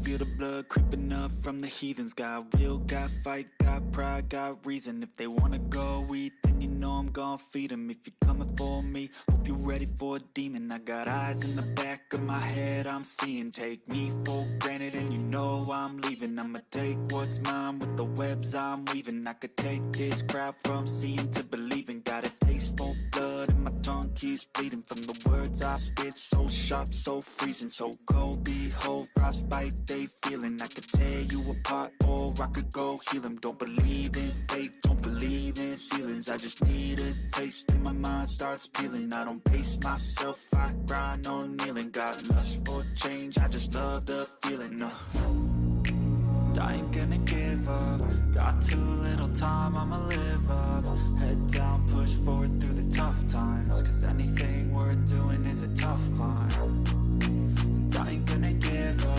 feel the blood creeping up from the heathens. Got will, got fight, got pride, got reason. If they wanna go eat, then you know I'm gon' feed them. If you're coming for me, hope you're ready for a demon. I got eyes in the back of my head, I'm seeing. Take me for granted and you know I'm leaving. I'ma take what's mine with the webs I'm weaving. I could take this crowd from seeing to believing. Got a taste for blood and my tongue keeps bleeding from the words I spit. So sharp, so freezing, so cold. Behold, frostbite they feeling. I could tear you apart or I could go heal them. Don't believe in fate, don't believe in ceilings. I just need a taste and my mind starts peeling. I don't pace myself, I grind on kneeling. Got lust for change, I just love the feeling. I ain't gonna give up. Got too little time, I'ma live up. Head down, push forward through the tough times. Cause anything worth doing is a tough climb. And I ain't gonna give up.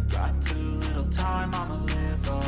Got too little time, I'ma live up.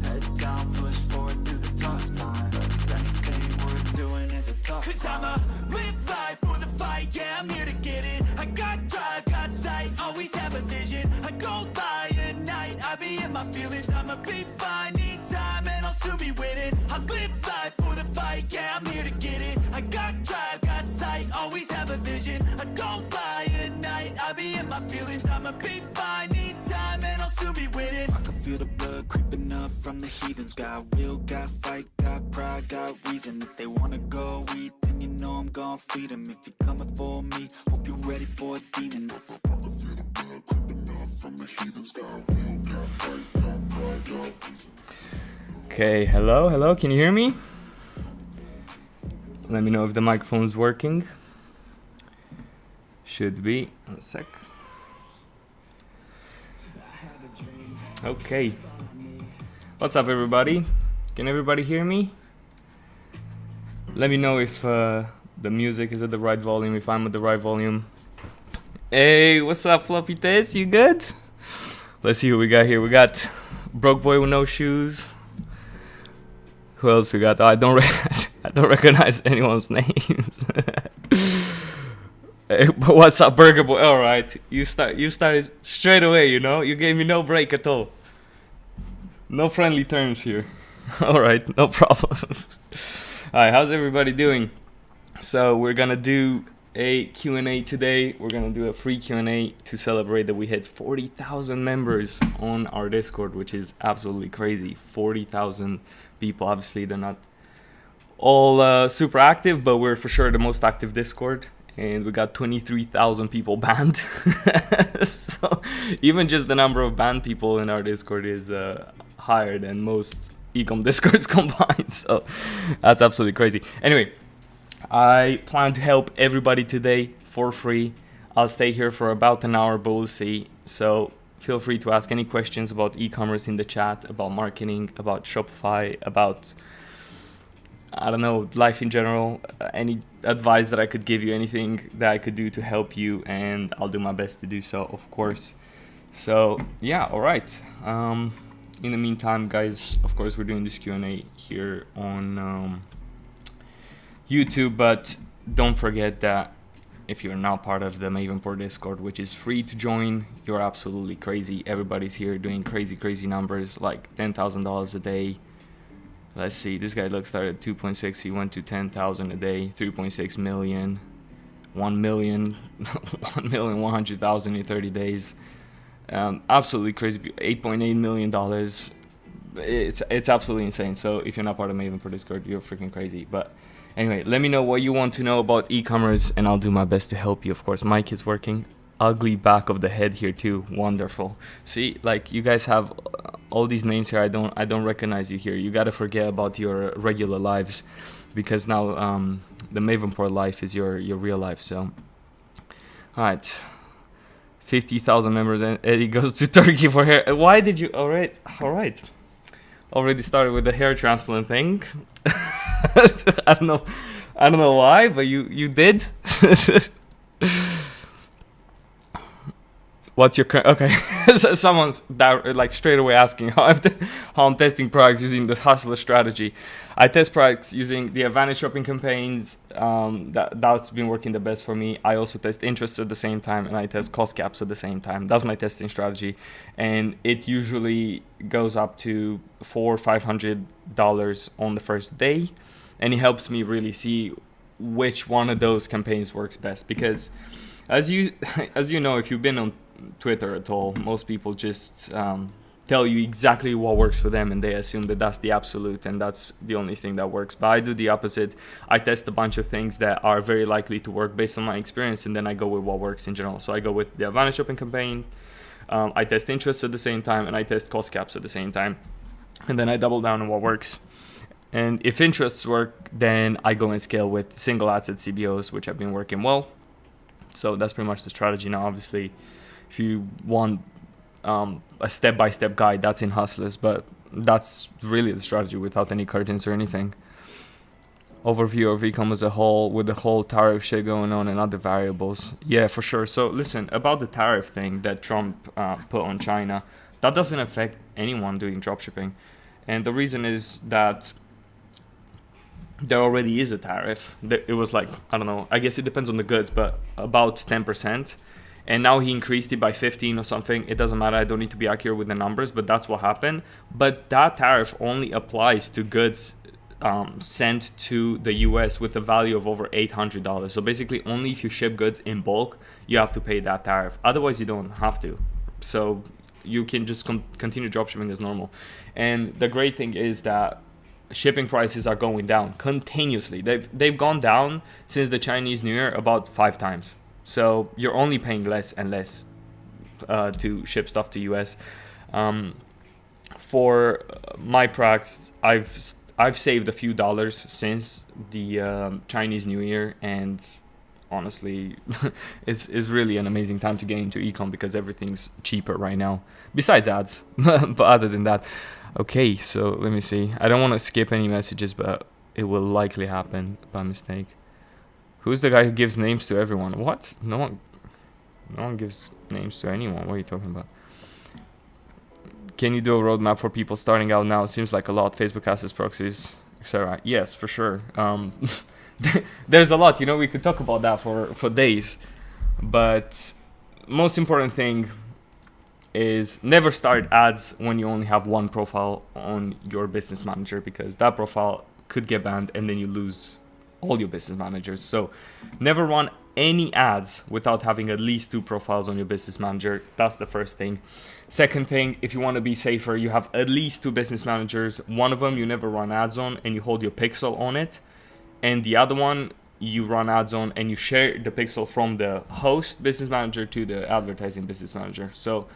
Head down, push forward through the tough times. Cause anything worth doing is a tough climb. Cause I'ma live life for the fight, yeah, I'm here to get it. I got drive, got sight, always have a vision. I go by at night, I be in my feelings. I'ma be fine, need time, and I'll soon be winning. I live life for the fight, yeah, I'm here to get it. I got drive, got sight, always have a vision. I go by at night, I be in my feelings. I'ma be fine, need time, and I'll soon be winning. I can feel the blood creeping up from the heathens. Got will, got fight, got pride, got reason. If they wanna go eat, then you know I'm gon' feed them. If you're coming for me, hope you're ready for a demon. I can feel the blood creeping up from the heathens. Got will, got fight, got pride, got reason. Okay, hello, can you hear me? Let me know if the microphone's working. Should be. One sec. Okay. What's up, everybody? Can everybody hear me? Let me know if the music is at the right volume, if I'm at the right volume. Hey, what's up, Fluffy Tits? You good? Let's see who we got here. We got Broke Boy with No Shoes. Who else we got? Oh, I don't recognize anyone's names. Hey, but what's up, Burger Boy? All right, you started straight away. You know, you gave me no break at all. No friendly terms here. All right, no problem. Hi, how's everybody doing? So we're gonna do a Q&A today. We're gonna do a free Q&A to celebrate that we hit 40,000 members on our Discord, which is absolutely crazy. 40,000 people. Obviously, they're not all super active, but we're for sure the most active Discord. And we got 23,000 people banned. So even just the number of banned people in our Discord is higher than most Ecom Discords combined. So that's absolutely crazy. Anyway, I plan to help everybody today for free. I'll stay here for about an hour, but we'll see. So feel free to ask any questions about e-commerce in the chat, about marketing, about Shopify, about, I don't know, life in general, any advice that I could give you, anything that I could do to help you, and I'll do my best to do so, of course. So yeah, all right. In the meantime, guys, of course, we're doing this Q&A here on YouTube, but don't forget that if you're not part of the Mavenport Discord, which is free to join, you're absolutely crazy. Everybody's here doing crazy numbers, like $10,000 a day. Let's see, this guy started at 2.6, he went to 10,000 a day, 3.6 million, 1 million, 1,100,000 in 30 days. Absolutely crazy, $8.8 million. It's absolutely insane. So if you're not part of Mavenport Discord, you're freaking crazy. But anyway, let me know what you want to know about e-commerce, and I'll do my best to help you. Of course, mic is working. Ugly back of the head here too. Wonderful. See, like, you guys have all these names here. I don't recognize you here. You gotta forget about your regular lives, because now the Mavenport life is your real life. So, all right, 50,000 members, and Eddie goes to Turkey for hair. Why did you? All right. Already started with the hair transplant thing. I don't know why, but you did. What's your current? Okay, so someone's like straight away asking how I'm testing products using the hustler strategy. I test products using the advantage shopping campaigns. That's been working the best for me. I also test interest at the same time, and I test cost caps at the same time. That's my testing strategy, and it usually goes up to $400-500 on the first day, and it helps me really see which one of those campaigns works best. Because as you know, if you've been on Twitter at all, most people just tell you exactly what works for them, and they assume that that's the absolute and that's the only thing that works. But I do the opposite. I test a bunch of things that are very likely to work based on my experience, and then I go with what works in general. So I go with the advantage shopping campaign, I test interest at the same time, and I test cost caps at the same time, and then I double down on what works. And if interests work, then I go and scale with single ads at CBOs, which have been working well. So that's pretty much the strategy now. Obviously, if you want a step-by-step guide, that's in Hustlers, but that's really the strategy without any curtains or anything. Overview of Ecom as a whole, with the whole tariff shit going on and other variables. Yeah, for sure. So listen, about the tariff thing that Trump put on China, that doesn't affect anyone doing dropshipping. And the reason is that there already is a tariff. It was like, I don't know, I guess it depends on the goods, but about 10%. And now he increased it by 15 or something. It doesn't matter. I don't need to be accurate with the numbers, but that's what happened. But that tariff only applies to goods sent to the US with a value of over $800. So basically, only if you ship goods in bulk, you have to pay that tariff. Otherwise, you don't have to. So you can just continue dropshipping as normal. And the great thing is that shipping prices are going down continuously. They've gone down since the Chinese New Year about 5 times. So you're only paying less and less to ship stuff to US. For my products, I've saved a few dollars since the Chinese New Year, and honestly, it's really an amazing time to get into ecom because everything's cheaper right now, besides ads. But other than that, okay. So let me see. I don't want to skip any messages, but it will likely happen by mistake. Who's the guy who gives names to everyone? What? No one gives names to anyone. What are you talking about? Can you do a roadmap for people starting out now? It seems like a lot. Facebook has its proxies, etc. Yes, for sure. There's a lot. We could talk about that for days. But most important thing is never start ads when you only have one profile on your business manager, because that profile could get banned and then you lose all your business managers. So never run any ads without having at least 2 profiles on your business manager. That's the first thing. Second thing, if you want to be safer, you have at least 2 business managers. One of them you never run ads on and you hold your pixel on it, and the other one you run ads on and you share the pixel from the host business manager to the advertising business manager. So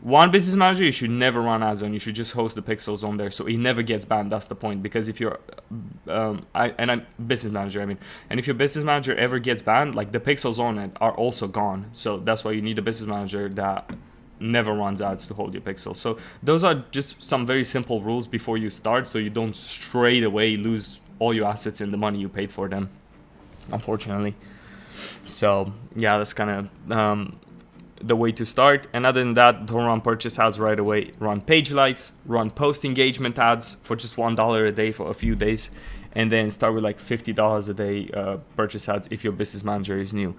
one business manager you should never run ads on. You should just host the pixels on there so it never gets banned. That's the point. Because if you're I'm business manager, and if your business manager ever gets banned, like the pixels on it are also gone. So that's why you need a business manager that never runs ads to hold your pixels. So those are just some very simple rules before you start, so you don't straight away lose all your assets and the money you paid for them, unfortunately. So yeah, that's kind of the way to start. And other than that, don't run purchase ads right away. Run page likes, run post engagement ads for just $1 a day for a few days, and then start with like $50 a day purchase ads if your business manager is new.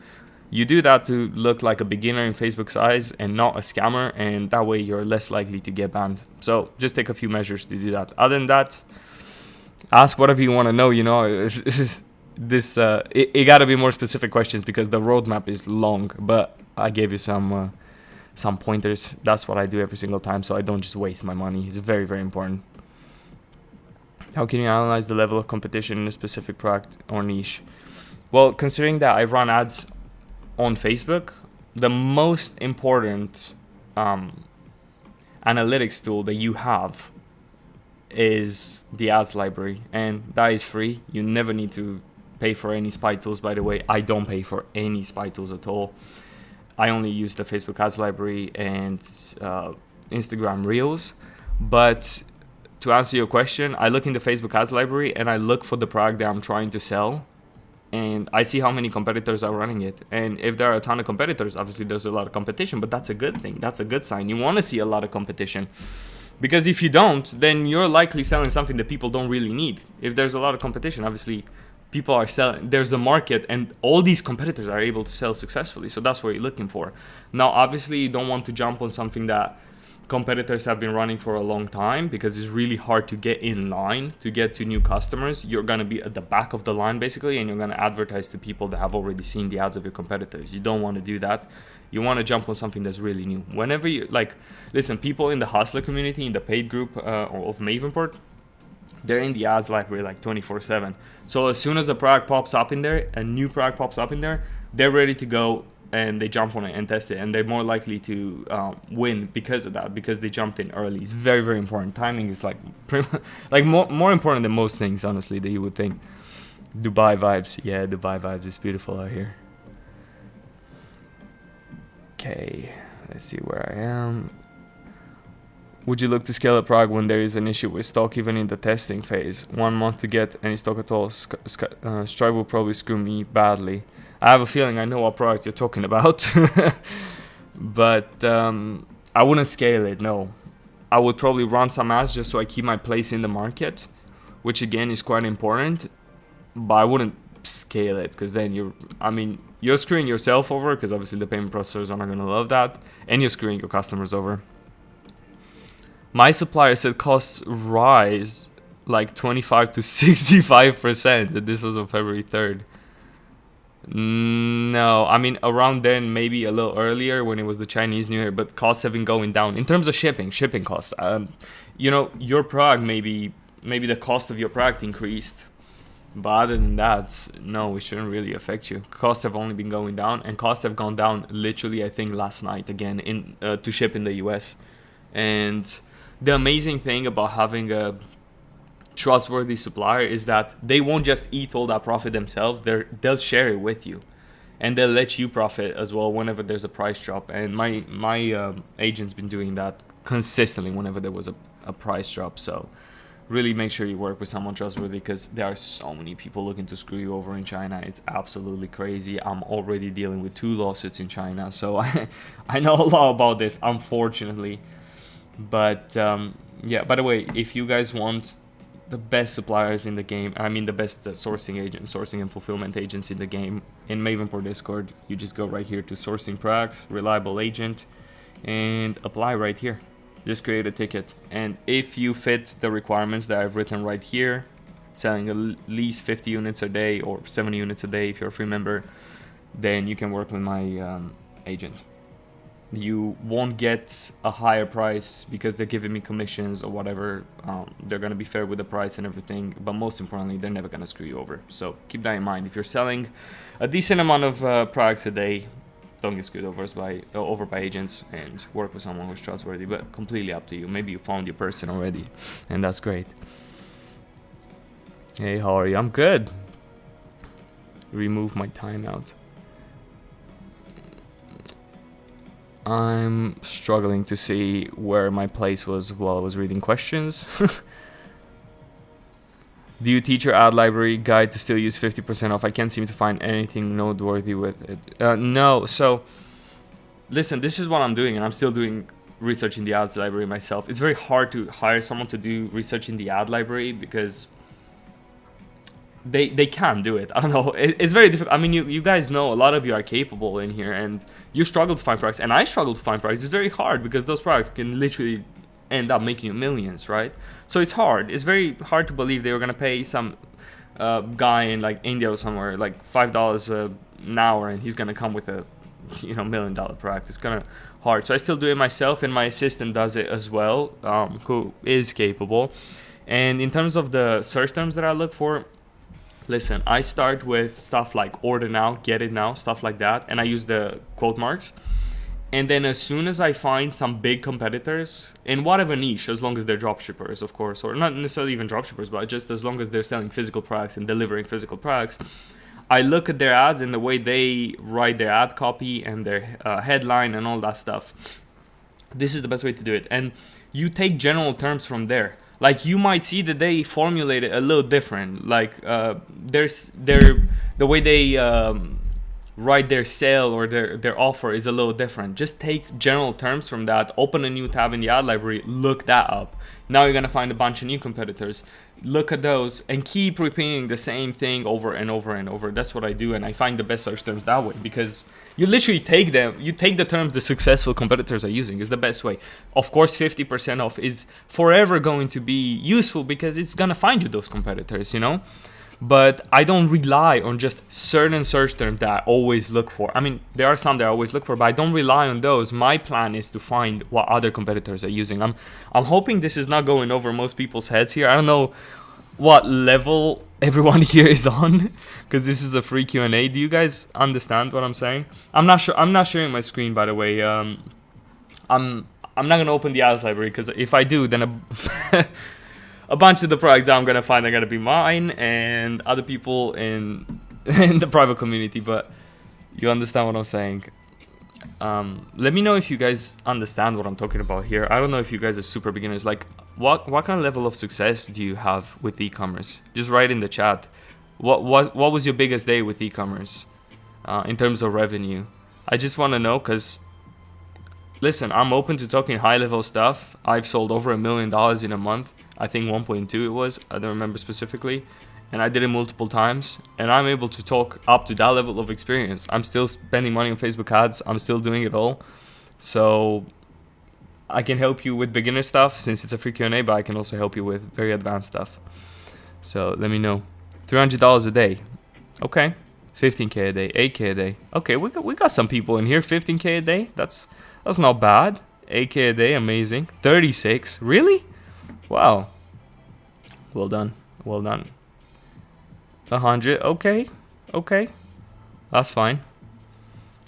You do that to look like a beginner in Facebook's eyes and not a scammer, and that way you're less likely to get banned. So just take a few measures to do that. Other than that, ask whatever you want to know. It got to be more specific questions because the roadmap is long, but I gave you some pointers. That's what I do every single time, so I don't just waste my money. It's very, very important. How can you analyze the level of competition in a specific product or niche? Well, considering that I run ads on Facebook, the most important analytics tool that you have is the ads library, and that is free. You never need to pay for any spy tools, by the way. I don't pay for any spy tools at all. I only use the Facebook ads library and Instagram Reels. But to answer your question, I look in the Facebook ads library and I look for the product that I'm trying to sell, and I see how many competitors are running it. And if there are a ton of competitors, obviously there's a lot of competition, but that's a good thing. That's a good sign. You want to see a lot of competition, because if you don't, then you're likely selling something that people don't really need. If there's a lot of competition, obviously people are selling, there's a market, and all these competitors are able to sell successfully. So that's what you're looking for. Now, obviously you don't want to jump on something that competitors have been running for a long time, because it's really hard to get in line, to get to new customers. You're going to be at the back of the line basically, and you're going to advertise to people that have already seen the ads of your competitors. You don't want to do that. You want to jump on something that's really new. Whenever you, like, listen, people in the hustler community, in the paid group of Mavenport, they're in the ads library like 24/7. So as soon as a product pops up in there, a new product pops up in there, they're ready to go, and they jump on it and test it, and they're more likely to win because of that, because they jumped in early. It's very, very important. Timing is like more important than most things, honestly, that you would think. Dubai vibes. Yeah, Dubai vibes is beautiful out here. Okay, let's see where I am. Would you look to scale a product when there is an issue with stock, even in the testing phase? 1 month to get any stock at all. Stripe will probably screw me badly. I have a feeling I know what product you're talking about. But I wouldn't scale it, no. I would probably run some ads just so I keep my place in the market, which again is quite important. But I wouldn't scale it, because then you're screwing yourself over, because obviously the payment processors are not going to love that, and you're screwing your customers over. My supplier said costs rise like 25 to 65%, and this was on February 3rd. No, I mean around then, maybe a little earlier when it was the Chinese New Year, but costs have been going down in terms of shipping costs. Your product, maybe the cost of your product increased, but other than that, no, it shouldn't really affect you. Costs have only been going down, and costs have gone down literally, I think, last night again to ship in the US. And the amazing thing about having a trustworthy supplier is that they won't just eat all that profit themselves. They'll share it with you, and they'll let you profit as well whenever there's a price drop. And my agent's been doing that consistently whenever there was a price drop. So really make sure you work with someone trustworthy, because there are so many people looking to screw you over in China. It's absolutely crazy. I'm already dealing with 2 lawsuits in China, so I know a lot about this, unfortunately. But yeah, by the way, if you guys want the best suppliers in the game, I mean the best sourcing and fulfillment agents in the game, in Mavenport Discord, you just go right here to sourcing products, reliable agent, and apply right here. Just create a ticket, and if you fit the requirements that I've written right here, selling at least 50 units a day or 70 units a day if you're a free member, then you can work with my agent. You won't get a higher price because they're giving me commissions or whatever. They're going to be fair with the price and everything, but most importantly, they're never going to screw you over. So keep that in mind. If you're selling a decent amount of products a day, don't get screwed over by agents, and work with someone who's trustworthy, but completely up to you. Maybe you found your person already, and that's great. Hey, how are you? I'm good. Remove my timeout. I'm struggling to see where my place was while I was reading questions. Do you teach your ad library guide to still use 50% off? I can't seem to find anything noteworthy with it. No, so listen, this is what I'm doing, and I'm still doing research in the ads library myself. It's very hard to hire someone to do research in the ad library because they can't do it. I don't know. It's very difficult. I mean, you guys know a lot of you are capable in here, and you struggle to find products, and I struggle to find products. It's very hard because those products can literally end up making you millions, right? So it's hard. It's very hard to believe they were gonna pay some guy in like India or somewhere like $5 an hour, and he's gonna come with a $1 million product. It's kind of hard. So I still do it myself, and my assistant does it as well, who is capable. And in terms of the search terms that I look for, listen, I start with stuff like order now, get it now, stuff like that, and I use the quote marks. And then as soon as I find some big competitors in whatever niche, as long as they're dropshippers, of course, or not necessarily even dropshippers, but just as long as they're selling physical products and delivering physical products, I look at their ads and the way they write their ad copy and their headline and all that stuff. This is the best way to do it. And you take general terms from there. Like you might see that they formulate it a little different. Like the way they write their sale or their offer is a little different. Just take general terms from that, open a new tab in the ad library, look that up. Now you're gonna find a bunch of new competitors. Look at those and keep repeating the same thing over and over and over. That's what I do, and I find the best search terms that way, because you literally take the terms the successful competitors are using is the best way. Of course, 50% off is forever going to be useful because it's gonna find you those competitors, you know. But I don't rely on just certain search terms that I always look for. I mean, there are some that I always look for, but I don't rely on those. My plan is to find what other competitors are using. I'm hoping this is not going over most people's heads here. I don't know what level everyone here is on, because this is a free Q&A. Do you guys understand what I'm saying? I'm not sure. I'm not sharing my screen, by the way. I'm not gonna open the ads library, because if I do, then a bunch of the products that I'm gonna find are gonna be mine and other people in the private community. But you understand what I'm saying. Let me know if you guys understand what I'm talking about here. I don't know if you guys are super beginners. Like, what kind of level of success do you have with e-commerce? Just write in the chat. What was your biggest day with e-commerce in terms of revenue? I just want to know, because listen, I'm open to talking high level stuff. I've sold over $1 million in a month. I think 1.2 it was. I don't remember specifically. And I did it multiple times. And I'm able to talk up to that level of experience. I'm still spending money on Facebook ads. I'm still doing it all. So I can help you with beginner stuff since it's a free Q&A, but I can also help you with very advanced stuff. So let me know. $300 a day. Okay. 15K a day. 8K a day. Okay, we got some people in here. 15K a day. That's not bad. 8K a day. Amazing. 36. Really? Wow. Well done. Well done. 100. Okay. That's fine.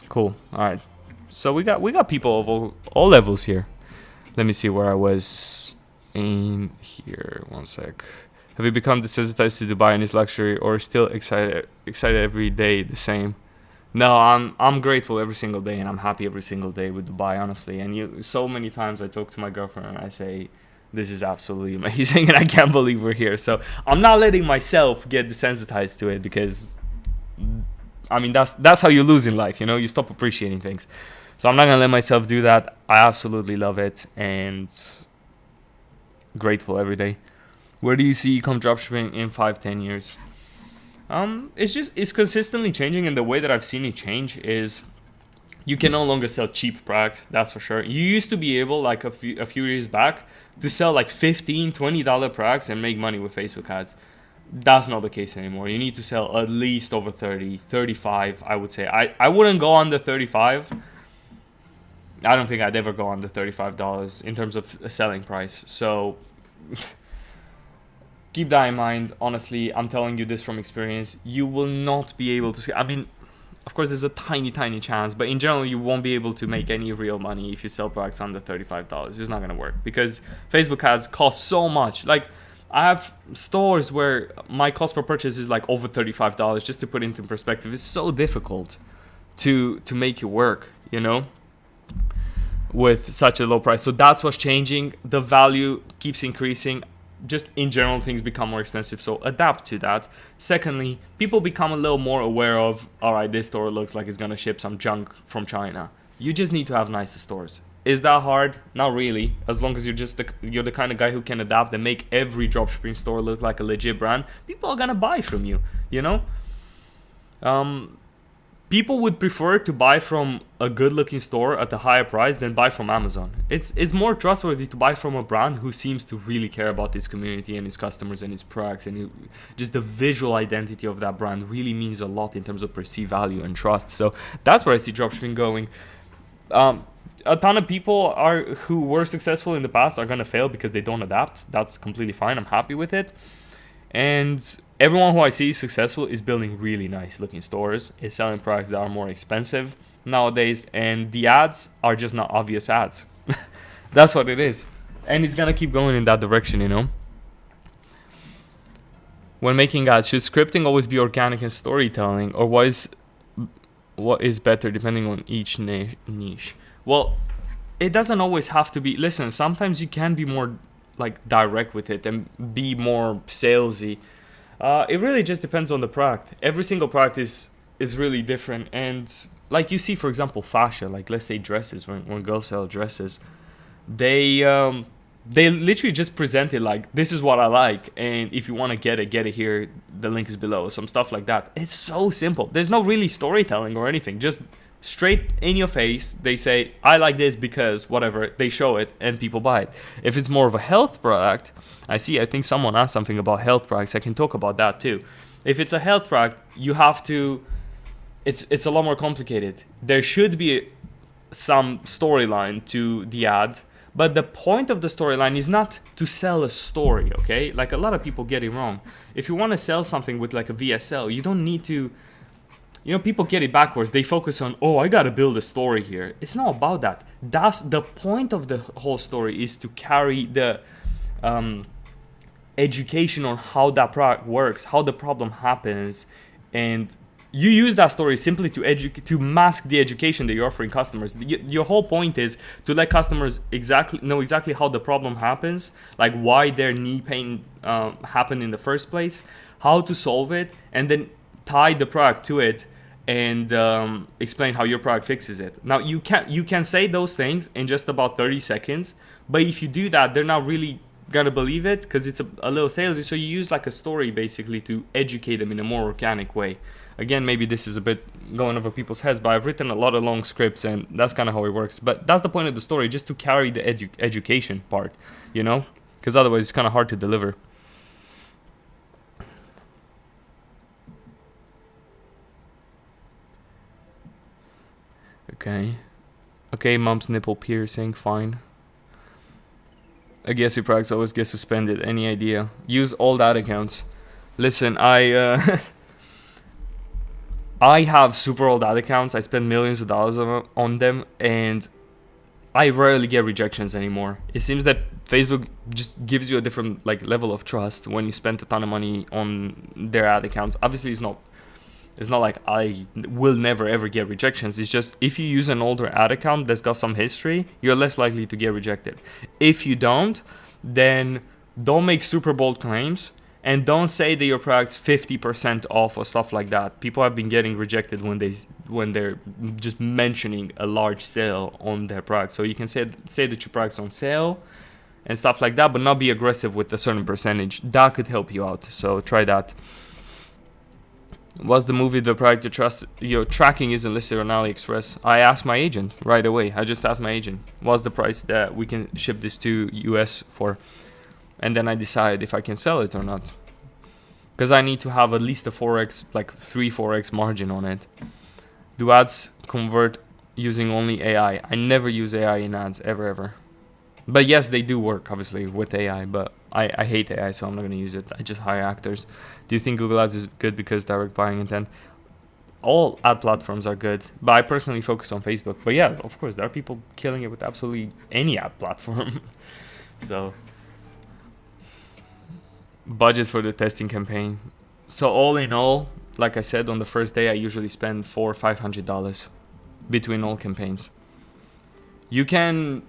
Cool. All right. So we got people of all levels here. Let me see where I was in here. One sec. Have you become desensitized to Dubai and its luxury, or still excited every day the same? No, I'm grateful every single day, and I'm happy every single day with Dubai, honestly. And so many times I talk to my girlfriend and I say, this is absolutely amazing and I can't believe we're here. So I'm not letting myself get desensitized to it, because I mean that's how you lose in life, you know. You stop appreciating things. So I'm not gonna let myself do that. I absolutely love it and grateful every day. Where do you see ecom dropshipping in 5-10 years? It's consistently changing, and the way that I've seen it change is you can no longer sell cheap products, that's for sure. You used to be able, like a few years back, to sell like $15-$20 products and make money with Facebook ads. That's not the case anymore. You need to sell at least over 30, 35, I would say. I wouldn't go under 35. I don't think I'd ever go under $35 in terms of a selling price. So keep that in mind. Honestly, I'm telling you this from experience. You will not be able to, I mean, of course, there's a tiny chance, but in general, you won't be able to make any real money if you sell products under $35. It's not going to work, because Facebook ads cost so much. Like, I have stores where my cost per purchase is like over $35. Just to put it into perspective, it's so difficult to make it work, you know, with such a low price. So that's what's changing. The value keeps increasing. Just in general, things become more expensive, so adapt to that. Secondly, people become a little more aware of, all right, this store looks like it's gonna ship some junk from China. You just need to have nicer stores. Is that hard? Not really. As long as you're the kind of guy who can adapt and make every dropshipping store look like a legit brand, people are gonna buy from you, you know? People would prefer to buy from a good-looking store at a higher price than buy from Amazon. It's more trustworthy to buy from a brand who seems to really care about its community and its customers and its products, and just the visual identity of that brand really means a lot in terms of perceived value and trust. So that's where I see dropshipping going. A ton of people who were successful in the past are gonna fail because they don't adapt. That's completely fine. I'm happy with it. And everyone who I see successful is building really nice looking stores, is selling products that are more expensive nowadays, and the ads are just not obvious ads. That's what it is. And it's gonna keep going in that direction, you know. When making ads, should scripting always be organic and storytelling, or what is better depending on each niche? Well, it doesn't always have to be. Listen, sometimes you can be more like direct with it and be more salesy. It really just depends on the product. Every single product is really different. And like you see, for example, fashion, like let's say dresses, when girls sell dresses, they literally just present it like, this is what I like, and if you want to get it here, the link is below, some stuff like that. It's so simple. There's no really storytelling or anything, just straight in your face. They say, I like this because whatever, they show it and people buy it. If it's more of a health product, I think someone asked something about health products, I can talk about that too. If it's a health product, you have to, it's a lot more complicated. There should be some storyline to the ad, but the point of the storyline is not to sell a story, okay? Like a lot of people get it wrong. If you want to sell something with like a VSL, you don't need to, people get it backwards. They focus on, I got to build a story here. It's not about that. That's the point of the whole story, is to carry the education on how that product works, how the problem happens, and you use that story simply to mask the education that you're offering customers. Your whole point is to let customers know exactly how the problem happens, like why their knee pain happened in the first place, how to solve it, and then tie the product to it and explain how your product fixes it. Now you can say those things in just about 30 seconds, but if you do that, they're not really gonna believe it because it's a little salesy. So you use like a story basically to educate them in a more organic way. Again, maybe this is a bit going over people's heads, but I've written a lot of long scripts and that's kind of how it works. But that's the point of the story, just to carry the education part, because otherwise it's kind of hard to deliver. Okay, mom's nipple piercing, fine. I guess your products always get suspended. Any idea? Use old ad accounts. Listen, I have super old ad accounts. I spend millions of dollars on them, and I rarely get rejections anymore. It seems that Facebook just gives you a different level of trust when you spend a ton of money on their ad accounts. Obviously, it's not like I will never ever get rejections. It's just if you use an older ad account that's got some history, you're less likely to get rejected. If you don't, then don't make super bold claims. And don't say that your product's 50% off or stuff like that. People have been getting rejected when they're just mentioning a large sale on their product. So you can say that your product's on sale and stuff like that, but not be aggressive with a certain percentage. That could help you out. So try that. What's the movie the product you're tracking isn't listed on AliExpress? I asked my agent right away. I just asked my agent, what's the price that we can ship this to US for? And then I decide if I can sell it or not. Because I need to have at least a 4x, 3-4x margin on it. Do ads convert using only AI? I never use AI in ads, ever. But yes, they do work, obviously, with AI. But I hate AI, so I'm not going to use it. I just hire actors. Do you think Google Ads is good because direct buying intent? All ad platforms are good. But I personally focus on Facebook. But yeah, of course, there are people killing it with absolutely any ad platform. So... budget for the testing campaign. So all in all, like I said, on the first day I usually spend $400 or $500 between all campaigns. You can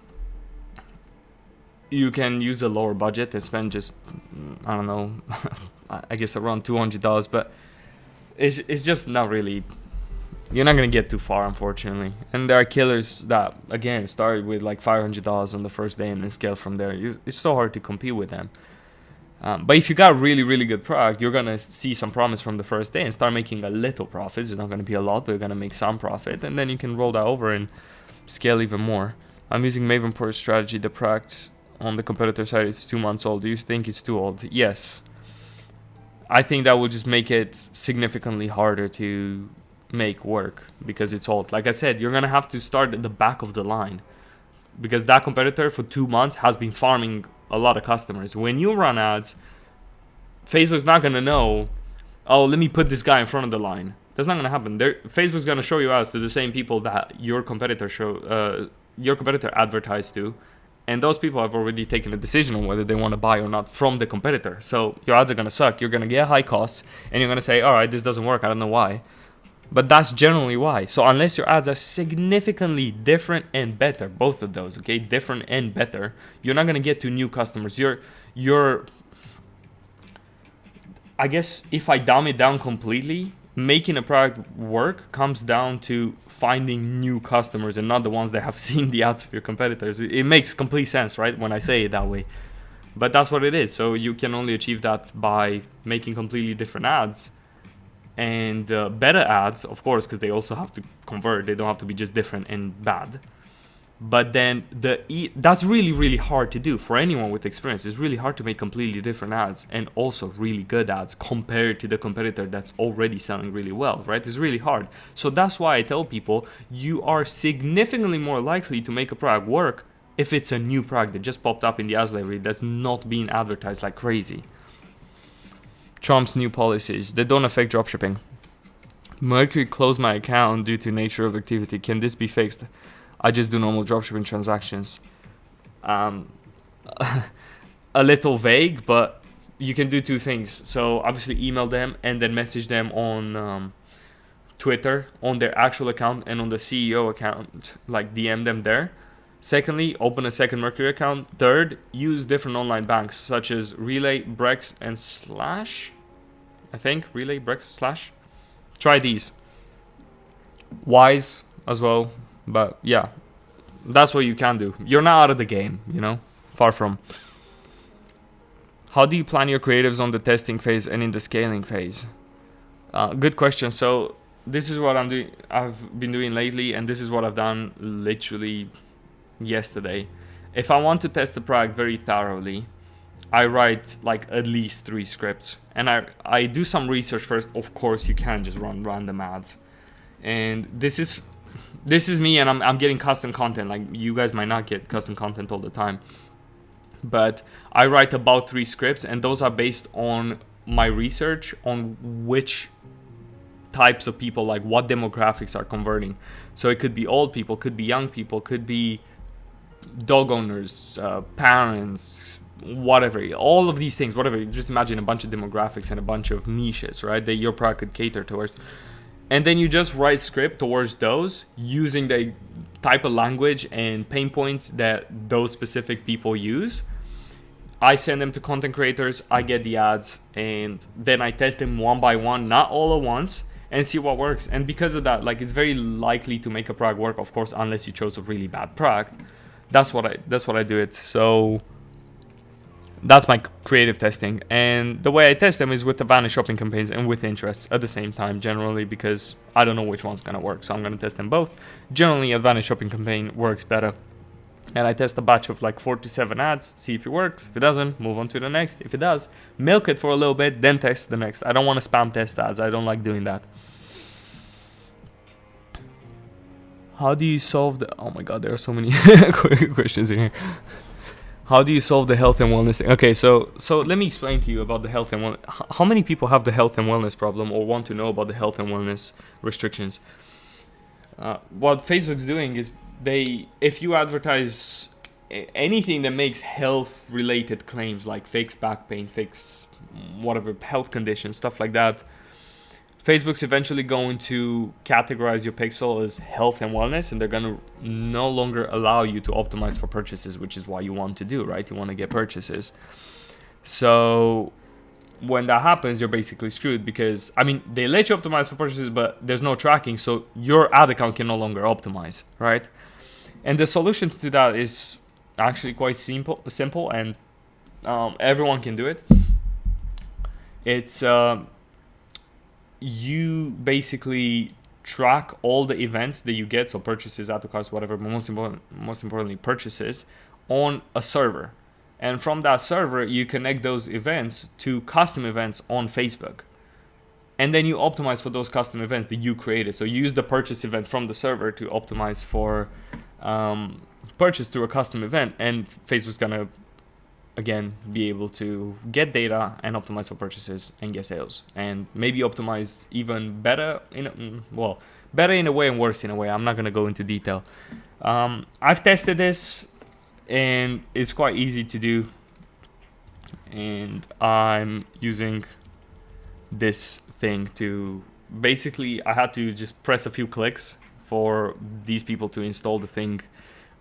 use a lower budget and spend just, I don't know, I guess around $200, but it's just not really, you're not gonna get too far, unfortunately. And there are killers that again started with $500 on the first day and then scale from there. It's so hard to compete with them. But if you got a really, really good product, you're going to see some promise from the first day and start making a little profit. It's not going to be a lot, but you're going to make some profit. And then you can roll that over and scale even more. I'm using Maven Port strategy. The product on the competitor side is 2 months old. Do you think it's too old? Yes. I think that will just make it significantly harder to make work because it's old. Like I said, you're going to have to start at the back of the line because that competitor for 2 months has been farming a lot of customers. When you run ads, Facebook's not going to know, let me put this guy in front of the line. That's not going to happen. Facebook's going to show you ads to the same people that your competitor advertised to, and those people have already taken a decision on whether they want to buy or not from the competitor. So your ads are going to suck. You're going to get high costs, and you're going to say, all right, this doesn't work. I don't know why. But that's generally why. So unless your ads are significantly different and better, both of those, okay, different and better, you're not gonna get to new customers. You're I guess if I dumb it down completely, making a product work comes down to finding new customers and not the ones that have seen the ads of your competitors. It makes complete sense, right, when I say it that way. But that's what it is. So you can only achieve that by making completely different ads and better ads, of course, because they also have to convert. They don't have to be just different and bad. But then that's really, really hard to do for anyone with experience. It's really hard to make completely different ads and also really good ads compared to the competitor that's already selling really well, right? It's really hard. So that's why I tell people you are significantly more likely to make a product work if it's a new product that just popped up in the ads library that's not being advertised like crazy. Trump's new policies that don't affect dropshipping. Mercury closed my account due to nature of activity. Can this be fixed? I just do normal dropshipping transactions. A little vague, but you can do two things. So obviously email them and then message them on Twitter, on their actual account and on the CEO account, like DM them there. Secondly, open a second Mercury account. Third, use different online banks such as Relay, Brex, and Slash. I think Relay, Brex, Slash. Try these. Wise as well. But yeah, that's what you can do. You're not out of the game, you know, far from. How do you plan your creatives on the testing phase and in the scaling phase? Good question. So this is what I've been doing lately, and this is what I've done literally yesterday. If I want to test the product very thoroughly, I write like at least 3 scripts, and I do some research first. Of course, you can't just run random ads, and this is me, and I'm getting custom content. Like, you guys might not get custom content all the time, but I write about 3 scripts, and those are based on my research on which types of people, like what demographics are converting. So it could be old people, could be young people, could be dog owners, parents, whatever, all of these things, whatever. Just imagine a bunch of demographics and a bunch of niches, right, that your product could cater towards. And then you just write script towards those using the type of language and pain points that those specific people use. I send them to content creators, I get the ads, and then I test them one by one, not all at once, and see what works. And because of that, like, it's very likely to make a product work, of course, unless you chose a really bad product. That's what I do it. So that's my creative testing, and the way I test them is with the Vanish shopping campaigns and with interests at the same time, generally, because I don't know which one's gonna work, so I'm gonna test them both. Generally, a Vanish shopping campaign works better, and I test a batch of like 4 to 7 ads, see if it works. If it doesn't, move on to the next. If it does, milk it for a little bit, then test the next. I don't want to spam test ads. I don't like doing that. How do you solve the... Oh my god, there are so many questions in here. How do you solve the health and wellness thing? Okay, so let me explain to you about the health and wellness. How many people have the health and wellness problem or want to know about the health and wellness restrictions? What Facebook's doing is if you advertise anything that makes health related claims, like fix back pain, fix whatever health conditions, stuff like that, Facebook's eventually going to categorize your pixel as health and wellness, and they're going to no longer allow you to optimize for purchases, which is what you want to do, right? You want to get purchases. So when that happens, you're basically screwed, because, I mean, they let you optimize for purchases, but there's no tracking, so your ad account can no longer optimize, right? And the solution to that is actually quite simple, and everyone can do it. It's... you basically track all the events that you get, so purchases, add to carts, whatever, but most importantly purchases, on a server. And from that server, you connect those events to custom events on Facebook. And then you optimize for those custom events that you created. So you use the purchase event from the server to optimize for purchase through a custom event. And Facebook's going to, again, be able to get data and optimize for purchases and get sales, and maybe optimize even better better in a way and worse in a way. I'm not going to go into detail. I've tested this, and it's quite easy to do, and I'm using this thing to basically I had to just press a few clicks for these people to install the thing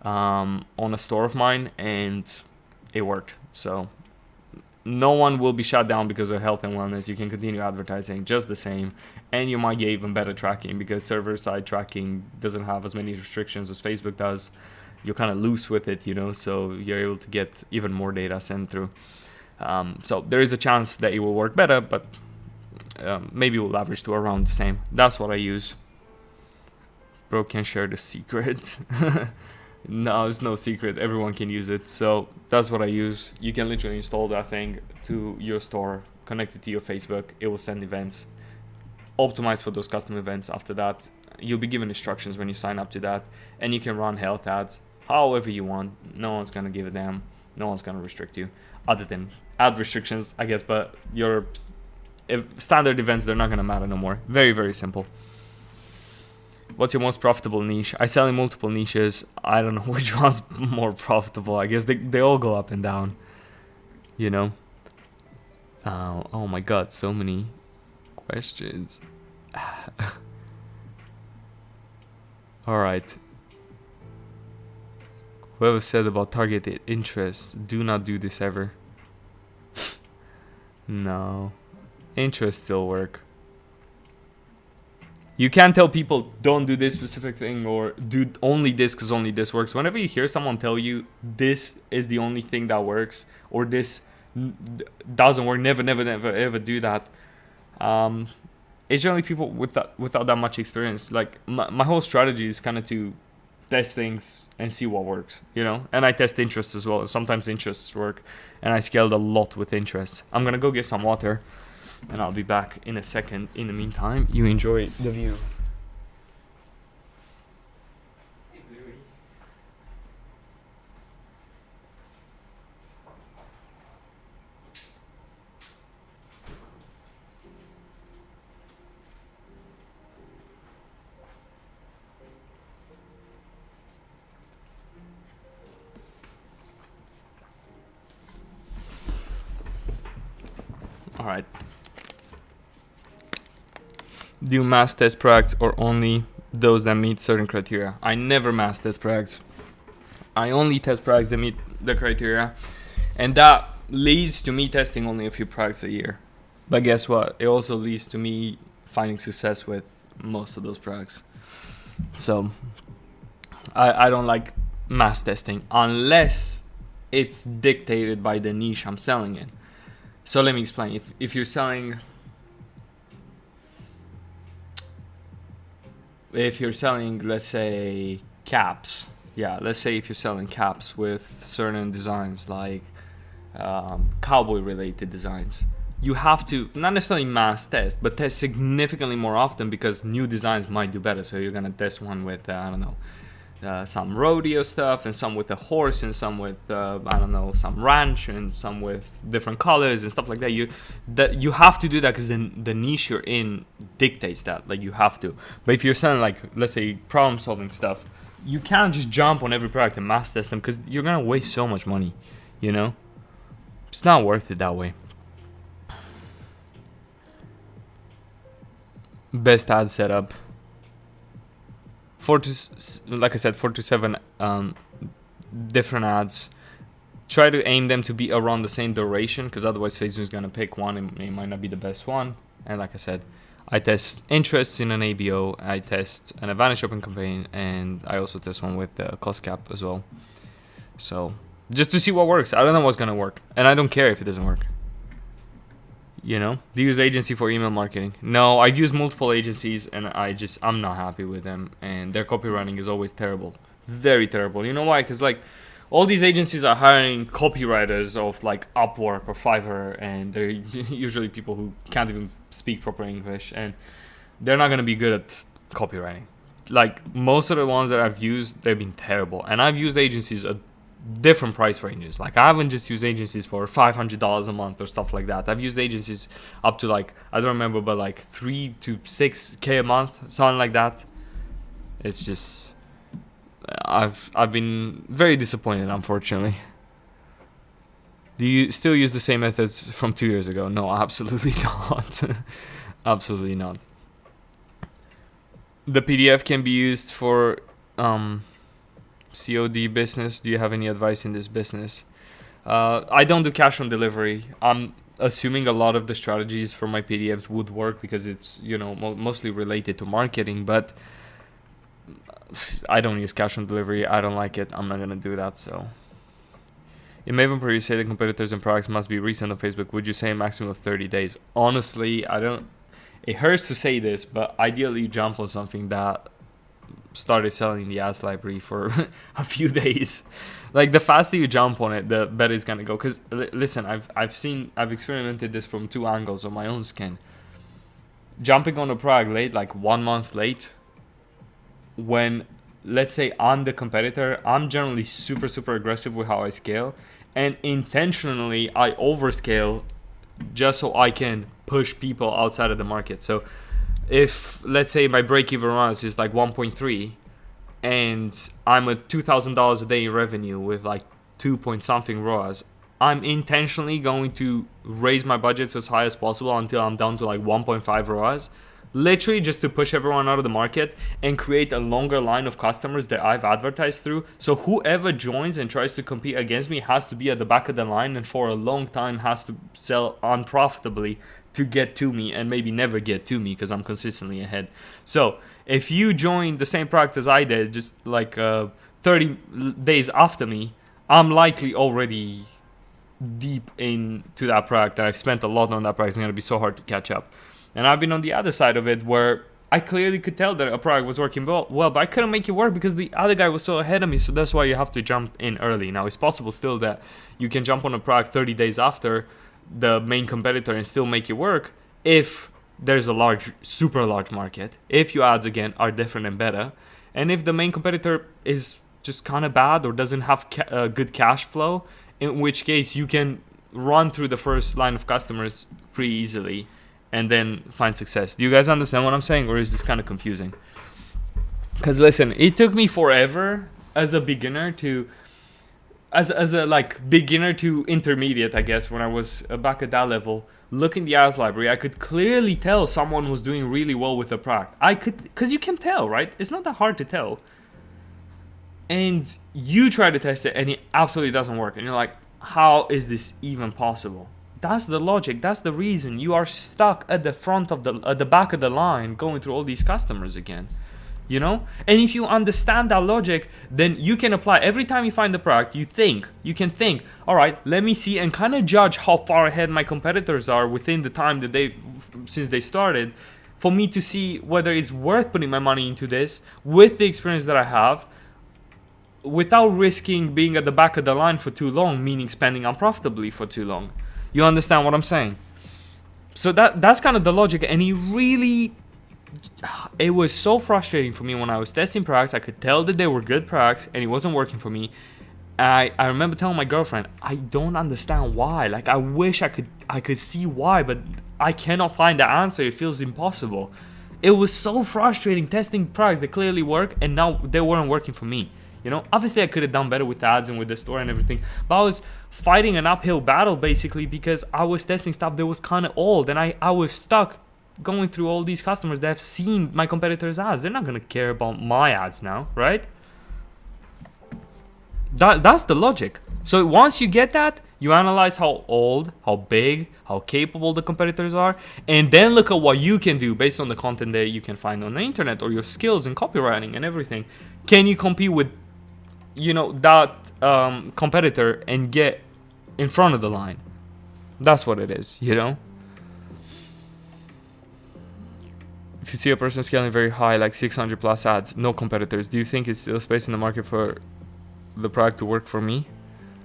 on a store of mine, and it worked. So no one will be shut down because of health and wellness. You can continue advertising just the same, and you might get even better tracking because server-side tracking doesn't have as many restrictions as Facebook does. You're kind of loose with it, you know, so you're able to get even more data sent through. So there is a chance that it will work better, but maybe we'll average to around the same. That's what I use. Bro can share the secret. No, it's no secret. Everyone can use it. So that's what I use. You can literally install that thing to your store, connect it to your Facebook. It will send events, optimize for those custom events. After that, you'll be given instructions when you sign up to that, and you can run health ads however you want. No one's gonna give a damn. No one's gonna restrict you, other than ad restrictions, I guess. But your standard events, they're not gonna matter no more. Very, very simple. What's your most profitable niche? I sell in multiple niches. I don't know which one's more profitable. I guess they all go up and down, you know. Oh my god, so many questions. All right. Whoever said about targeted interests, do not do this ever. No, interests still work. You can't tell people don't do this specific thing or do only this because only this works. Whenever you hear someone tell you this is the only thing that works or this doesn't work, never ever do that. It's generally people without that much experience. Like my whole strategy is kind of to test things and see what works, you know. And I test interests as well. Sometimes interests work, and I scaled a lot with interests. I'm gonna go get some water, and I'll be back in a second. In the meantime, you enjoy the view. All right. Do you mass test products or only those that meet certain criteria? I never mass test products. I only test products that meet the criteria, and that leads to me testing only a few products a year. But guess what? It also leads to me finding success with most of those products. So I don't like mass testing unless it's dictated by the niche I'm selling in. So let me explain. If you're selling let's say caps, let's say if you're selling caps with certain designs like cowboy related designs, you have to not necessarily mass test, but test significantly more often because new designs might do better. So you're gonna test one with some rodeo stuff, and some with a horse, and some with some ranch, and some with different colors and stuff like that. You have to do that because the niche you're in dictates that. Like, you have to. But if you're selling, like, let's say problem solving stuff, you can't just jump on every product and mass test them because you're gonna waste so much money. You know, it's not worth it that way. Best ad setup. 4 to 7 different ads. Try to aim them to be around the same duration, because otherwise Facebook is going to pick one and it might not be the best one. And like I said, I test interests in an ABO, I test an advantage shopping campaign, and I also test one with the cost cap as well. So just to see what works. I don't know what's going to work, and I don't care if it doesn't work. You know, do you use agency for email marketing? No, I've used multiple agencies, and I'm not happy with them, and their copywriting is always terrible, very terrible. You know why? Because like all these agencies are hiring copywriters of like Upwork or Fiverr, and they're usually people who can't even speak proper English, and they're not gonna be good at copywriting. Like most of the ones that I've used, they've been terrible, and I've used agencies at different price ranges. Like I haven't just used agencies for $500 a month or stuff like that. I've used agencies up to like, I don't remember, but like 3 to 6K a month, something like that. It's just, I've been very disappointed, unfortunately. Do you still use the same methods from 2 years ago? No, absolutely not. Absolutely not. The PDF can be used for COD business. Do you have any advice in this business? I don't do cash on delivery. I'm assuming a lot of the strategies for my PDFs would work because it's, you know, mostly related to marketing, but I don't use cash on delivery. I don't like it. I'm not going to do that. So in Mavenport, you say the competitors and products must be recent on Facebook. Would you say a maximum of 30 days? Honestly, I don't. It hurts to say this, but ideally you jump on something that started selling the ads library for a few days. Like, the faster you jump on it, the better it's gonna go. Because listen, I've experimented this from two angles on my own skin. Jumping on a product late, like 1 month late, when, let's say, I'm the competitor, I'm generally super aggressive with how I scale, and intentionally I overscale just so I can push people outside of the market. So if, let's say, my break-even ROAS is like 1.3 and I'm at $2,000 a day in revenue with like 2 point something ROAS, I'm intentionally going to raise my budgets as high as possible until I'm down to like 1.5 ROAS, literally just to push everyone out of the market and create a longer line of customers that I've advertised through. So whoever joins and tries to compete against me has to be at the back of the line and for a long time has to sell unprofitably to get to me, and maybe never get to me because I'm consistently ahead. So if you join the same product as I did, just like 30 days after me, I'm likely already deep into that product, that I've spent a lot on that product. It's going to be so hard to catch up. And I've been on the other side of it where I clearly could tell that a product was working well, but I couldn't make it work because the other guy was so ahead of me. So that's why you have to jump in early. Now, it's possible still that you can jump on a product 30 days after the main competitor and still make it work if there's a large, super large market, if your ads again are different and better, and if the main competitor is just kind of bad or doesn't have good cash flow, in which case you can run through the first line of customers pretty easily and then find success. Do you guys understand what I'm saying, or is this kind of confusing? Because listen, it took me forever as a beginner to as a like beginner to intermediate, I guess, when I was back at that level, looking the ads library, I could clearly tell someone was doing really well with the product. I could, because you can tell, right? It's not that hard to tell. And you try to test it and it absolutely doesn't work. And you're like, how is this even possible? That's the logic. That's the reason you are stuck at the front of at the back of the line going through all these customers again. You know? And if you understand that logic, then you can apply every time you find the product. You can think, all right, let me see and kind of judge how far ahead my competitors are within the time that since they started, for me to see whether it's worth putting my money into this with the experience that I have, without risking being at the back of the line for too long, meaning spending unprofitably for too long. You understand what I'm saying? So that's kind of the logic, and it was so frustrating for me when I was testing products. I could tell that they were good products and it wasn't working for me. I remember telling my girlfriend, I don't understand why. Like, I wish I could see why, but I cannot find the answer. It feels impossible. It was so frustrating testing products that clearly work and now they weren't working for me. You know, obviously I could have done better with ads and with the store and everything, but I was fighting an uphill battle basically because I was testing stuff that was kind of old and I was stuck going through all these customers that have seen my competitors' ads. They're not going to care about my ads now, right? That's the logic. So once you get that, you analyze how old, how big, how capable the competitors are, and then look at what you can do based on the content that you can find on the internet or your skills in copywriting and everything. Can you compete with, that competitor and get in front of the line? That's what it is, If you see a person scaling very high, like 600 plus ads, no competitors, do you think it's still space in the market for the product to work for me?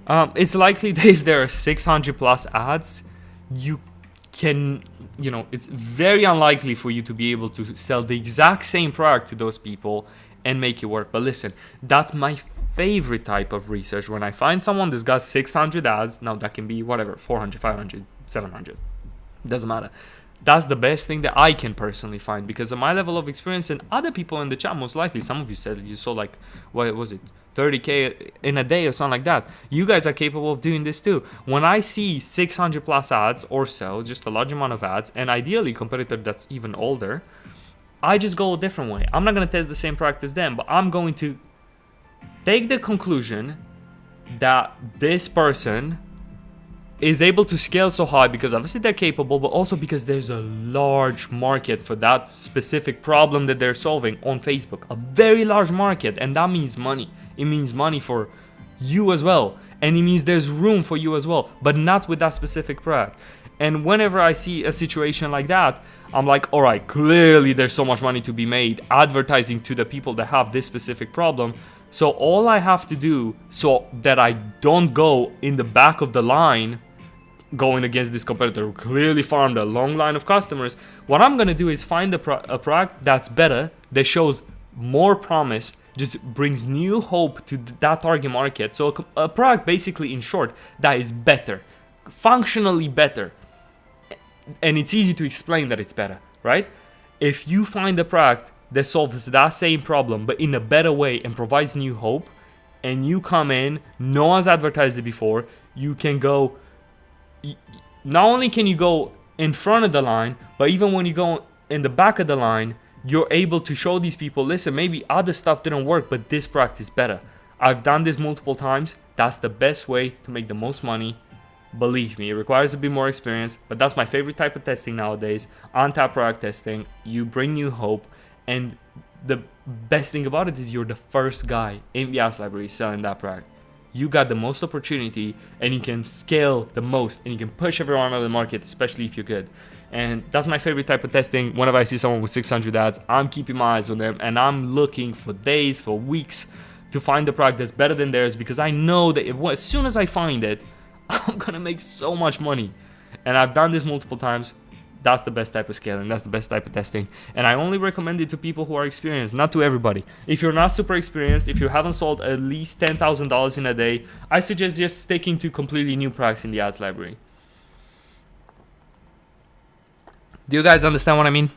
It's likely that if there are 600 plus ads, you can, it's very unlikely for you to be able to sell the exact same product to those people and make it work. But listen, that's my favorite type of research. When I find someone that's got 600 ads, now that can be whatever, 400, 500, 700, doesn't matter. That's the best thing that I can personally find because of my level of experience and other people in the chat, most likely. Some of you said you saw like, what was it, 30K in a day or something like that. You guys are capable of doing this too. When I see 600 plus ads or so, just a large amount of ads, and ideally competitor that's even older, I just go a different way. I'm not going to test the same product as them, but I'm going to take the conclusion that this person is able to scale so high because obviously they're capable, but also because there's a large market for that specific problem that they're solving on Facebook. A very large market, and that means money. It means money for you as well, and it means there's room for you as well, but not with that specific product. And whenever I see a situation like that, I'm like, all right, clearly there's so much money to be made advertising to the people that have this specific problem. So all I have to do so that I don't go in the back of the line going against this competitor who clearly farmed a long line of customers, what I'm gonna do is find a product that's better, that shows more promise, just brings new hope to that target market. So a product, basically, in short, that is better, functionally better, and it's easy to explain that it's better, right? If you find a product that solves that same problem but in a better way and provides new hope, and you come in, no one's advertised it before, you can go, not only can you go in front of the line, but even when you go in the back of the line, you're able to show these people, listen, maybe other stuff didn't work, but this product is better. I've done this multiple times. That's the best way to make the most money. Believe me, it requires a bit more experience, but that's my favorite type of testing nowadays. On-tap product testing. You bring new hope, and the best thing about it is you're the first guy in the ads library selling that product. You got the most opportunity, and you can scale the most, and you can push everyone out of the market, especially if you're good. And that's my favorite type of testing. Whenever I see someone with 600 ads, I'm keeping my eyes on them, and I'm looking for days, for weeks, to find the product that's better than theirs, because I know that as soon as I find it, I'm gonna make so much money. And I've done this multiple times. That's the best type of scaling. That's the best type of testing. And I only recommend it to people who are experienced, not to everybody. If you're not super experienced, if you haven't sold at least $10,000 in a day, I suggest just sticking to completely new products in the ads library. Do you guys understand what I mean?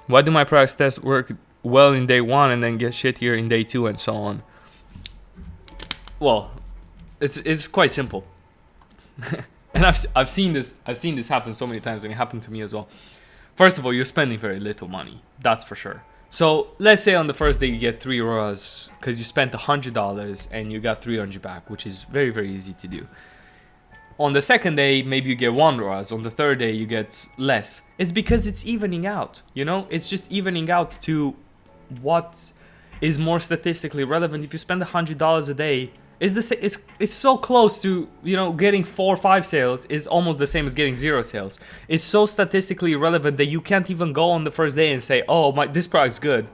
Why do my products test work well in day 1 and then get shittier in day 2 and so on? Well, it's quite simple. And I've seen this happen so many times, and it happened to me as well. First of all, you're spending very little money, that's for sure. So let's say on the first day you get 3 ROAS because you spent $100 and you got 300 back, which is very, very easy to do. On the second day, maybe you get 1 ROAS. On the third day, you get less. It's because it's evening out, you know? It's just evening out to what is more statistically relevant. If you spend $100 a day, it's so close to, you know, getting 4 or 5 sales is almost the same as getting 0 sales. It's so statistically irrelevant that you can't even go on the first day and say, oh, this product's good,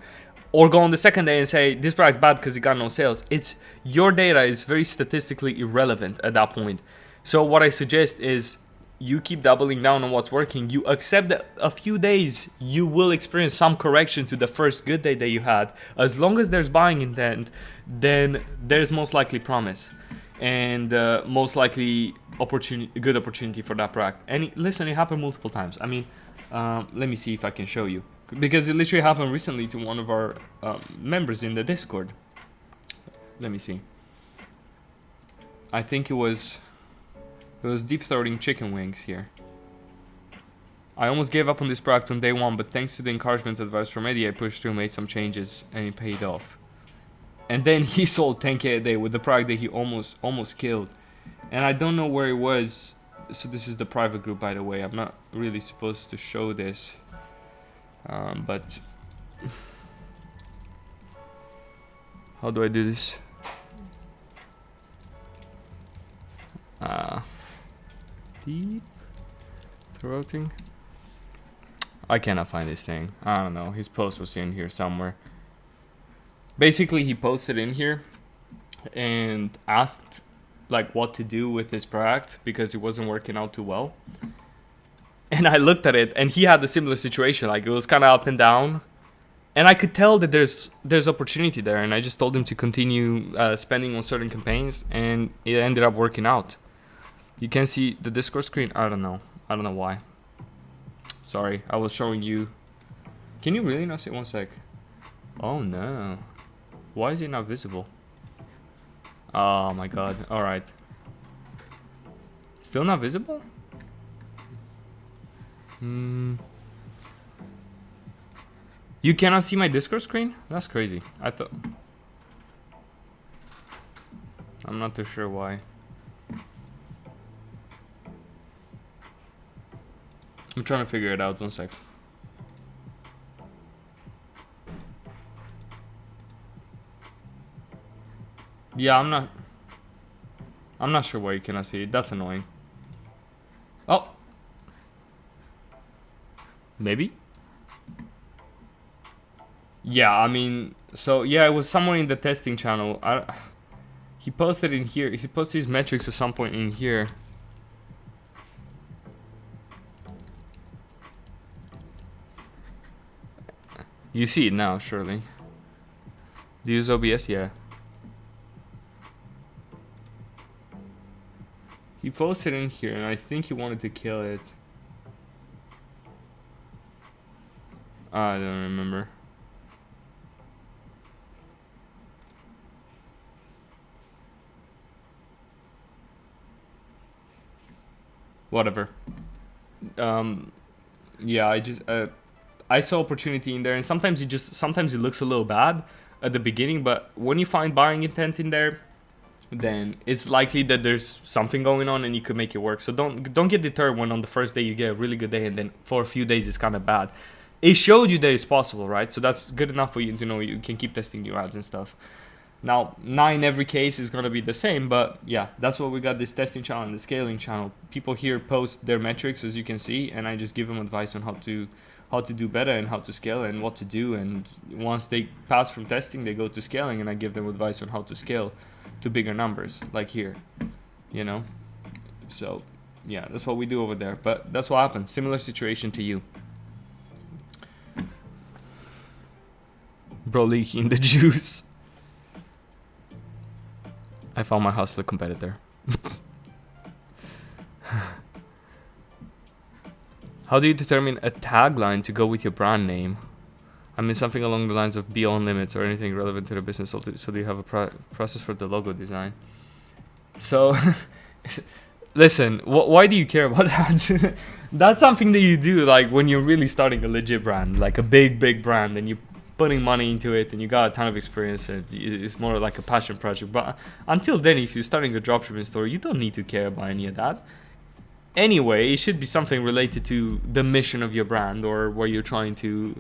or go on the second day and say this product's bad because it got no sales. It's your data is very statistically irrelevant at that point. So what I suggest is you keep doubling down on what's working. You accept that a few days you will experience some correction to the first good day that you had. As long as there's buying intent, then there's most likely promise and most likely good opportunity for that product. And listen, it happened multiple times. I mean, let me see if I can show you, because it literally happened recently to one of our members in the Discord. Let me see. I think it was deep throating chicken wings here. I almost gave up on this product on day 1, but thanks to the encouragement advice from Eddie, I pushed through, made some changes, and it paid off. And then he sold 10K a day with the product that he almost killed. And I don't know where it was. So this is the private group, by the way. I'm not really supposed to show this, but how do I do this? Deep throating. I cannot find this thing. I don't know. His post was in here somewhere. Basically, he posted in here and asked like what to do with this product because it wasn't working out too well. And I looked at it, and he had a similar situation. Like, it was kind of up and down, and I could tell that there's opportunity there. And I just told him to continue spending on certain campaigns, and it ended up working out. You can see the Discord screen. I don't know why. Sorry, I was showing you. Can you really not see? One sec. Oh no, why is it not visible? Oh my god. All right, still not visible. You cannot see my Discord screen? That's crazy. I'm not too sure why. I'm trying to figure it out. 1 sec. Yeah, I'm not sure why you cannot see it. That's annoying. Oh. Maybe? Yeah, I mean, so yeah, it was somewhere in the testing channel. He posted in here. He posted his metrics at some point in here. You see it now, surely. Do you use OBS? Yeah. He posted in here, and I think he wanted to kill it. I don't remember. Whatever. Yeah, I saw opportunity in there, and sometimes it looks a little bad at the beginning, but when you find buying intent in there, then it's likely that there's something going on and you could make it work. So don't get deterred when on the first day you get a really good day and then for a few days it's kind of bad. It showed you that it's possible, right? So that's good enough for you to know you can keep testing new ads and stuff. Now, not in every case is going to be the same, but yeah, that's what we got, this testing channel and the scaling channel. People here post their metrics, as you can see, and I just give them advice on how to do better and how to scale and what to do. And once they pass from testing, they go to scaling, and I give them advice on how to scale to bigger numbers, like here, you know? So yeah, that's what we do over there, but that's what happens. Similar situation to you. Bro leaking the juice. I found my hustler competitor. How do you determine a tagline to go with your brand name? I mean, something along the lines of beyond limits or anything relevant to the business. So do you have a process for the logo design? So, listen, why do you care about that? That's something that you do like when you're really starting a legit brand, like a big brand, and you're putting money into it and you got a ton of experience, and it's more like a passion project. But until then, if you're starting a dropshipping store, you don't need to care about any of that. Anyway, it should be something related to the mission of your brand, or where you're trying to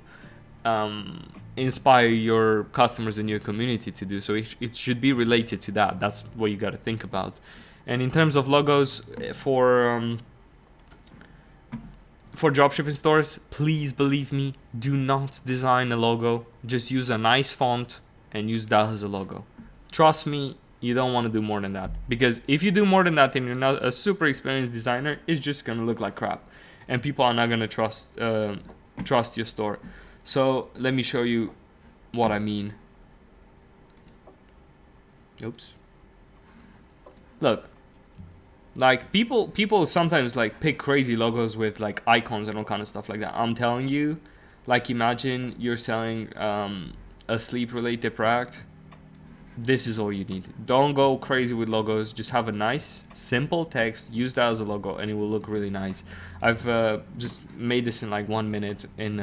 inspire your customers in your community to do. So it should be related to that. That's what you got to think about. And in terms of logos for dropshipping stores, please believe me, do not design a logo. Just use a nice font and use that as a logo. Trust me, you don't want to do more than that, because if you do more than that and you're not a super experienced designer, it's just gonna look like crap, and people are not gonna trust your store. So let me show you what I mean. Oops. Look, like people sometimes like pick crazy logos with like icons and all kind of stuff like that. I'm telling you, like, imagine you're selling a sleep related product. This is all you need. Don't go crazy with logos. Just have a nice, simple text. Use that as a logo, and it will look really nice. I've just made this in like 1 minute in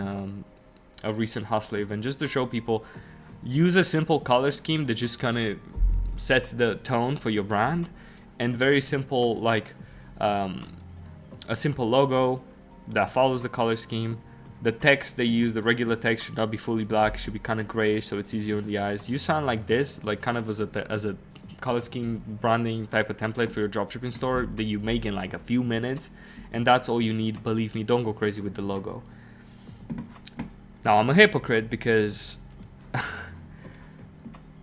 a recent Hustler event, just to show people. Use a simple color scheme that just kind of sets the tone for your brand, and very simple, like a simple logo that follows the color scheme. The text they use, the regular text, should not be fully black. It should be kind of grayish, so it's easier on the eyes. You sound like this, like kind of as a color scheme branding type of template for your dropshipping store that you make in like a few minutes, and that's all you need. Believe me, don't go crazy with the logo. Now, I'm a hypocrite because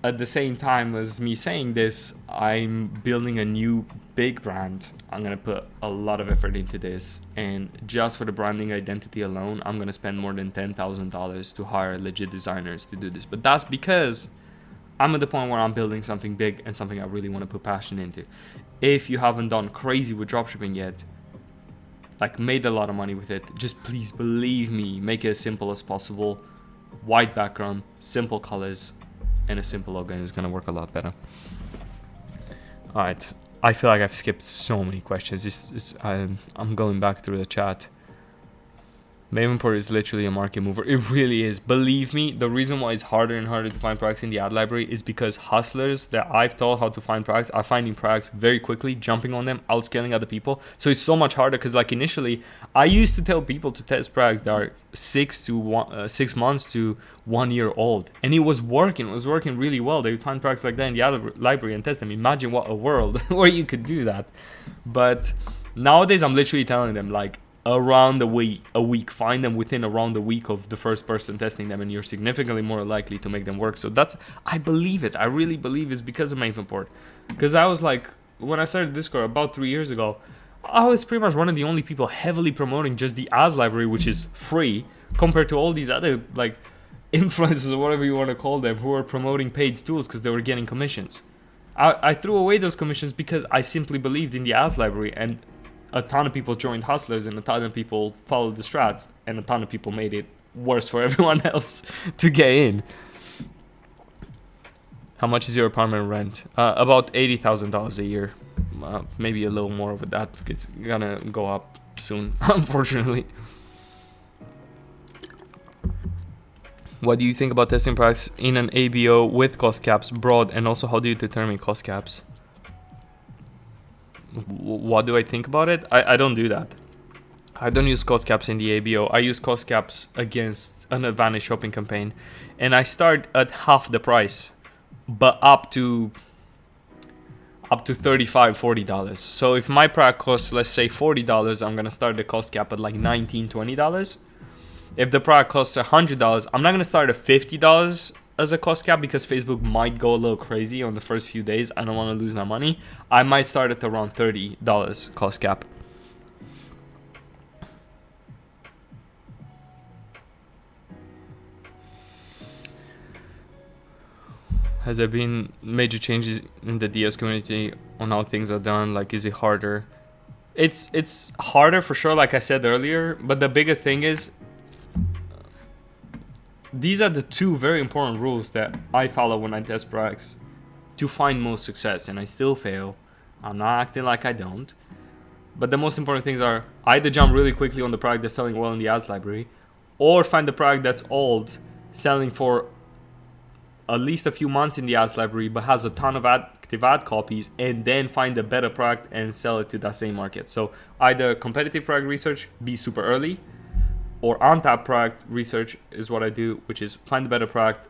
at the same time as me saying this, I'm building a new big brand. I'm gonna put a lot of effort into this, and just for the branding identity alone, I'm gonna spend more than $10,000 to hire legit designers to do this. But that's because I'm at the point where I'm building something big and something I really want to put passion into. If you haven't done crazy with dropshipping yet, like made a lot of money with it, just please believe me, make it as simple as possible. White background, simple colors, and a simple logo, and it's gonna work a lot better. All right, I feel like I've skipped so many questions. I'm going back through the chat. Mavenport is literally a market mover. It really is. Believe me, the reason why it's harder and harder to find products in the ad library is because hustlers that I've taught how to find products are finding products very quickly, jumping on them, outscaling other people. So it's so much harder because, like, initially, I used to tell people to test products that are 6 months to 1 year old. And it was working. It was working really well. They would find products like that in the ad library and test them. Imagine what a world where you could do that. But nowadays, I'm literally telling them, like, around a week, find them within around a week of the first person testing them, and you're significantly more likely to make them work. So that's, I believe it. I really believe it's because of Mavenport. Because I was like, when I started Discord about 3 years ago, I was pretty much one of the only people heavily promoting just the ads library, which is free, compared to all these other, like, influencers or whatever you want to call them, who are promoting paid tools because they were getting commissions. I threw away those commissions because I simply believed in the ads library, and a ton of people joined Hustlers, and a ton of people followed the strats, and a ton of people made it worse for everyone else to get in. How much is your apartment rent? About $80,000 a year. Maybe a little more of that. It's gonna go up soon, unfortunately. What do you think about testing price in an ABO with cost caps broad, and also how do you determine cost caps? What do I think about it? I don't do that. I don't use cost caps in the ABO. I use cost caps against an advantage shopping campaign, and I start at half the price, but up to $35-$40. So if my product costs, let's say, $40, I'm gonna start the cost cap at like $19-$20. If the product costs $100, I'm not gonna start at $50 as a cost cap because Facebook might go a little crazy on the first few days. I don't want to lose my money. I might start at around $30 cost cap. Has there been major changes in the DS community on how things are done? Like, is it harder? It's harder for sure, like I said earlier, but the biggest thing is, these are the two very important rules that I follow when I test products to find most success, and I still fail. I'm not acting like I don't. But the most important things are either jump really quickly on the product that's selling well in the ads library, or find the product that's old, selling for at least a few months in the ads library, but has a ton of active ad copies, and then find a better product and sell it to that same market. So either competitive product research, be super early, or untapped product research is what I do, which is find a better product,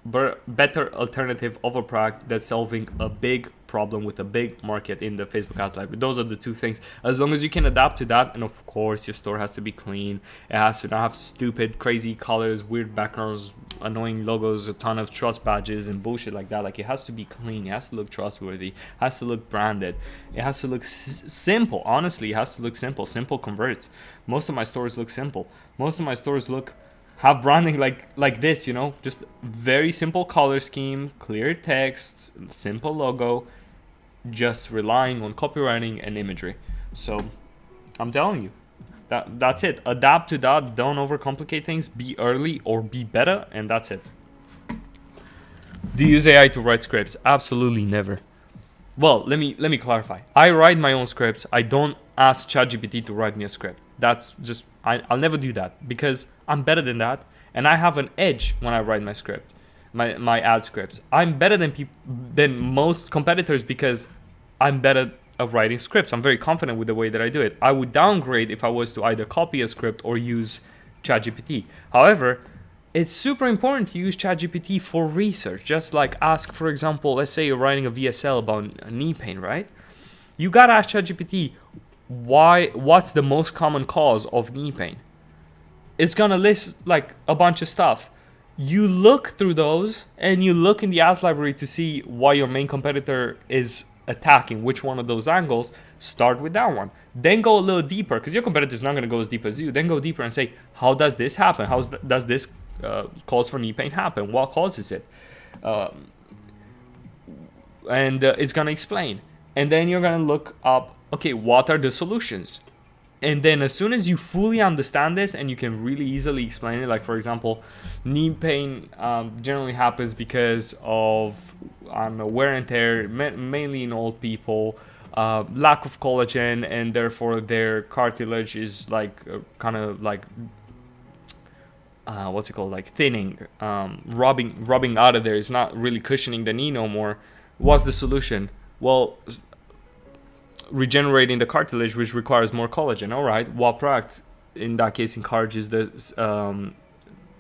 better alternative of a product that's solving a big problem with a big market in the Facebook ads library. Those are the two things. As long as you can adapt to that, and of course your store has to be clean. It has to not have stupid, crazy colors, weird backgrounds, annoying logos, a ton of trust badges and bullshit like that. Like, it has to be clean. It has to look trustworthy. It has to look branded. It has to look simple. Honestly, it has to look simple. Simple converts. Most of my stores look simple. Most of my stores have branding like this, you know, just very simple color scheme, clear text, simple logo, just relying on copywriting and imagery. So I'm telling you, that's it. Adapt to that. Don't overcomplicate things. Be early or be better, and that's it. Do you use AI to write scripts? Absolutely never. Well, let me clarify. I write my own scripts. I don't ask ChatGPT to write me a script. That's just, I'll never do that because I'm better than that, and I have an edge when I write my script, my ad scripts. I'm better than most competitors because I'm better at writing scripts. I'm very confident with the way that I do it. I would downgrade if I was to either copy a script or use ChatGPT. However, it's super important to use ChatGPT for research. Just like ask, for example, let's say you're writing a VSL about knee pain, right? You gotta ask ChatGPT, what's the most common cause of knee pain? It's gonna list like a bunch of stuff. You look through those and you look in the ads library to see why your main competitor is attacking which one of those angles. Start with that one. Then go a little deeper, because your competitor is not gonna go as deep as you. Then go deeper and say, how does this happen? Does this cause for knee pain happen? What causes it? And it's gonna explain. And then you're gonna look up, okay, what are the solutions? And then as soon as you fully understand this and you can really easily explain it, like for example, knee pain generally happens because of wear and tear, mainly in old people, lack of collagen, and therefore their cartilage is like kind of like what's it called, like thinning, rubbing out of there, is not really cushioning the knee no more. What's the solution? Well, regenerating the cartilage, which requires more collagen. All right, what product in that case encourages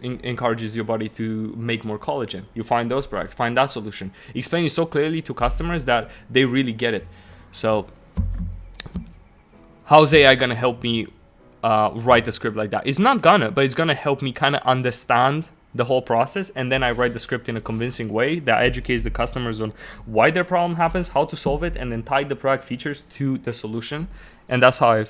encourages your body to make more collagen? You find those products, find that solution, explain it so clearly to customers that they really get it. So how's AI gonna help me write a script like that? It's not gonna, but it's gonna help me kind of understand the whole process, and then I write the script in a convincing way that educates the customers on why their problem happens, how to solve it, and then tie the product features to the solution. And that's how I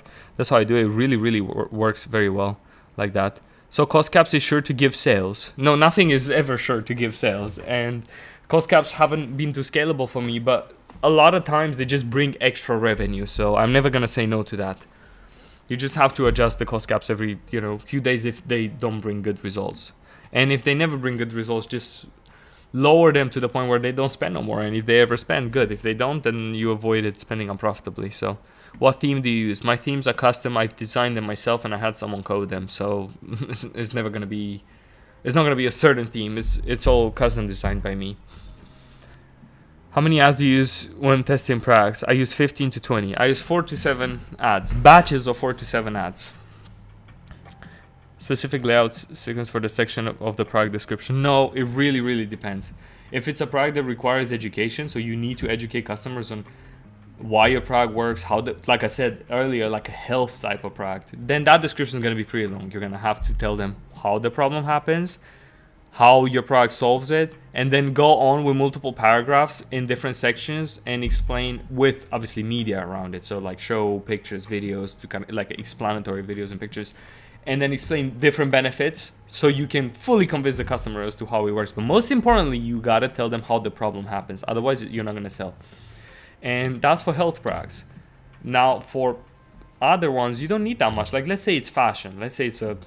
do it. It really works very well like that. So cost caps is sure to give sales. No, nothing is ever sure to give sales, and cost caps haven't been too scalable for me, but a lot of times they just bring extra revenue, so I'm never gonna say no to that. You just have to adjust the cost caps every few days if they don't bring good results. And if they never bring good results, just lower them to the point where they don't spend no more. And if they ever spend, good. If they don't, then you avoid it spending unprofitably. So what theme do you use? My themes are custom. I've designed them myself, and I had someone code them. So it's never going to be, it's not going to be a certain theme. It's all custom designed by me. How many ads do you use when testing products? I use 15 to 20. I use 4 to 7 ads, batches of 4 to 7 ads. Specific layouts sequence for the section of the product description? No, it really depends. If it's a product that requires education, so you need to educate customers on why your product works, like I said earlier, like a health type of product, then that description is going to be pretty long. You're going to have to tell them how the problem happens, how your product solves it, and then go on with multiple paragraphs in different sections and explain with obviously media around it. So like show pictures, videos, to kind of like explanatory videos and pictures, and then explain different benefits so you can fully convince the customer as to how it works. But most importantly, you gotta tell them how the problem happens. Otherwise, you're not gonna sell. And that's for health products. Now, for other ones, you don't need that much. Like, let's say it's fashion. Let's say it's a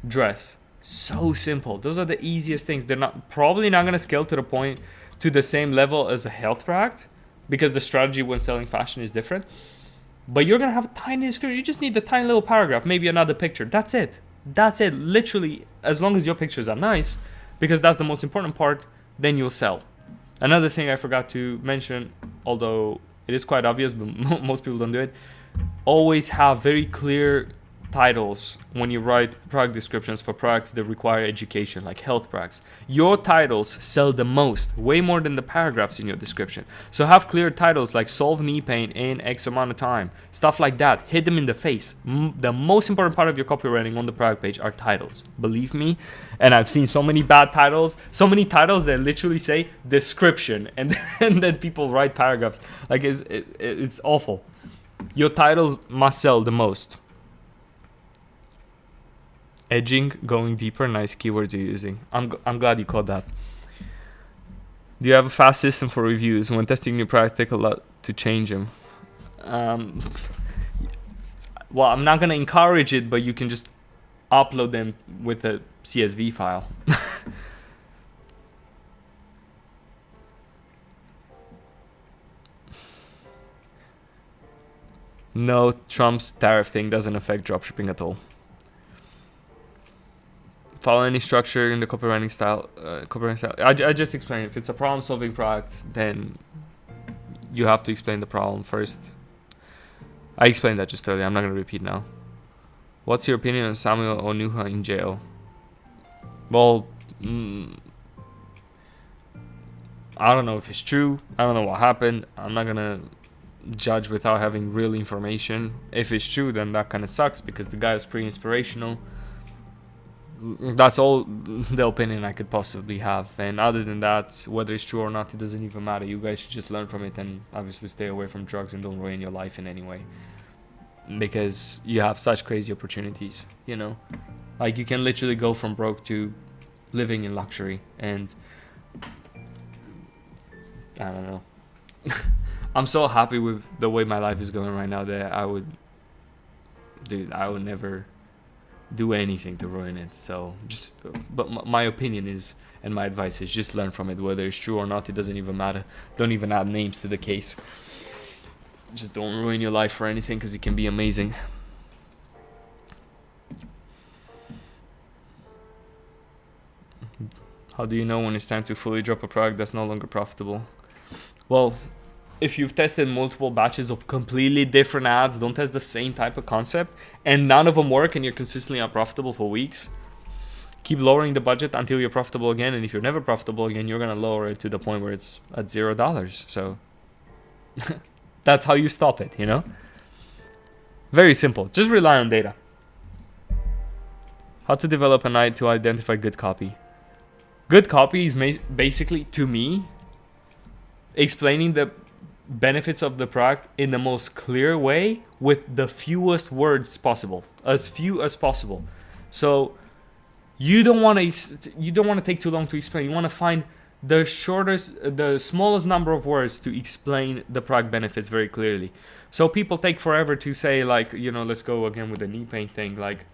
dress. So simple. Those are the easiest things. They're probably not gonna scale to the same level as a health product, because the strategy when selling fashion is different. But you're going to have a tiny description. You just need a tiny little paragraph, maybe another picture. That's it. Literally, as long as your pictures are nice, because that's the most important part, then you'll sell. Another thing I forgot to mention, although it is quite obvious, but most people don't do it, always have very clear titles when you write product descriptions for products that require education, like health products. Your titles sell the most, way more than the paragraphs in your description. So have clear titles like solve knee pain in X amount of time, stuff like that. Hit them in the face. The most important part of your copywriting on the product page are titles, believe me. And I've seen so many bad titles, so many titles that literally say description, and then people write paragraphs. Like it's awful. Your titles must sell the most. Edging, going deeper, nice keywords you're using. I'm glad you caught that. Do you have a fast system for reviews? When testing new products, take a lot to change them. Well, I'm not going to encourage it, but you can just upload them with a CSV file. No, Trump's tariff thing doesn't affect dropshipping at all. Follow any structure in the copywriting style. I just explained. If it's a problem-solving product, then you have to explain the problem first. I explained that just earlier. I'm not going to repeat now. What's your opinion on Samuel Onuha in jail? Well, I don't know if it's true. I don't know what happened. I'm not going to judge without having real information. If it's true, then that kind of sucks, because the guy was pretty inspirational. That's all the opinion I could possibly have. And other than that, whether it's true or not, it doesn't even matter. You guys should just learn from it and obviously stay away from drugs and don't ruin your life in any way, because you have such crazy opportunities, you know? Like, you can literally go from broke to living in luxury, and I don't know. I'm so happy with the way my life is going right now that I would never do anything to ruin it. So but my opinion is, and my advice is, just learn from it. Whether it's true or not, it doesn't even matter. Don't even add names to the case. Just don't ruin your life for anything, because it can be amazing. How do you know when it's time to fully drop a product that's no longer profitable? Well, if you've tested multiple batches of completely different ads, don't test the same type of concept, and none of them work and you're consistently unprofitable for weeks, keep lowering the budget until you're profitable again. And if you're never profitable again, you're going to lower it to the point where it's at $0. So that's how you stop it, you know? Very simple. Just rely on data. How to develop an eye to identify good copy. Good copy is basically, to me, explaining the benefits of the product in the most clear way with the fewest words possible, as few as possible. So you don't want to take too long to explain. You want to find the smallest number of words to explain the product benefits very clearly. So people take forever to say, like, you know, let's go again with the knee pain thing. Like,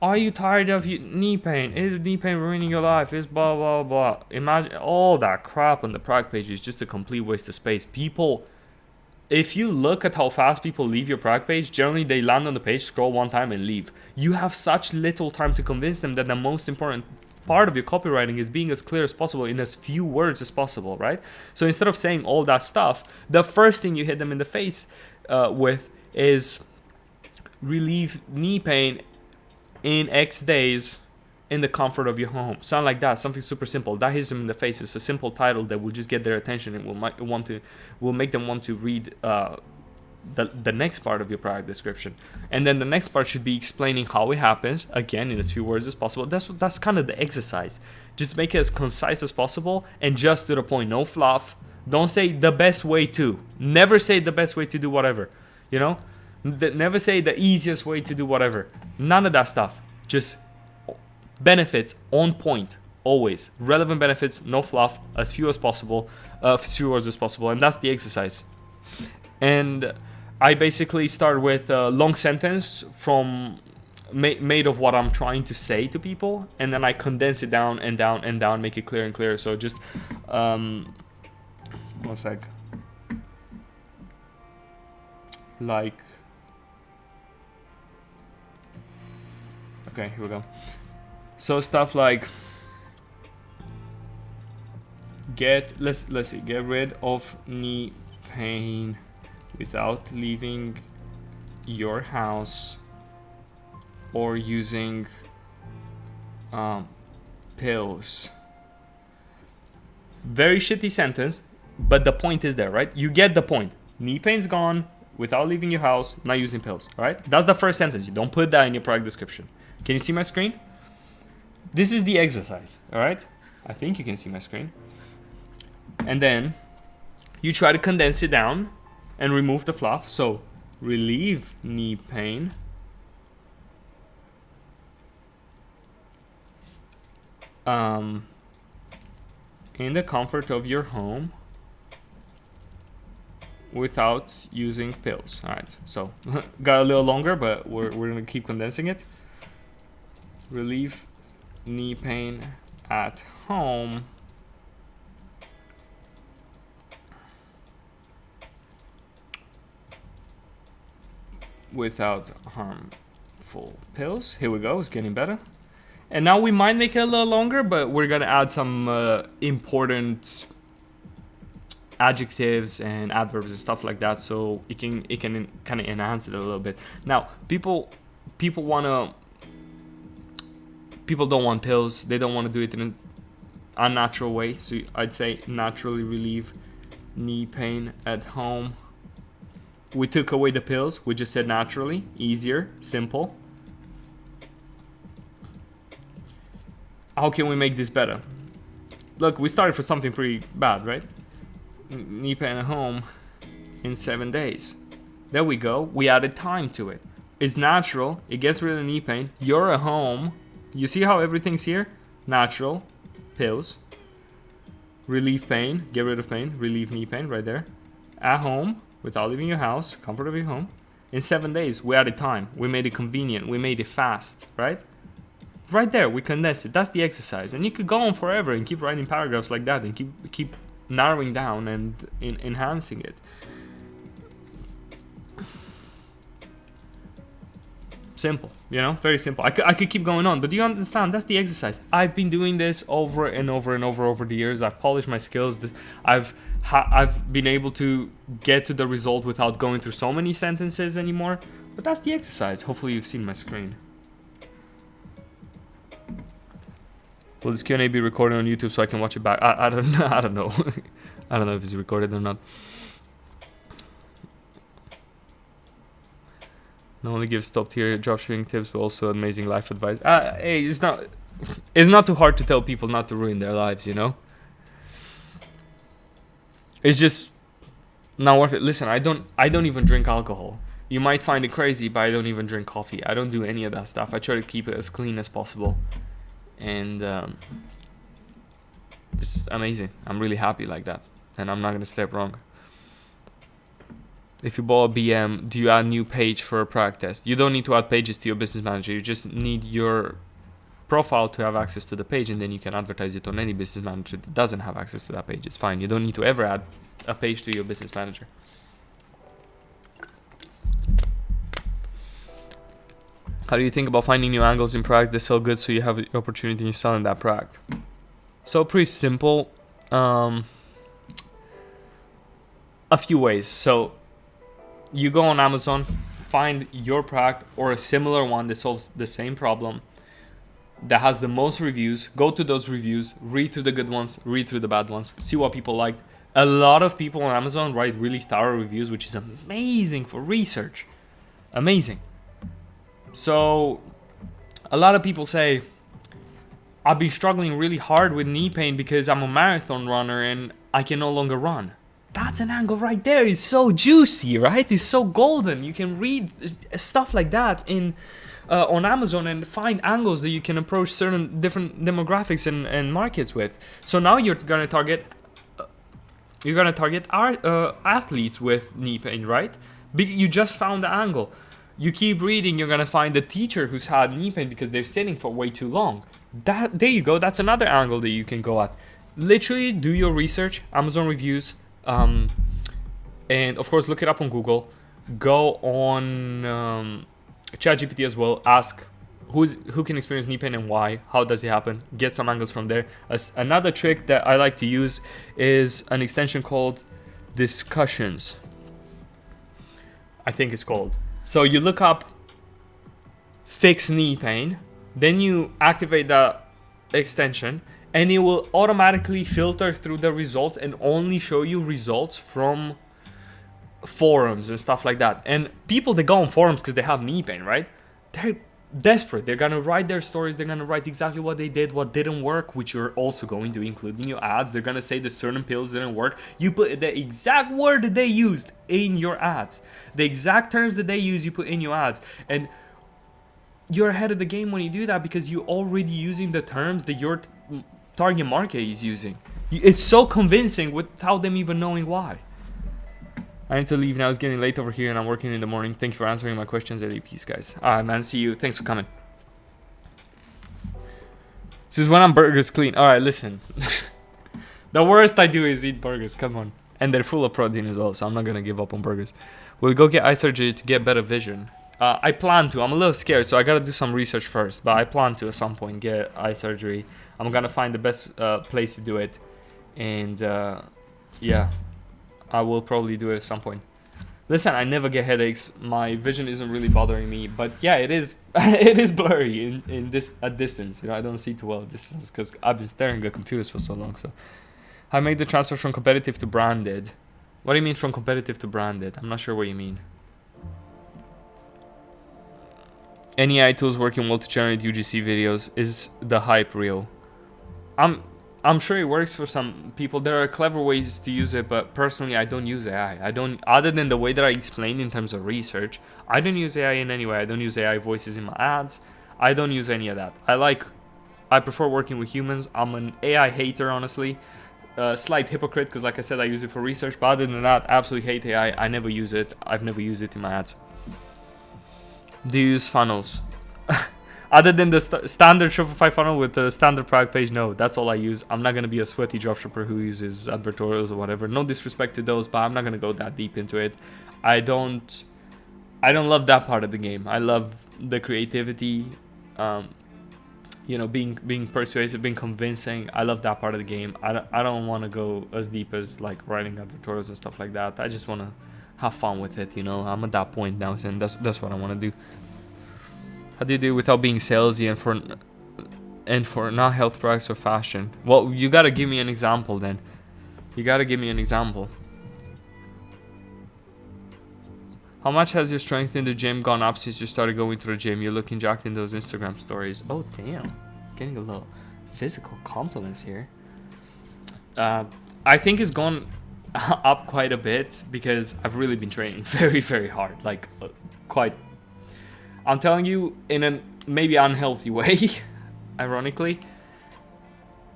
are you tired of knee pain? Is knee pain ruining your life? Is blah, blah, blah. Imagine all that crap on the product page is just a complete waste of space. People, if you look at how fast people leave your product page, generally they land on the page, scroll one time and leave. You have such little time to convince them that the most important part of your copywriting is being as clear as possible in as few words as possible, right? So instead of saying all that stuff, the first thing you hit them in the face with is relieve knee pain in X days in the comfort of your home. Sound like that, something super simple. That hits them in the face. It's a simple title that will just get their attention and will make them want to read the next part of your product description. And then the next part should be explaining how it happens, again, in as few words as possible. That's kind of the exercise. Just make it as concise as possible and just to the point. No fluff. Don't say the best way to. Never say the best way to do whatever. You know? Never say the easiest way to do whatever. None of that stuff. Just benefits on point. Always. Relevant benefits, no fluff, as few as possible, as few words as possible. And that's the exercise. And I basically start with a long sentence made of what I'm trying to say to people, and then I condense it down and down and down, make it clear and clear. So just one sec. Like, okay, here we go. So stuff like let's see, get rid of knee pain without leaving your house or using pills. Very shitty sentence, but the point is there, right? You get the point. Knee pain's gone without leaving your house, not using pills, right? That's the first sentence. You don't put that in your product description. Can you see my screen? This is the exercise, all right? I think you can see my screen. And then you try to condense it down and remove the fluff. So relieve knee pain in the comfort of your home without using pills. All right, so got a little longer, but we're gonna keep condensing it. Relieve knee pain at home without harmful pills. Here we go, it's getting better. And now we might make it a little longer, but we're gonna add some important adjectives and adverbs and stuff like that, so it can kind of enhance it a little bit. Now, people don't want pills. They don't want to do it in an unnatural way. So I'd say naturally relieve knee pain at home. We took away the pills. We just said naturally, easier, simple. How can we make this better? Look, we started for something pretty bad, right? Knee pain at home in 7 days. There we go. We added time to it. It's natural. It gets rid of knee pain. You're at home. You see how everything's here? Natural. Pills. Relieve pain. Get rid of pain. Relieve knee pain right there. At home. Without leaving your house. Comfort of your home. In 7 days, we added time. We made it convenient. We made it fast. Right? Right there, we condensed it. That's the exercise. And you could go on forever and keep writing paragraphs like that and keep narrowing down and enhancing it. Simple, you know, very simple. I could keep going on, but do you understand? That's the exercise. I've been doing this over and over and over the years. I've polished my skills. I've been able to get to the result without going through so many sentences anymore. But that's the exercise. Hopefully you've seen my screen. Will this Q&A be recorded on YouTube so I can watch it back? I don't know. I don't know. I don't know if it's recorded or not. Not only gives top tier dropshipping tips, but also amazing life advice. Hey, it's not too hard to tell people not to ruin their lives, you know? It's just not worth it. Listen, I don't even drink alcohol. You might find it crazy, but I don't even drink coffee. I don't do any of that stuff. I try to keep it as clean as possible. And it's amazing. I'm really happy like that. And I'm not going to step wrong. If you bought a BM, do you add new page for a product test? You don't need to add pages to your business manager. You just need your profile to have access to the page, and then you can advertise it on any business manager that doesn't have access to that page. It's fine. You don't need to ever add a page to your business manager. How do you think about finding new angles in products that sell good so you have the opportunity in selling that product? So pretty simple. A few ways. So you go on Amazon, find your product or a similar one that solves the same problem, that has the most reviews. Go to those reviews, read through the good ones, read through the bad ones, see what people liked. A lot of people on Amazon write really thorough reviews, which is amazing for research. Amazing. So a lot of people say, I've been struggling really hard with knee pain because I'm a marathon runner and I can no longer run. That's an angle right there. It's so juicy, right? It's so golden. You can read stuff like that in on Amazon and find angles that you can approach certain different demographics and markets with. So now you're gonna target athletes with knee pain, right? You just found the angle. You keep reading, you're gonna find a teacher who's had knee pain because they're sitting for way too long. There you go. That's another angle that you can go at. Literally do your research, Amazon reviews. And of course look it up on Google. Go on ChatGPT as well. Ask who can experience knee pain and why, how does it happen, get some angles from there. Another trick that I like to use is an extension called discussions, I think it's called. So you look up fix knee pain, then you activate that extension, and it will automatically filter through the results and only show you results from forums and stuff like that. And people that go on forums because they have knee pain, right? They're desperate. They're gonna write their stories. They're gonna write exactly what they did, what didn't work, which you're also going to include in your ads. They're gonna say the certain pills didn't work. You put the exact word that they used in your ads. The exact terms that they use, you put in your ads. And you're ahead of the game when you do that because you're already using the terms that your target market is using. It's so convincing without them even knowing why. I need to leave now. It's getting late over here and I'm working in the morning. Thank you for answering my questions. Peace, guys. Alright, man. See you. Thanks for coming. This is when I'm burgers clean. Alright, listen. The worst I do is eat burgers. Come on. And they're full of protein as well, so I'm not going to give up on burgers. We'll go get eye surgery to get better vision. I plan to. I'm a little scared, so I got to do some research first. But I plan to at some point get eye surgery. I'm going to find the best place to do it. And yeah. I will probably do it at some point. Listen, I never get headaches. My vision isn't really bothering me, but yeah, it is. It is blurry in this at distance. You know, I don't see too well at distance because I've been staring at computers for so long. So, I made the transfer from competitive to branded. What do you mean from competitive to branded? I'm not sure what you mean. Any AI tools working well to generate UGC videos? Is the hype real? I'm sure it works for some people. There are clever ways to use it, but personally, I don't use AI. I don't, other than the way that I explained in terms of research, I don't use AI in any way. I don't use AI voices in my ads. I don't use any of that. I prefer working with humans. I'm an AI hater, honestly. Slight hypocrite, because like I said, I use it for research. But other than that, absolutely hate AI. I never use it. I've never used it in my ads. Do you use funnels? Other than the standard Shopify funnel with the standard product page, no, that's all I use. I'm not going to be a sweaty dropshipper who uses advertorials or whatever. No disrespect to those, but I'm not going to go that deep into it. I don't I don't love that part of the game. I love the creativity, being persuasive, being convincing. I love that part of the game. I don't want to go as deep as like writing tutorials and stuff like that. I just want to have fun with it. I'm at that point now, and that's what I want to do. How do you do without being salesy and for not health products or fashion? Well, you gotta give me an example then. You gotta give me an example. How much has your strength in the gym gone up since you started going to the gym? You're looking jacked in those Instagram stories. Oh, damn. Getting a little physical compliments here. I think it's gone up quite a bit because I've really been training very, very hard. Like, quite. I'm telling you, in a maybe unhealthy way, ironically.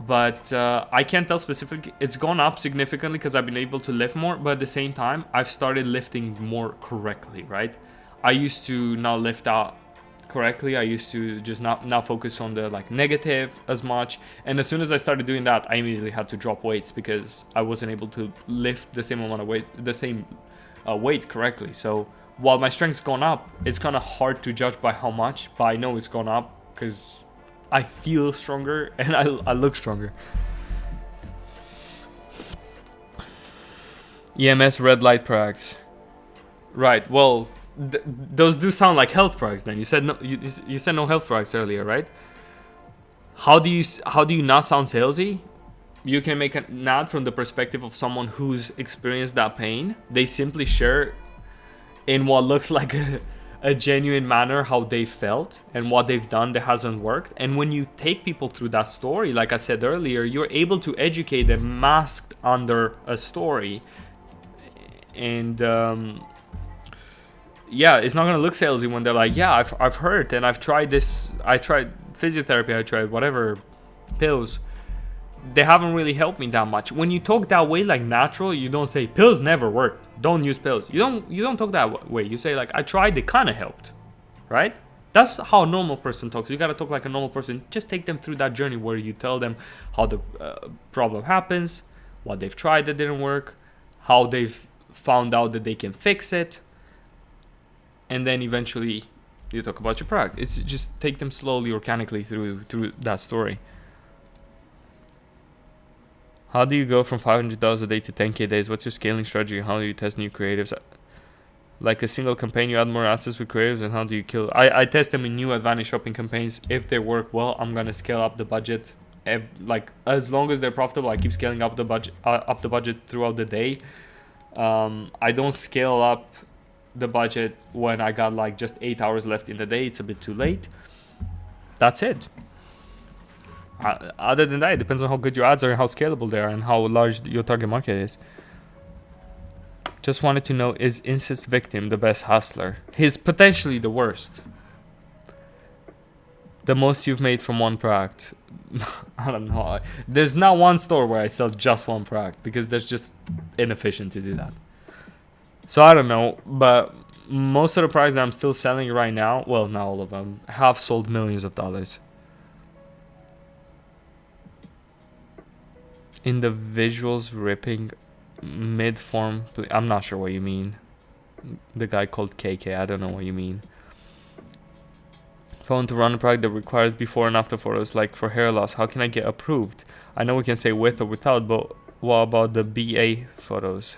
But I can't tell specifically. It's gone up significantly because I've been able to lift more, but at the same time I've started lifting more correctly, right? I used to not lift out correctly. I used to just not focus on the like negative as much, and as soon as I started doing that, I immediately had to drop weights because I wasn't able to lift the same amount of weight, weight correctly. So while my strength's gone up, it's kind of hard to judge by how much, but I know it's gone up because I feel stronger and I look stronger. EMS red light products. Right. Well, those do sound like health products. Then you said no. You said no health products earlier, right? How do you not sound salesy? You can make an ad from the perspective of someone who's experienced that pain. They simply share in what looks like a genuine manner how they felt and what they've done that hasn't worked. And when you take people through that story, like I said earlier, you're able to educate them masked under a story. And it's not gonna look salesy when they're like, yeah, I've heard and I've tried this. I tried physiotherapy, I tried whatever, pills. They haven't really helped me that much. When you talk that way, like natural, you don't say pills never work, don't use pills. You don't talk that way. You say like, I tried, it kind of helped, right? That's how a normal person talks. You gotta talk like a normal person. Just take them through that journey where you tell them how the problem happens, what they've tried that didn't work, how they've found out that they can fix it, and then eventually you talk about your product. It's just take them slowly, organically through that story. How do you go from $500 a day to 10K days? What's your scaling strategy? How do you test new creatives? Like a single campaign, you add more assets with creatives, and how do you kill? I test them in new advantage shopping campaigns. If they work well, I'm gonna scale up the budget. Like as long as they're profitable, I keep scaling up the budget throughout the day. I don't scale up the budget when I got like just 8 hours left in the day. It's a bit too late. That's it. Other than that, it depends on how good your ads are and how scalable they are and how large your target market is. Just wanted to know, is Incest Victim the best hustler? He's potentially the worst. The most you've made from one product? I don't know. There's not one store where I sell just one product because that's just inefficient to do that. So I don't know, but most of the products that I'm still selling right now, well, not all of them, have sold millions of dollars. Individuals ripping mid-form. I'm not sure what you mean. The guy called KK, I don't know what you mean. If I want to run a product that requires before and after photos, like for hair loss, how can I get approved? I know we can say with or without, but what about the BA photos?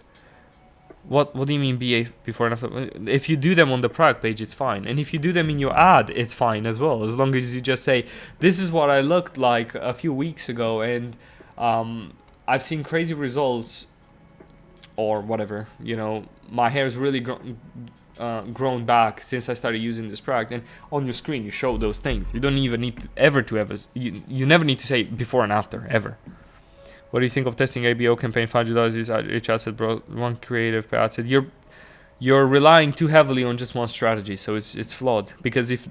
What do you mean BA before and after? If you do them on the product page, it's fine. And if you do them in your ad, it's fine as well. As long as you just say, this is what I looked like a few weeks ago, and I've seen crazy results, or whatever, my hair's really grown back since I started using this product. And on your screen you show those things. You don't even need you never need to say before and after, ever. What do you think of testing ABO campaign? $500 is each asset, bro. One creative per asset. You're relying too heavily on just one strategy, so it's flawed. Because if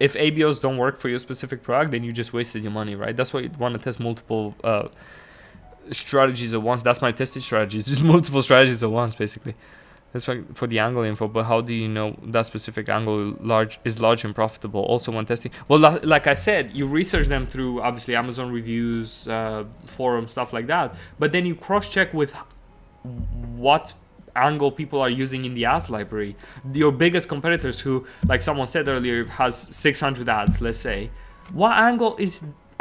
ABOs don't work for your specific product, then you just wasted your money, right? That's why you want to test multiple strategies at once. That's my testing strategy. It's just multiple strategies at once, basically. That's for the angle info. But how do you know that specific angle is large and profitable? Also, when testing, well, like I said, you research them through obviously Amazon reviews, forums, stuff like that. But then you cross-check with what angle people are using in the ads library. Your biggest competitors, who, like someone said earlier, has 600 ads, let's say. What angle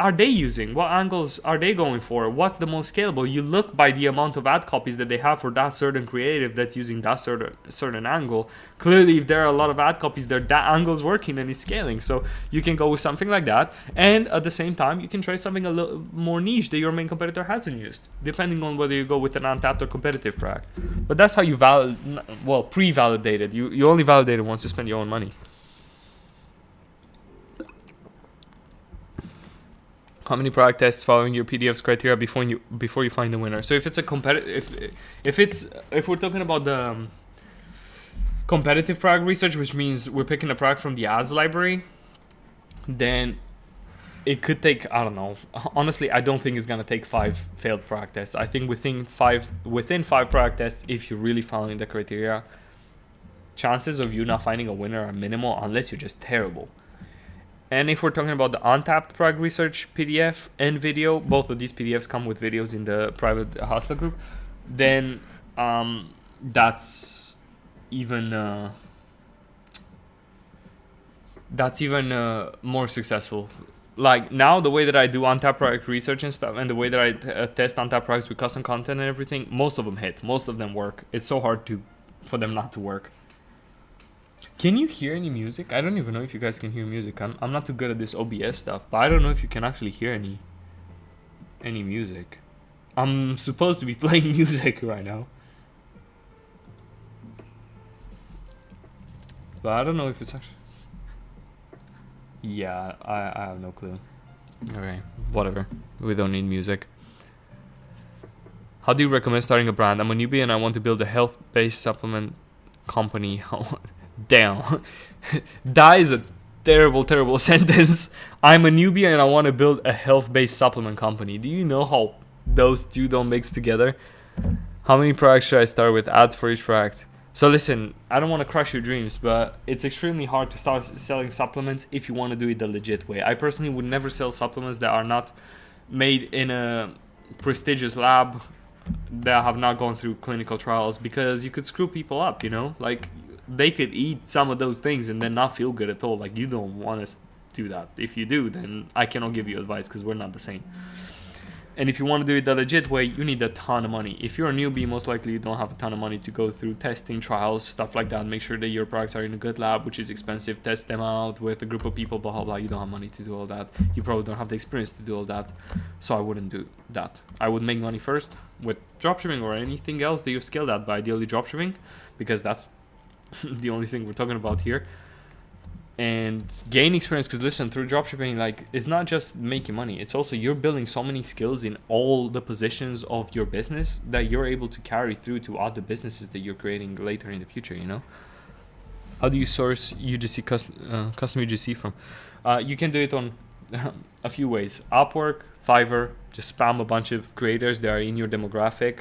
are they using? What angles are they going for? What's the most scalable? You look by the amount of ad copies that they have for that certain creative that's using that certain angle. Clearly, if there are a lot of ad copies there, that angle's working and it's scaling. So you can go with something like that. And at the same time, you can try something a little more niche that your main competitor hasn't used, depending on whether you go with an untapped or competitive product. But that's how you pre-validate it. You only validate it once you spend your own money. How many product tests following your PDF's criteria before you find the winner? So if it's a competitive, if we're talking about the competitive product research, which means we're picking a product from the ads library, then it could take, I don't know. Honestly, I don't think it's gonna take 5 failed product tests. I think within five product tests, if you're really following the criteria, chances of you not finding a winner are minimal, unless you're just terrible. And if we're talking about the untapped product research PDF and video, both of these PDFs come with videos in the private hustler group, then that's even more successful. Like now, the way that I do untapped product research and stuff, and the way that I test untapped products with custom content and everything, most of them hit. Most of them work. It's so hard for them not to work. Can you hear any music? I don't even know if you guys can hear music. I'm not too good at this OBS stuff, but I don't know if you can actually hear any music. I'm supposed to be playing music right now, but I don't know if it's actually... Yeah, I have no clue. Okay, whatever. We don't need music. How do you recommend starting a brand? I'm a newbie and I want to build a health-based supplement company. Damn. That is a terrible sentence. I'm a newbie and I want to build a health-based supplement company. Do you know how those two don't mix together? How many products should I start with? Ads for each product. So listen, I don't want to crush your dreams, but it's extremely hard to start selling supplements if you want to do it the legit way. I personally would never sell supplements that are not made in a prestigious lab, that have not gone through clinical trials, because you could screw people up, you know? Like, they could eat some of those things and then not feel good at all. Like, you don't want to do that. If you do, then I cannot give you advice, because we're not the same. And if you want to do it the legit way, you need a ton of money. If you're a newbie, most likely you don't have a ton of money to go through testing, trials, stuff like that. Make sure that your products are in a good lab, which is expensive. Test them out with a group of people, blah, blah, blah. You don't have money to do all that. You probably don't have the experience to do all that. So I wouldn't do that. I would make money first with dropshipping or anything else that you're skilled at, but ideally dropshipping, because that's the only thing we're talking about here. And gain experience, because listen, through dropshipping, like, it's not just making money, it's also you're building so many skills in all the positions of your business that you're able to carry through to other businesses that you're creating later in the future, you know? How do you source UGC custom UGC from? You can do it on a few ways. Upwork, Fiverr, just spam a bunch of creators that are in your demographic,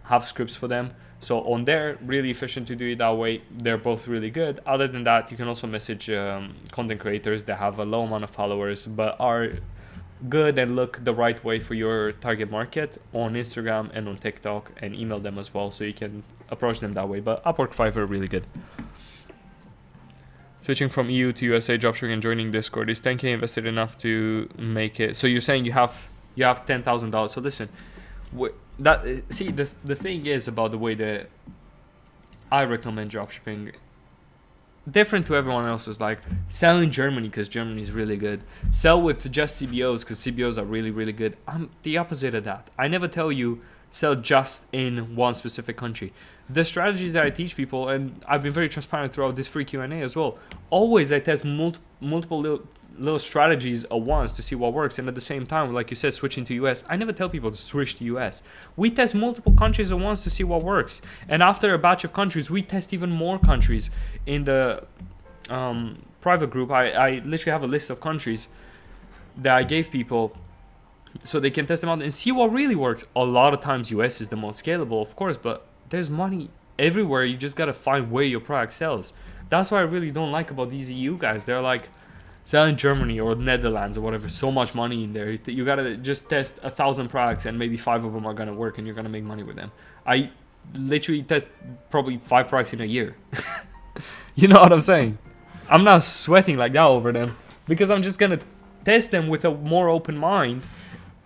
have scripts for them. So on there, really efficient to do it that way. They're both really good. Other than that, you can also message content creators that have a low amount of followers but are good and look the right way for your target market on Instagram and on TikTok, and email them as well, so you can approach them that way. But Upwork, Fiverr, really good. Switching from EU to USA dropshipping and joining Discord. Is 10K invested enough to make it? So you're saying you have $10,000. So listen, the thing is about the way that I recommend dropshipping, different to everyone else, is like sell in Germany because Germany is really good. Sell with just CBOs because CBOs are really, really good. I'm the opposite of that. I never tell you sell just in one specific country. The strategies that I teach people, and I've been very transparent throughout this free Q&A as well, always I test multiple little strategies at once to see what works. And at the same time, like you said, switching to US, I never tell people to switch to US. We test multiple countries at once to see what works, and after a batch of countries, we test even more countries. In the private group, I literally have a list of countries that I gave people so they can test them out and see what really works. A lot of times US is the most scalable, of course, but there's money everywhere. You just gotta find where your product sells. That's what I really don't like about these EU guys. They're like, sell in Germany or Netherlands or whatever, so much money in there. You gotta just test 1,000 products and maybe 5 of them are gonna work and you're gonna make money with them. literally test probably 5 products in a year. You know what I'm saying? I'm not sweating like that over them because I'm just gonna test them with a more open mind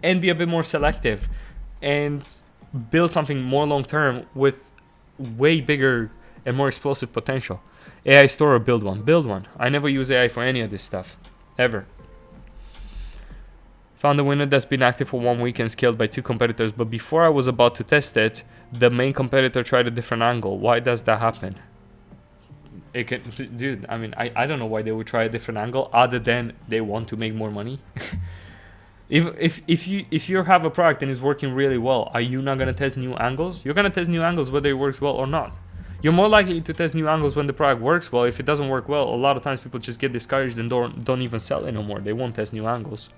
and be a bit more selective and build something more long term with way bigger and more explosive potential. AI store or build one? Build one. I never use AI for any of this stuff, ever. Found a window that's been active for 1 week and scaled by 2 competitors, but before I was about to test it, the main competitor tried a different angle. Why does that happen? It can, dude, I mean, I don't know why they would try a different angle other than they want to make more money. If you have a product and it's working really well, are you not gonna test new angles? You're gonna test new angles whether it works well or not. You're more likely to test new angles when the product works well. If it doesn't work well, a lot of times people just get discouraged and don't even sell it no more. They won't test new angles.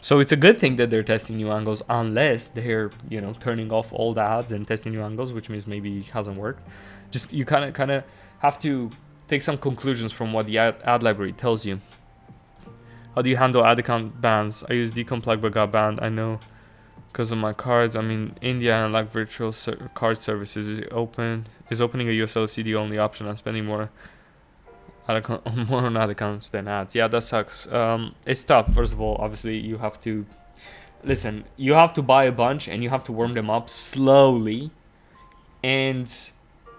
So it's a good thing that they're testing new angles, unless they're, you know, turning off all the ads and testing new angles, which means maybe it hasn't worked. Just you kind of have to take some conclusions from what the ad library tells you. How do you handle ad account bans? I use Ecom plug but got banned. I know because of my cards. I'm in India and like virtual card services is opening a USLC the only option. I'm spending more on ad accounts than ads. Yeah, that sucks. It's tough. First of all, obviously you have to listen. You have to buy a bunch and you have to warm them up slowly, and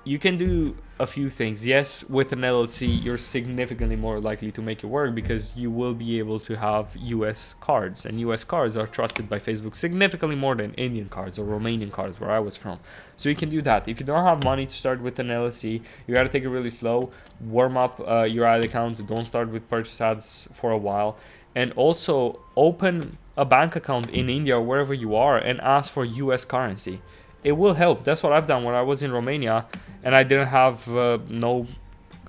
you can do a few things. Yes, with an LLC, you're significantly more likely to make it work because you will be able to have US cards, and US cards are trusted by Facebook significantly more than Indian cards or Romanian cards where I was from. So you can do that. If you don't have money to start with an LLC, you got to take it really slow, warm up your ad account, don't start with purchase ads for a while, and also open a bank account in India or wherever you are and ask for US currency. It will help. That's what I've done when I was in Romania and I didn't have no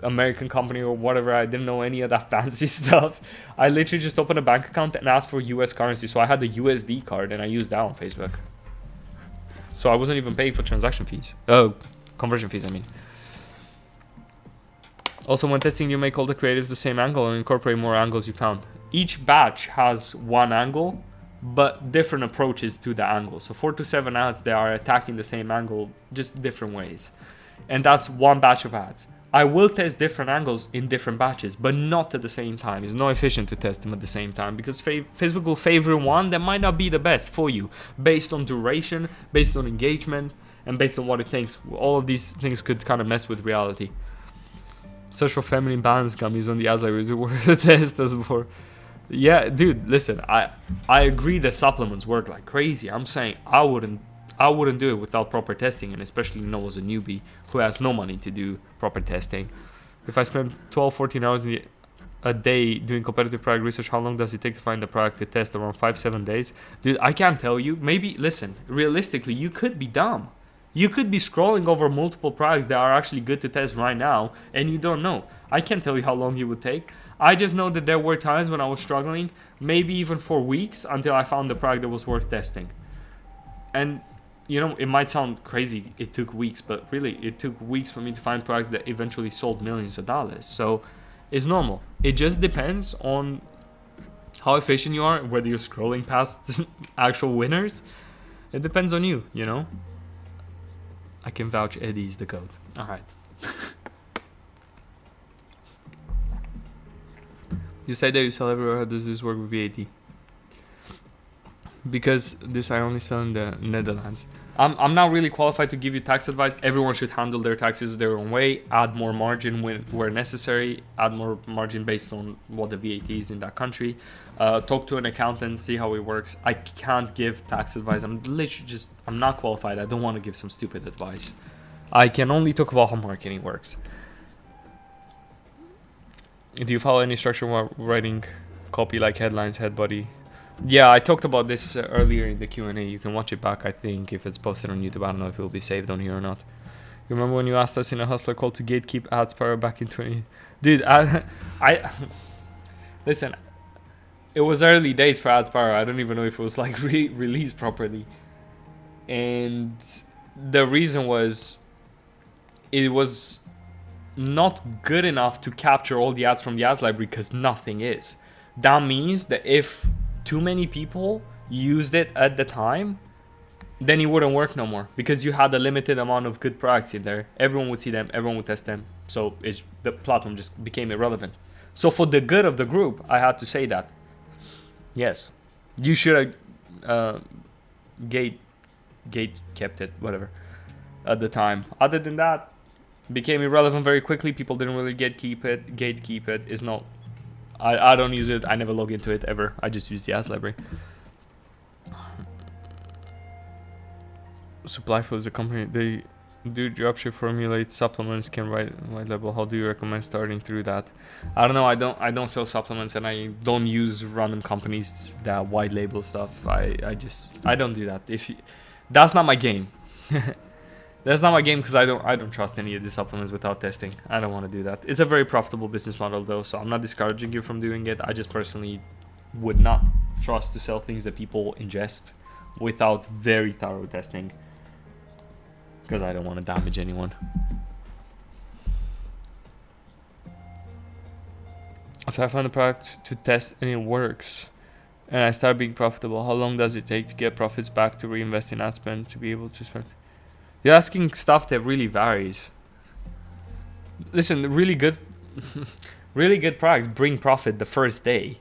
American company or whatever. I didn't know any of that fancy stuff. I literally just opened a bank account and asked for US currency. So I had the USD card and I used that on Facebook. So I wasn't even paying for transaction fees. Oh, conversion fees, I mean. Also, when testing, you make all the creatives the same angle and incorporate more angles you found. Each batch has one angle, but different approaches to the angle. So 4 to 7 ads, they are attacking the same angle, just different ways. And that's one batch of ads. I will test different angles in different batches, but not at the same time. It's not efficient to test them at the same time because Facebook will favor one that might not be the best for you based on duration, based on engagement, and based on what it thinks. All of these things could kind of mess with reality. Search for feminine balance gummies on the ads library. Is it worth the test as before? Yeah, dude, listen, I agree that supplements work like crazy. I'm saying I wouldn't do it without proper testing, and especially as a newbie who has no money to do proper testing. If I spend 12-14 hours a day doing competitive product research, how long does it take to find the product to test? Around 5-7 days? Dude, I can't tell you. Maybe, listen, realistically, you could be dumb. You could be scrolling over multiple products that are actually good to test right now, and you don't know. I can't tell you how long it would take. I just know that there were times when I was struggling, maybe even for weeks, until I found the product that was worth testing. And, you know, it might sound crazy, it took weeks, but really, it took weeks for me to find products that eventually sold millions of dollars. So, it's normal. It just depends on how efficient you are, whether you're scrolling past actual winners. It depends on you, you know? I can vouch Eddie's the code. All right. You say that you sell everywhere. How does this work with VAT? Because this I only sell in the Netherlands. I'm not really qualified to give you tax advice. Everyone should handle their taxes their own way. Add more margin where necessary. Add more margin based on what the VAT is in that country. Talk to an accountant, see how it works. I can't give tax advice. I'm not qualified. I don't want to give some stupid advice. I can only talk about how marketing works. Do you follow any structure while writing copy like headlines, head body? Yeah, I talked about this earlier in the Q&A. You can watch it back, I think, if it's posted on YouTube. I don't know if it will be saved on here or not. You remember when you asked us in a Hustler call to gatekeep AdSpire back in 20... Dude, I listen, it was early days for AdSpire. I don't even know if it was like released properly. And the reason was it was not good enough to capture all the ads from the ads library because nothing is. That means that if too many people used it at the time, then it wouldn't work no more because you had a limited amount of good products in there. Everyone would see them, everyone would test them, so the platform just became irrelevant. So for the good of the group, I had to say that yes, you should have gate kept it, whatever, at the time. Other than that, became irrelevant very quickly. People didn't really gatekeep it. Is not. I don't use it. I never log into it ever. I just use the ads library. Supplier is a company. They do dropship, formulate supplements, can write white label. How do you recommend starting through that? I don't know. I don't sell supplements, and I don't use random companies that white label stuff. I don't do that. That's not my game. That's not my game because I don't trust any of the supplements without testing. I don't want to do that. It's a very profitable business model though, so I'm not discouraging you from doing it. I just personally would not trust to sell things that people ingest without very thorough testing, because I don't want to damage anyone. After I find a product to test and it works, and I start being profitable, how long does it take to get profits back to reinvest in ad spend to be able to spend? You're asking stuff that really varies. Listen, really good products bring profit the first day,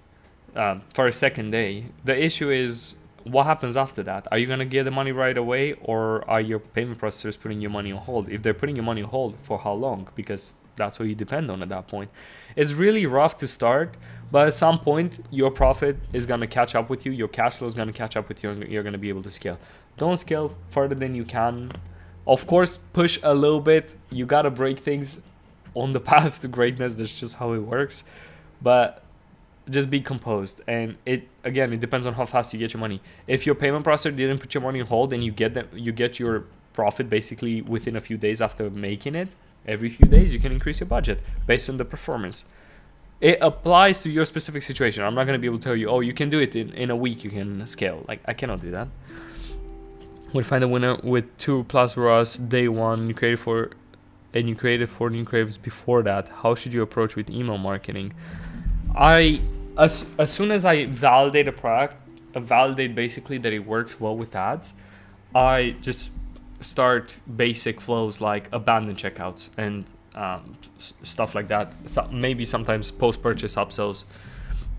first, second day. The issue is what happens after that. Are you going to get the money right away, or are your payment processors putting your money on hold? If they're putting your money on hold, for how long? Because that's what you depend on at that point. It's really rough to start, but at some point, your profit is going to catch up with you. Your cash flow is going to catch up with you, and you're going to be able to scale. Don't scale further than you can. Of course, push a little bit. You got to break things on the path to greatness. That's just how it works. But just be composed. And it depends on how fast you get your money. If your payment processor didn't put your money on hold and you get your profit basically within a few days after making it, every few days you can increase your budget based on the performance. It applies to your specific situation. I'm not going to be able to tell you, oh, you can do it in a week, you can scale. Like, I cannot do that. We'll find a winner with 2+ ROAS day one. You created 4 new creatives before that. How should you approach with email marketing? As soon as I validate a product, validate basically that it works well with ads, I just start basic flows like abandoned checkouts and stuff like that. So maybe sometimes post-purchase upsells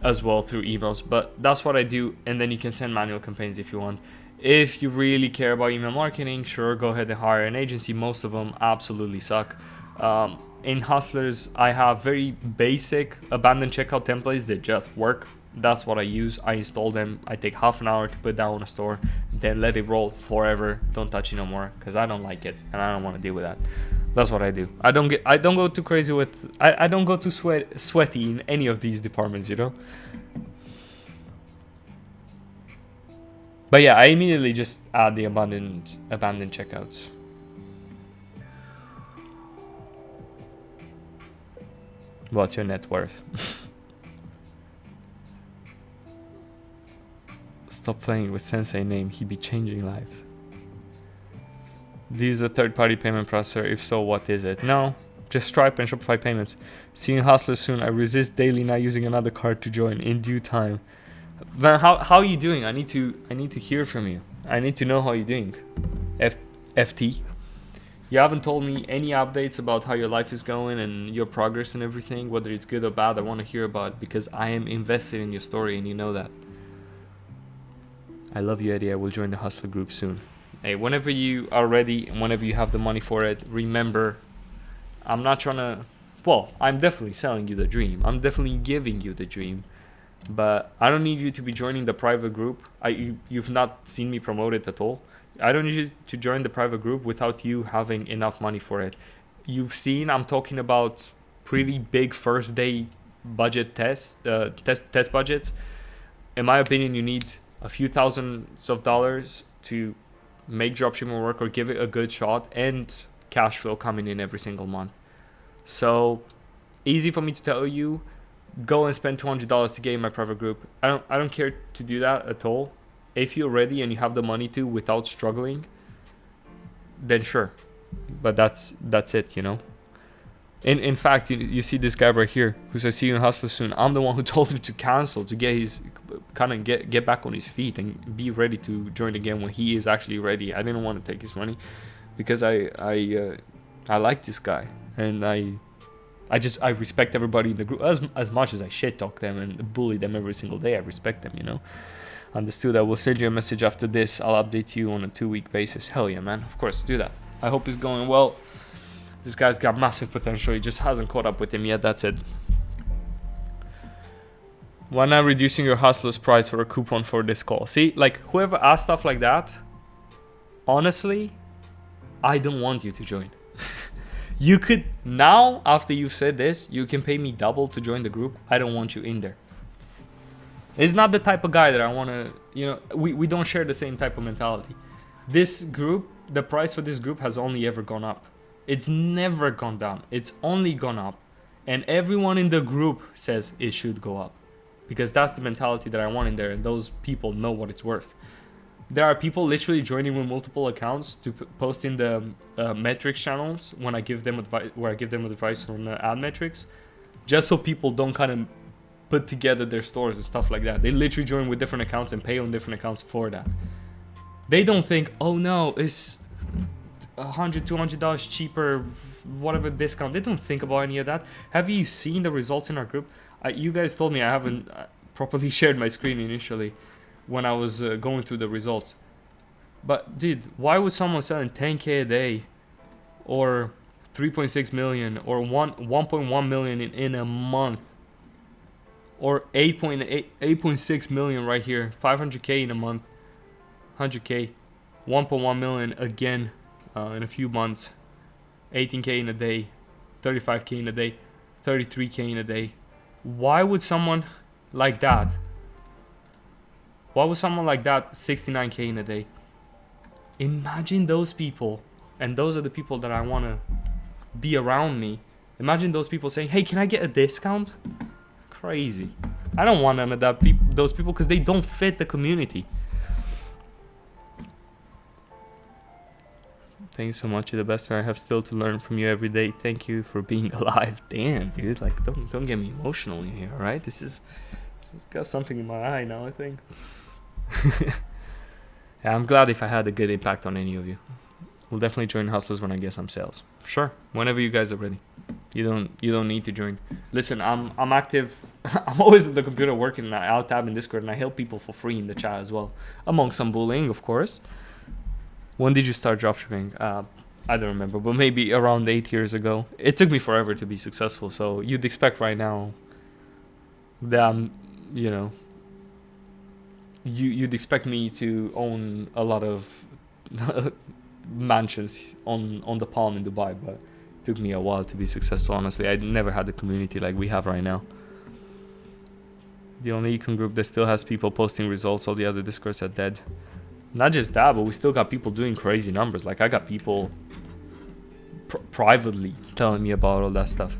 as well through emails, but that's what I do. And then you can send manual campaigns if you want. If you really care about email marketing, sure, go ahead and hire an agency. Most of them absolutely suck. In Hustlers, I have very basic abandoned checkout templates that just work. That's what I use. I install them. I take half an hour to put down a store, then let it roll forever. Don't touch it no more because I don't like it and I don't want to deal with that. That's what I do. I don't go too crazy with. I don't go too sweaty in any of these departments, you know. But yeah, I immediately just add the abandoned checkouts. What's your net worth? Stop playing with Sensei name. He be changing lives. This is a third-party payment processor. If so, what is it? No, just Stripe and Shopify payments. See you in Hustlers soon. I resist daily not using another card to join in due time. Van, how are you doing? I need to hear from you. I need to know how you're doing. FT. You haven't told me any updates about how your life is going and your progress and everything, whether it's good or bad. I want to hear about it because I am invested in your story and you know that. I love you, Eddie. I will join the Hustler group soon. Hey, whenever you are ready and whenever you have the money for it, remember, I'm not trying to... Well, I'm definitely selling you the dream. I'm definitely giving you the dream. But I don't need you to be joining the private group. You've not seen me promote it at all. I don't need you to join the private group without you having enough money for it. You've seen I'm talking about pretty big first day budget test budgets. In my opinion, you need a few thousands of dollars to make dropshipping work or give it a good shot and cash flow coming in every single month. So easy for me to tell you, go and spend $200 to get in my private group. I don't care to do that at all. If you're ready and you have the money to without struggling, then sure. But that's it, you know. In fact, you see this guy right here who says, see you in Hustler soon. I'm the one who told him to cancel, to get his get back on his feet and be ready to join again when he is actually ready. I didn't want to take his money because I like this guy, and I respect everybody in the group as much as I shit talk them and bully them every single day. I respect them, you know. Understood. I will send you a message after this. I'll update you on a 2-week basis. Hell yeah, man. Of course, do that. I hope it's going well. This guy's got massive potential. He just hasn't caught up with him yet. That's it. Why not reducing your hustler's price for a coupon for this call? See, like, whoever asks stuff like that, honestly, I don't want you to join. You could, now, after you've said this, you can pay me double to join the group. I don't want you in there. It's not the type of guy that I want to, you know, we don't share the same type of mentality. This group, the price for this group has only ever gone up. It's never gone down. It's only gone up. And everyone in the group says it should go up. Because that's the mentality that I want in there. And those people know what it's worth. There are people literally joining with multiple accounts to post in the metrics channels when I give them advice, where I give them advice on ad metrics. Just so people don't kind of put together their stores and stuff like that. They literally join with different accounts and pay on different accounts for that. They don't think, oh no, it's $100, $200 cheaper, whatever discount. They don't think about any of that. Have you seen the results in our group? You guys told me I haven't properly shared my screen initially when I was going through the results. But dude, why would someone selling 10k a day or 3.6 million or 1.1 million in a month or 8.6 million right here, 500k in a month, 100k, 1.1 million again in a few months, 18k in a day, 35k in a day, 33k in a day? Why would someone like that? Why would someone like that 69k in a day? Imagine those people, and those are the people that I want to be around me. Imagine those people saying, hey, can I get a discount? Crazy. I don't want none of that those people because they don't fit the community. Thank you so much. You're the best, and I have still to learn from you every day. Thank you for being alive. Damn, dude. Like, don't get me emotional in here, all right? It's got something in my eye now, I think. Yeah, I'm glad if I had a good impact on any of you. We'll definitely join Hustlers when I get some sales. Sure, whenever you guys are ready. You don't need to join. Listen, I'm active. I'm always at the computer working. I'll tab in Discord and I help people for free in the chat as well, among some bullying, of course. When did you start dropshipping? I don't remember, but maybe around 8 years ago. It took me forever to be successful, so you'd expect right now that I'm, you know, you'd expect me to own a lot of mansions on the Palm in Dubai, but it took me a while to be successful, honestly. I never had the community like we have right now. The only Ecom group that still has people posting results, all the other Discords are dead. Not just that, but we still got people doing crazy numbers. Like, I got people privately telling me about all that stuff.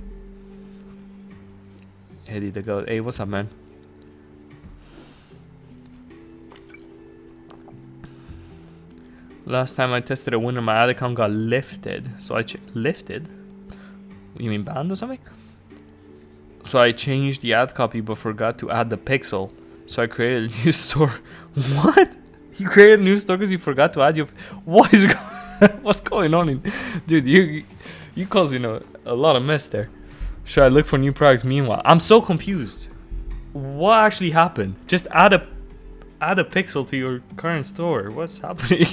Eddie the Goat. Hey, what's up, man? Last time I tested a winner, my ad account got lifted. So I lifted? You mean banned or something? So I changed the ad copy but forgot to add the pixel. So I created a new store. What? You created a new store because you forgot to add your... What is what's going on? Dude, you causing a lot of mess there. Should I look for new products meanwhile? I'm so confused. What actually happened? Just add a pixel to your current store. What's happening?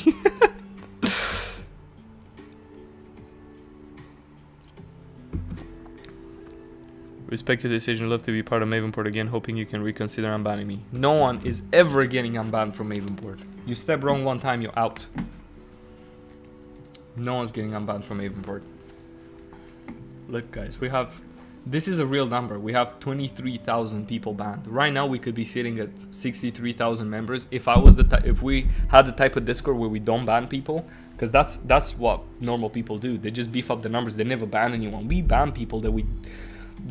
Respect your decision. Love to be part of Mavenport again. Hoping you can reconsider unbanning me. No one is ever getting unbanned from Mavenport. You step wrong one time, you're out. No one's getting unbanned from Mavenport. Look, guys, we have... This is a real number. We have 23,000 people banned. Right now, we could be sitting at 63,000 members. If we had the type of Discord where we don't ban people, because that's what normal people do. They just beef up the numbers. They never ban anyone. We ban people that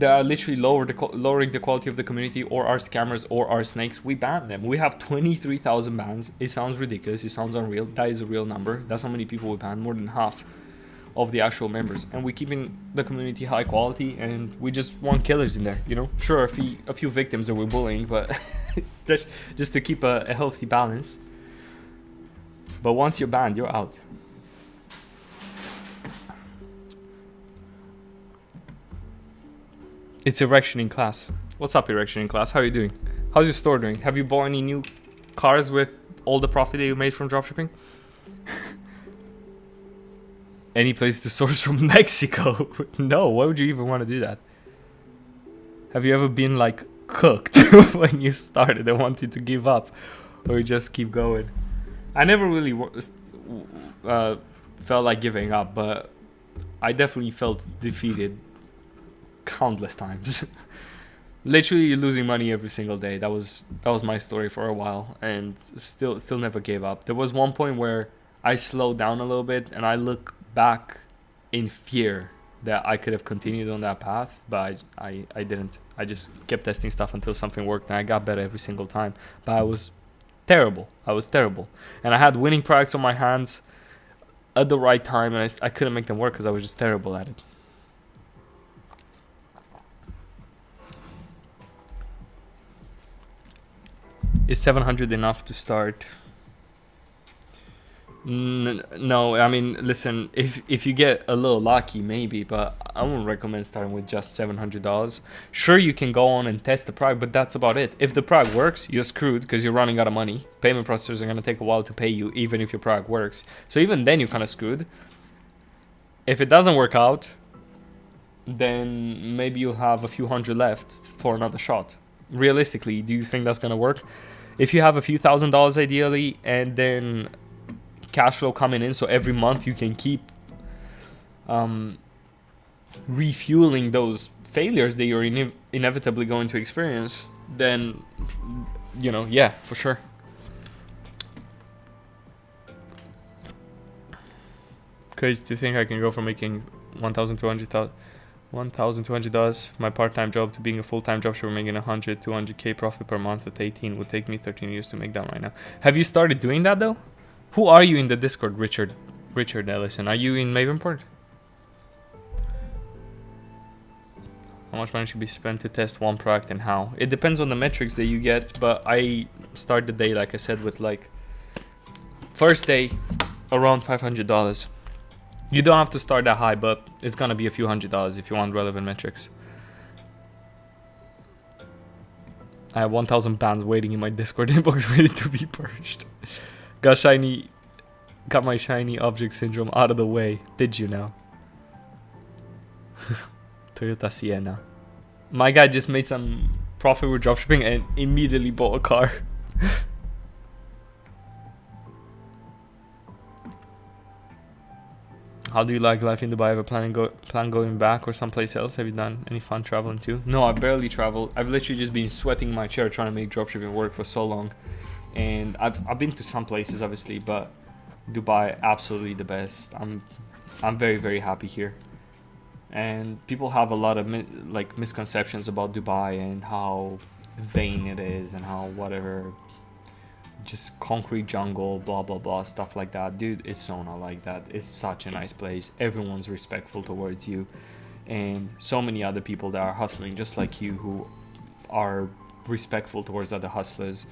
are literally lowering the quality of the community, or are scammers, or are snakes. We ban them. We have 23,000 bans. It sounds ridiculous. It sounds unreal. That is a real number. That's how many people we ban. More than half. of the actual members, and we're keeping the community high quality, and we just want killers in there, you know. Sure, a few victims that we're bullying, but that's just to keep a healthy balance. But once you're banned, you're out. It's erection in class. What's up, erection in class? How are you doing? How's your store doing? Have you bought any new cars with all the profit that you made from dropshipping? Any place to source from Mexico? No, why would you even want to do that? Have you ever been like cooked when you started and wanted to give up, or you just keep going? I never really felt like giving up, but I definitely felt defeated countless times. Literally losing money every single day. That was my story for a while, and still never gave up. There was one point where I slowed down a little bit, and I look back in fear that I could have continued on that path, but I didn't. I just kept testing stuff until something worked, and I got better every single time. But I was terrible. And I had winning products on my hands at the right time, and I couldn't make them work because I was just terrible at it. Is 700 enough to start? No, I mean, listen, if you get a little lucky, maybe, but I wouldn't recommend starting with just $700. Sure, you can go on and test the product, but that's about it. If the product works, you're screwed because you're running out of money. Payment processors are going to take a while to pay you, even if your product works. So even then, you're kind of screwed. If it doesn't work out, then maybe you'll have a few hundred left for another shot. Realistically, do you think that's going to work? If you have a few $1,000s ideally, and then cash flow coming in, so every month you can keep refueling those failures that you're inevitably going to experience, then, you know, yeah, for sure. Crazy to think I can go from making $1,200 my part-time job to being a full-time dropshipper making 200K profit per month at 18. Would take me 13 years to make that right now. Have you started doing that though? Who are you in the Discord, Richard Ellison? Are you in Mavenport? How much money should be spent to test one product and how? It depends on the metrics that you get, but I start the day, like I said, with like first day around $500. You don't have to start that high, but it's gonna be a few $100s if you want relevant metrics. I have 1,000 bans waiting in my Discord inbox ready to be purged. Got my shiny object syndrome out of the way. Did you now? Toyota Sienna. My guy just made some profit with dropshipping and immediately bought a car. How do you like life in Dubai? Have a plan going back or someplace else? Have you done any fun traveling too? No, I barely travel. I've literally just been sweating my chair trying to make dropshipping work for so long. And I've been to some places obviously, but Dubai absolutely the best. I'm very, very happy here. And people have a lot of misconceptions about Dubai and how vain it is and how whatever, just concrete jungle, blah blah blah, stuff like that. Dude, it's so not like that. It's such a nice place. Everyone's respectful towards you, and so many other people that are hustling just like you who are respectful towards other hustlers.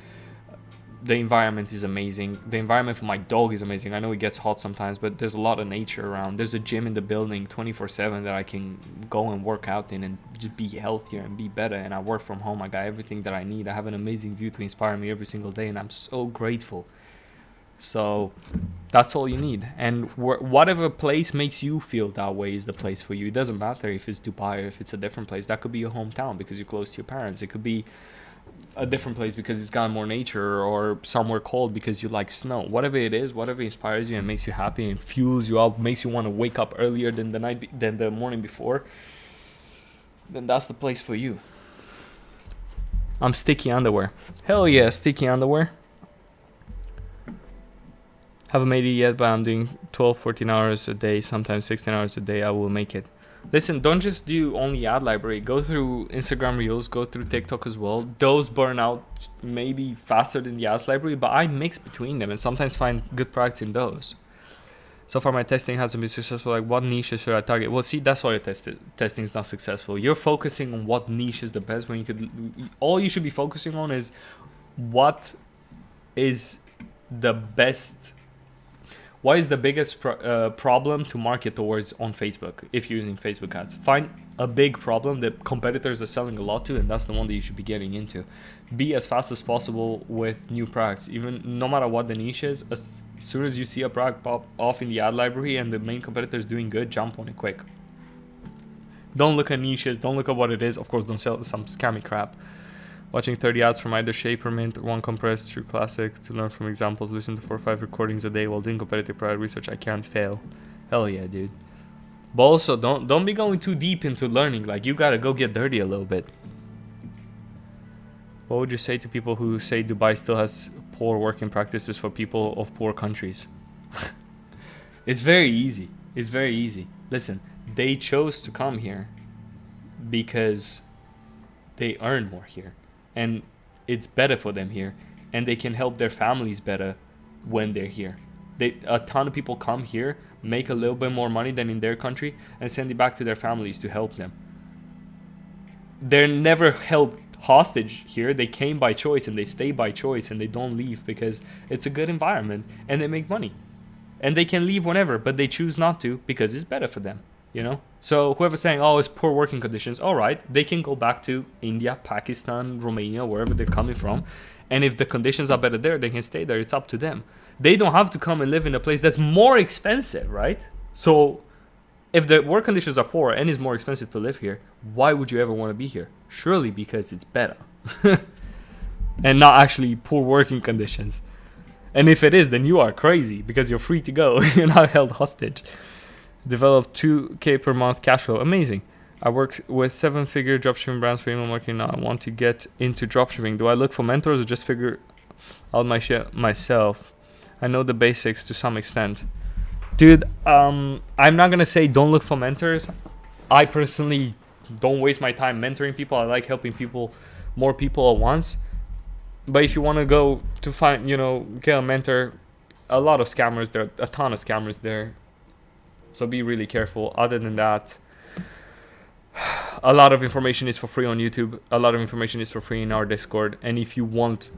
The environment is amazing. The environment for my dog is amazing. I know it gets hot sometimes, but there's a lot of nature around. There's a gym in the building 24/7 that I can go and work out in and just be healthier and be better. And I work from home. I got everything that I need. I have an amazing view to inspire me every single day, and I'm so grateful. So that's all you need. And whatever place makes you feel that way is the place for you. It doesn't matter if it's Dubai or if it's a different place. That could be your hometown because you're close to your parents. It could be a different place because it's got more nature, or somewhere cold because you like snow. Whatever it is, whatever inspires you and makes you happy and fuels you up, makes you want to wake up earlier than the morning before, then that's the place for you. I'm sticky underwear. Hell yeah, sticky underwear. Haven't made it yet, but I'm doing 12-14 hours a day, sometimes 16 hours a day. I will make it. Listen, don't just do only ad library. Go through Instagram Reels, go through TikTok as well. Those burn out maybe faster than the ads library, but I mix between them and sometimes find good products in those. So far my testing hasn't been successful. Like, what niches should I target? Well, see, that's why your testing is not successful. You're focusing on what niche is the best when you could, all you should be focusing on is what is the best, what is the biggest problem to market towards on Facebook if you're using Facebook ads. Find a big problem that competitors are selling a lot to, and that's the one that you should be getting into. Be as fast as possible with new products, even no matter what the niche is. As soon as you see a product pop off in the ad library and the main competitor is doing good, jump on it quick. Don't look at niches, don't look at what it is. Of course, don't sell some scammy crap. Watching 30 ads from either Shape or Mint, one compressed through Classic to learn from examples. Listen to 4 or 5 recordings a day while doing competitive product research. I can't fail. Hell yeah, dude. But also, don't be going too deep into learning. Like, you gotta go get dirty a little bit. What would you say to people who say Dubai still has poor working practices for people of poor countries? It's very easy. It's very easy. Listen, they chose to come here because they earn more here. And it's better for them here. And they can help their families better when they're here. A ton of people come here, make a little bit more money than in their country, and send it back to their families to help them. They're never held hostage here. They came by choice and they stay by choice, and they don't leave because it's a good environment and they make money. And they can leave whenever, but they choose not to because it's better for them, you know? So whoever's saying, oh, it's poor working conditions, all right, they can go back to India, Pakistan, Romania, wherever they're coming from. And if the conditions are better there, they can stay there. It's up to them. They don't have to come and live in a place that's more expensive, right? So if the work conditions are poor and it's more expensive to live here, why would you ever want to be here? Surely because it's better. And not actually poor working conditions. And if it is, then you are crazy because you're free to go. You're not held hostage. Develop 2K per month cash flow. Amazing. I work with 7-figure dropshipping brands for email marketing now. I want to get into dropshipping. Do I look for mentors or just figure out my shit myself? I know the basics to some extent. Dude, I'm not going to say don't look for mentors. I personally don't waste my time mentoring people. I like helping people, more people at once. But if you want to go to find, get a mentor, a lot of scammers there, a ton of scammers there. So be really careful. Other than that, a lot of information is for free on YouTube. A lot of information is for free in our Discord. And if you want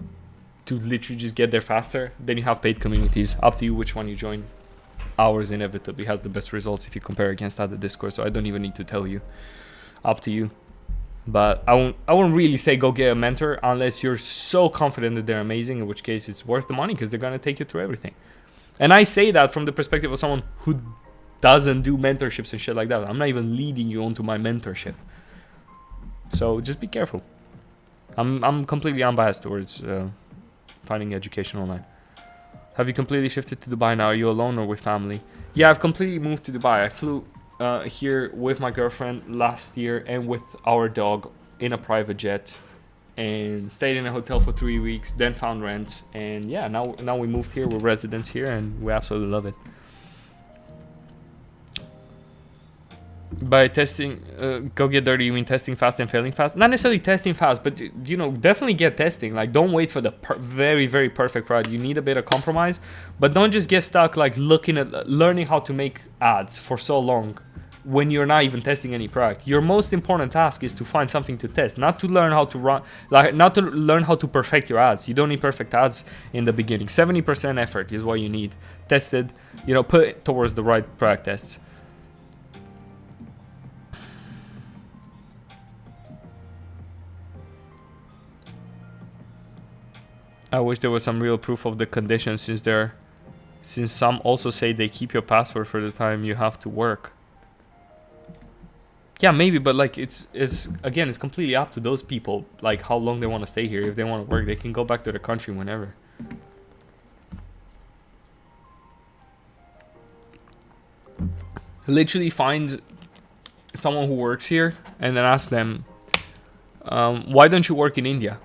to literally just get there faster, then you have paid communities. Up to you which one you join. Ours inevitably has the best results if you compare against other Discord. So I don't even need to tell you. Up to you. But I won't really say go get a mentor unless you're so confident that they're amazing, in which case it's worth the money because they're going to take you through everything. And I say that from the perspective of someone who doesn't do mentorships and shit like that. I'm not even leading you onto my mentorship. So just be careful. I'm completely unbiased towards finding education online. Have you completely shifted to Dubai now? Are you alone or with family? Yeah, I've completely moved to Dubai. I flew here with my girlfriend last year and with our dog in a private jet and stayed in a hotel for 3 weeks, then found rent. And yeah, now we moved here. We're residents here and we absolutely love it. By testing, go get dirty, you mean testing fast and failing fast? Not necessarily testing fast, but definitely get testing. Like, don't wait for the very, very perfect product. You need a bit of compromise, but don't just get stuck like learning how to make ads for so long when you're not even testing any product. Your most important task is to find something to test, not to learn how to run, not to learn how to perfect your ads. You don't need perfect ads in the beginning. 70% effort is what you need. Tested, put it towards the right product tests. I wish there was some real proof of the conditions since some also say they keep your password for the time you have to work. Yeah, maybe, but like it's completely up to those people, like how long they want to stay here. If they want to work, they can go back to their country whenever. Literally find someone who works here and then ask them, why don't you work in India?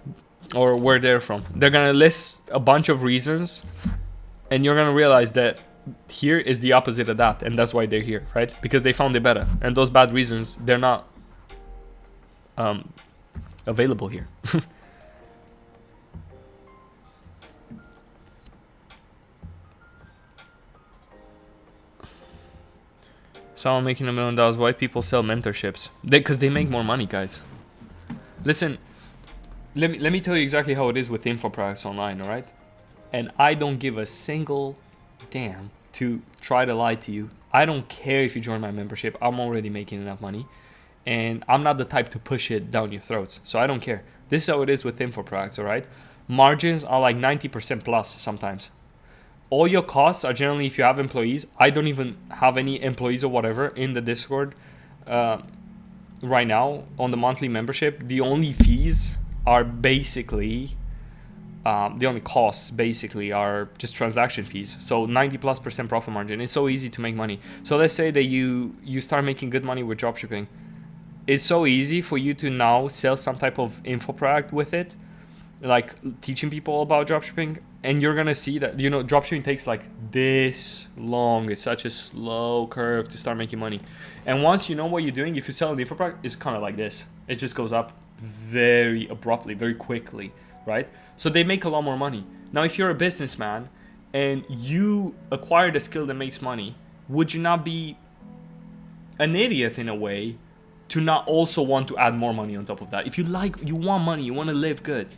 Or where they're from. They're gonna list a bunch of reasons, and you're gonna realize that here is the opposite of that, and that's why they're here, right? Because they found it better, and those bad reasons, they're not available here. Someone making $1 million. Why people sell mentorships? Because they make more money, guys. Listen, let me tell you exactly how it is with info products online, all right? And I don't give a single damn to try to lie to you. I don't care if you join my membership. I'm already making enough money. And I'm not the type to push it down your throats. So I don't care. This is how it is with info products, all right? Margins are like 90% plus sometimes. All your costs are generally, if you have employees, I don't even have any employees or whatever in the Discord right now on the monthly membership. The only fees are basically, the only costs basically are just transaction fees. So 90+% profit margin. It's so easy to make money. So let's say that you start making good money with dropshipping. It's so easy for you to now sell some type of info product with it, like teaching people about dropshipping, and you're gonna see that, you know, dropshipping takes like this long. It's such a slow curve to start making money. And once you know what you're doing, if you sell an info product, it's kind of like this. It just goes up very abruptly, very quickly, right? So they make a lot more money. Now, if you're a businessman and you acquired a skill that makes money, would you not be an idiot in a way to not also want to add more money on top of that? If you want money, you want to live good,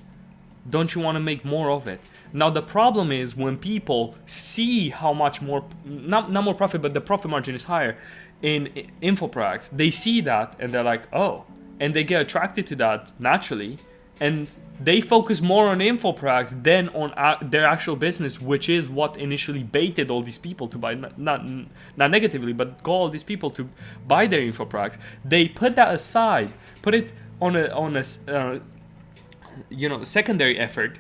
don't you want to make more of it? Now, the problem is when people see how much more, not more profit, but the profit margin is higher in info products, they see that and they're like, oh, and they get attracted to that naturally, and they focus more on info products than on their actual business, which is what initially baited all these people to buy, not negatively, but got all these people to buy their info products. They put that aside, put it on a secondary effort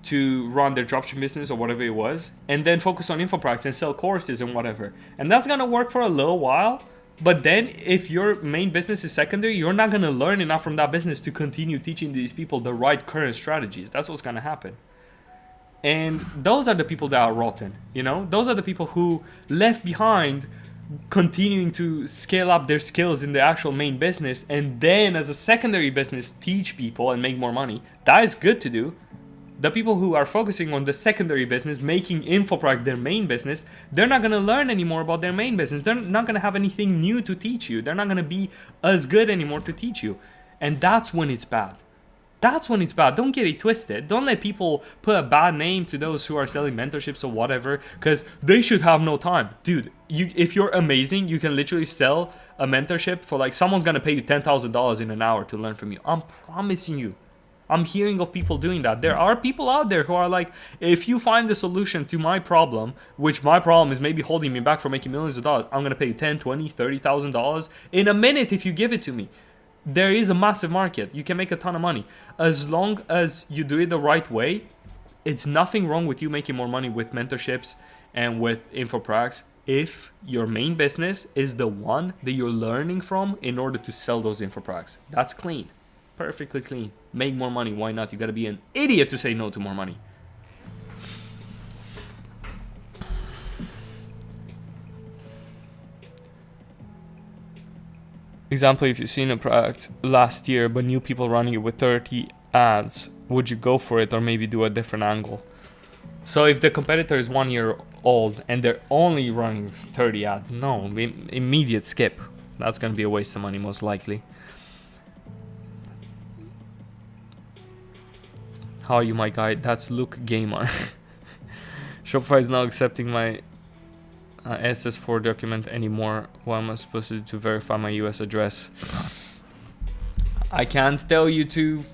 to run their dropshipping business or whatever it was, and then focus on info products and sell courses and whatever. And that's gonna work for a little while. But then if your main business is secondary, you're not going to learn enough from that business to continue teaching these people the right current strategies. That's what's going to happen. And those are the people that are rotten, you know? Those are the people who left behind continuing to scale up their skills in the actual main business, and then as a secondary business teach people and make more money. That is good to do. The people who are focusing on the secondary business, making info products their main business, they're not going to learn anymore about their main business. They're not going to have anything new to teach you. They're not going to be as good anymore to teach you. And that's when it's bad. That's when it's bad. Don't get it twisted. Don't let people put a bad name to those who are selling mentorships or whatever, because they should have no time. Dude, if you're amazing, you can literally sell a mentorship for like, someone's going to pay you $10,000 in an hour to learn from you. I'm promising you. I'm hearing of people doing that. There are people out there who are like, if you find the solution to my problem, which my problem is maybe holding me back from making millions of dollars, I'm going to pay you $10, $20, $30,000 in a minute if you give it to me. There is a massive market. You can make a ton of money. As long as you do it the right way, it's nothing wrong with you making more money with mentorships and with info products if your main business is the one that you're learning from in order to sell those info products. That's clean. Perfectly clean. Make more money. Why not? You gotta be an idiot to say no to more money. Example, if you've seen a product last year but new people running it with 30 ads, would you go for it or maybe do a different angle? So if the competitor is 1 year old and they're only running 30 ads, no, immediate skip. That's gonna be a waste of money most likely. How are you, my guy? That's Luke Gamer. Shopify is now accepting my SS4 document anymore. What am I supposed to do to verify my US address? I can't tell you to.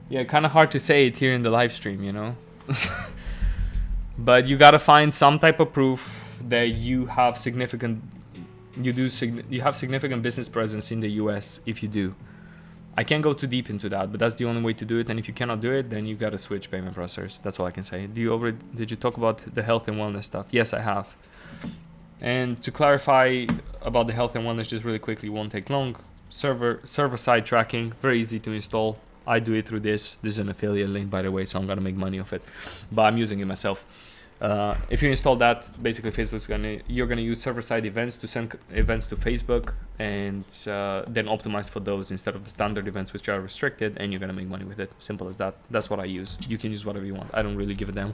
Yeah, kind of hard to say it here in the live stream, you know. But you gotta find some type of proof that you have significant business presence in the US. If you do, I can't go too deep into that, but that's the only way to do it. And if you cannot do it, then you gotta switch payment processors. That's all I can say. Did you talk about the health and wellness stuff? Yes, I have. And to clarify about the health and wellness, just really quickly, won't take long. Server side tracking, very easy to install. I do it through this. This is an affiliate link, by the way, so I'm gonna make money off it, but I'm using it myself. If you install that, basically you're gonna use server-side events to send events to Facebook, and then optimize for those instead of the standard events, which are restricted, and you're gonna make money with it. Simple as that. That's what I use. You can use whatever you want. I don't really give a damn.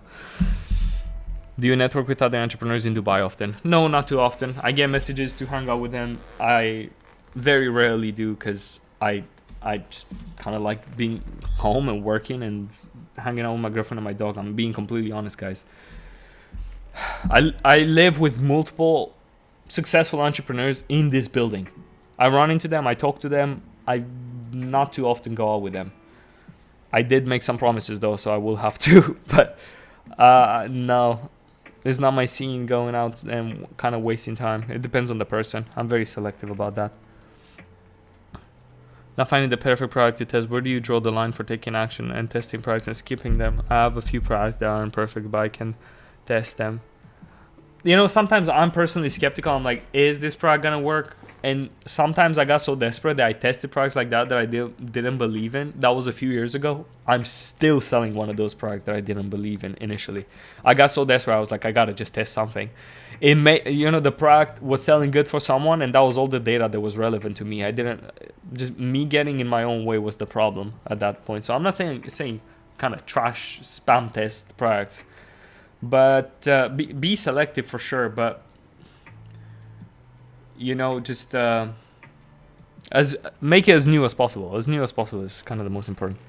Do you network with other entrepreneurs in Dubai often? No, not too often. I get messages to hang out with them. I very rarely do because I just kind of like being home and working and hanging out with my girlfriend and my dog. I'm being completely honest, guys. I live with multiple successful entrepreneurs in this building. I run into them. I talk to them. I not too often go out with them. I did make some promises though, so I will have to. But no, it's not my scene going out and kind of wasting time. It depends on the person. I'm very selective about that. Not finding the perfect product to test. Where do you draw the line for taking action and testing products and skipping them? I have a few products that aren't perfect, but I can test them. You know, sometimes I'm personally skeptical. I'm like, is this product gonna work? And sometimes I got so desperate that I tested products like that I didn't believe in. That was a few years ago. I'm still selling one of those products that I didn't believe in initially. I got so desperate, I was like, I gotta just test something. It may, you know, the product was selling good for someone, and that was all the data that was relevant to me. I didn't, just me getting in my own way was the problem at that point. So I'm not saying kind of trash spam test products, but be selective for sure. But you know, just as make it as new as possible. As new as possible is kind of the most important.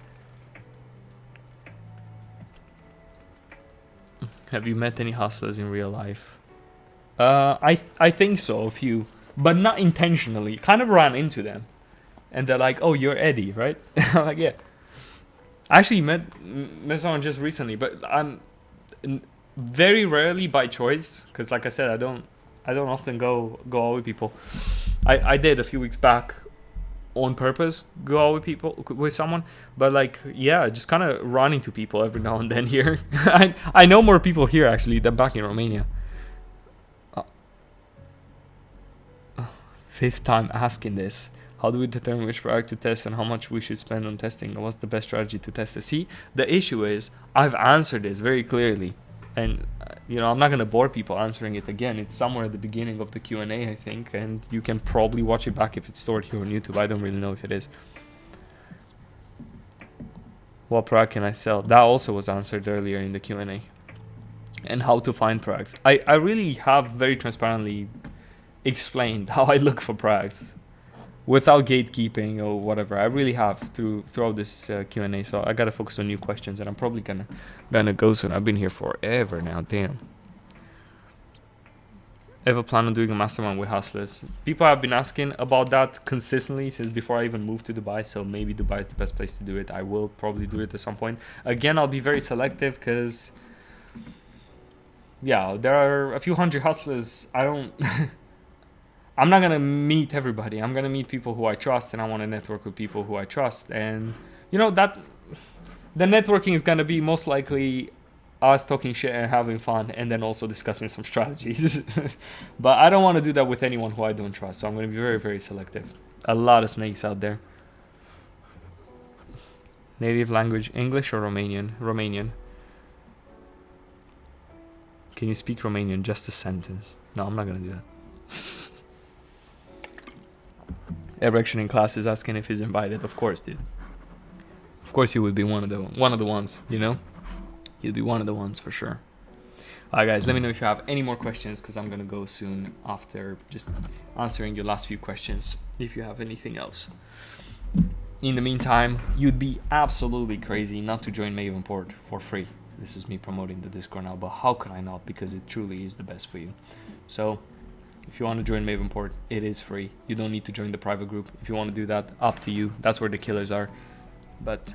Have you met any hustlers in real life? I think so, a few, but not intentionally. Kind of ran into them, and they're like, "Oh, you're Eddie, right?" I'm like, "Yeah." I actually met someone just recently, but I'm very rarely by choice, because like I said, I don't often go out with people. I did a few weeks back on purpose, go out with someone, but like, yeah, just kind of run into people every now and then here. I know more people here actually than back in Romania. Fifth time asking this. How do we determine which product to test and how much we should spend on testing? What's the best strategy to test it? See, the issue is I've answered this very clearly, and you know, I'm not gonna bore people answering it again. It's somewhere at the beginning of the Q&A, I think, and you can probably watch it back if it's stored here on YouTube. I don't really know if it is. What product can I sell? That also was answered earlier in the Q&A. And how to find products. I really have very transparently explained how I look for products without gatekeeping or whatever. I really have throughout this Q&A. So I gotta focus on new questions, and I'm probably gonna go soon. I've been here forever now. Damn. Ever plan on doing a mastermind with hustlers? People have been asking about that consistently since before I even moved to Dubai. So maybe Dubai is the best place to do it. I will probably do it at some point. Again, I'll be very selective because, yeah, there are a few hundred hustlers. I'm not going to meet everybody. I'm going to meet people who I trust, and I want to network with people who I trust. And, you know, that the networking is going to be most likely us talking shit and having fun, and then also discussing some strategies. But I don't want to do that with anyone who I don't trust. So I'm going to be very, very selective. A lot of snakes out there. Native language, English or Romanian? Romanian. Can you speak Romanian? Just a sentence. No, I'm not going to do that. Erection in class is asking if he's invited. Of course, dude. Of course, you would be one of the ones. You know, you'd be one of the ones for sure. All right, guys. Let me know if you have any more questions, because I'm gonna go soon after just answering your last few questions. If you have anything else. In the meantime, you'd be absolutely crazy not to join Mavenport for free. This is me promoting the Discord now, but how could I not? Because it truly is the best for you. So, if you want to join Mavenport, it is free. You don't need to join the private group. If you want to do that, up to you. That's where the killers are. But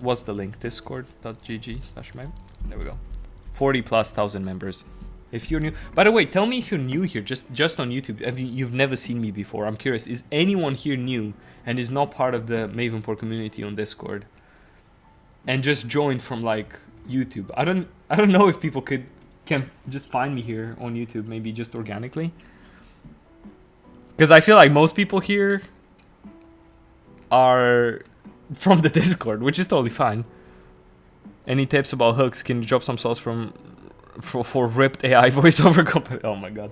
what's the link? Discord.gg/Maven. There we go. 40,000+ members. If you're new, by the way, tell me if you're new here, just on YouTube. I mean, you've never seen me before. I'm curious. Is anyone here new and is not part of the Mavenport community on Discord, and just joined from like YouTube? I don't know if people can just find me here on YouTube, maybe just organically. Because I feel like most people here are from the Discord, which is totally fine. Any tips about hooks? Can you drop some sauce for ripped AI voiceover company? Oh my god.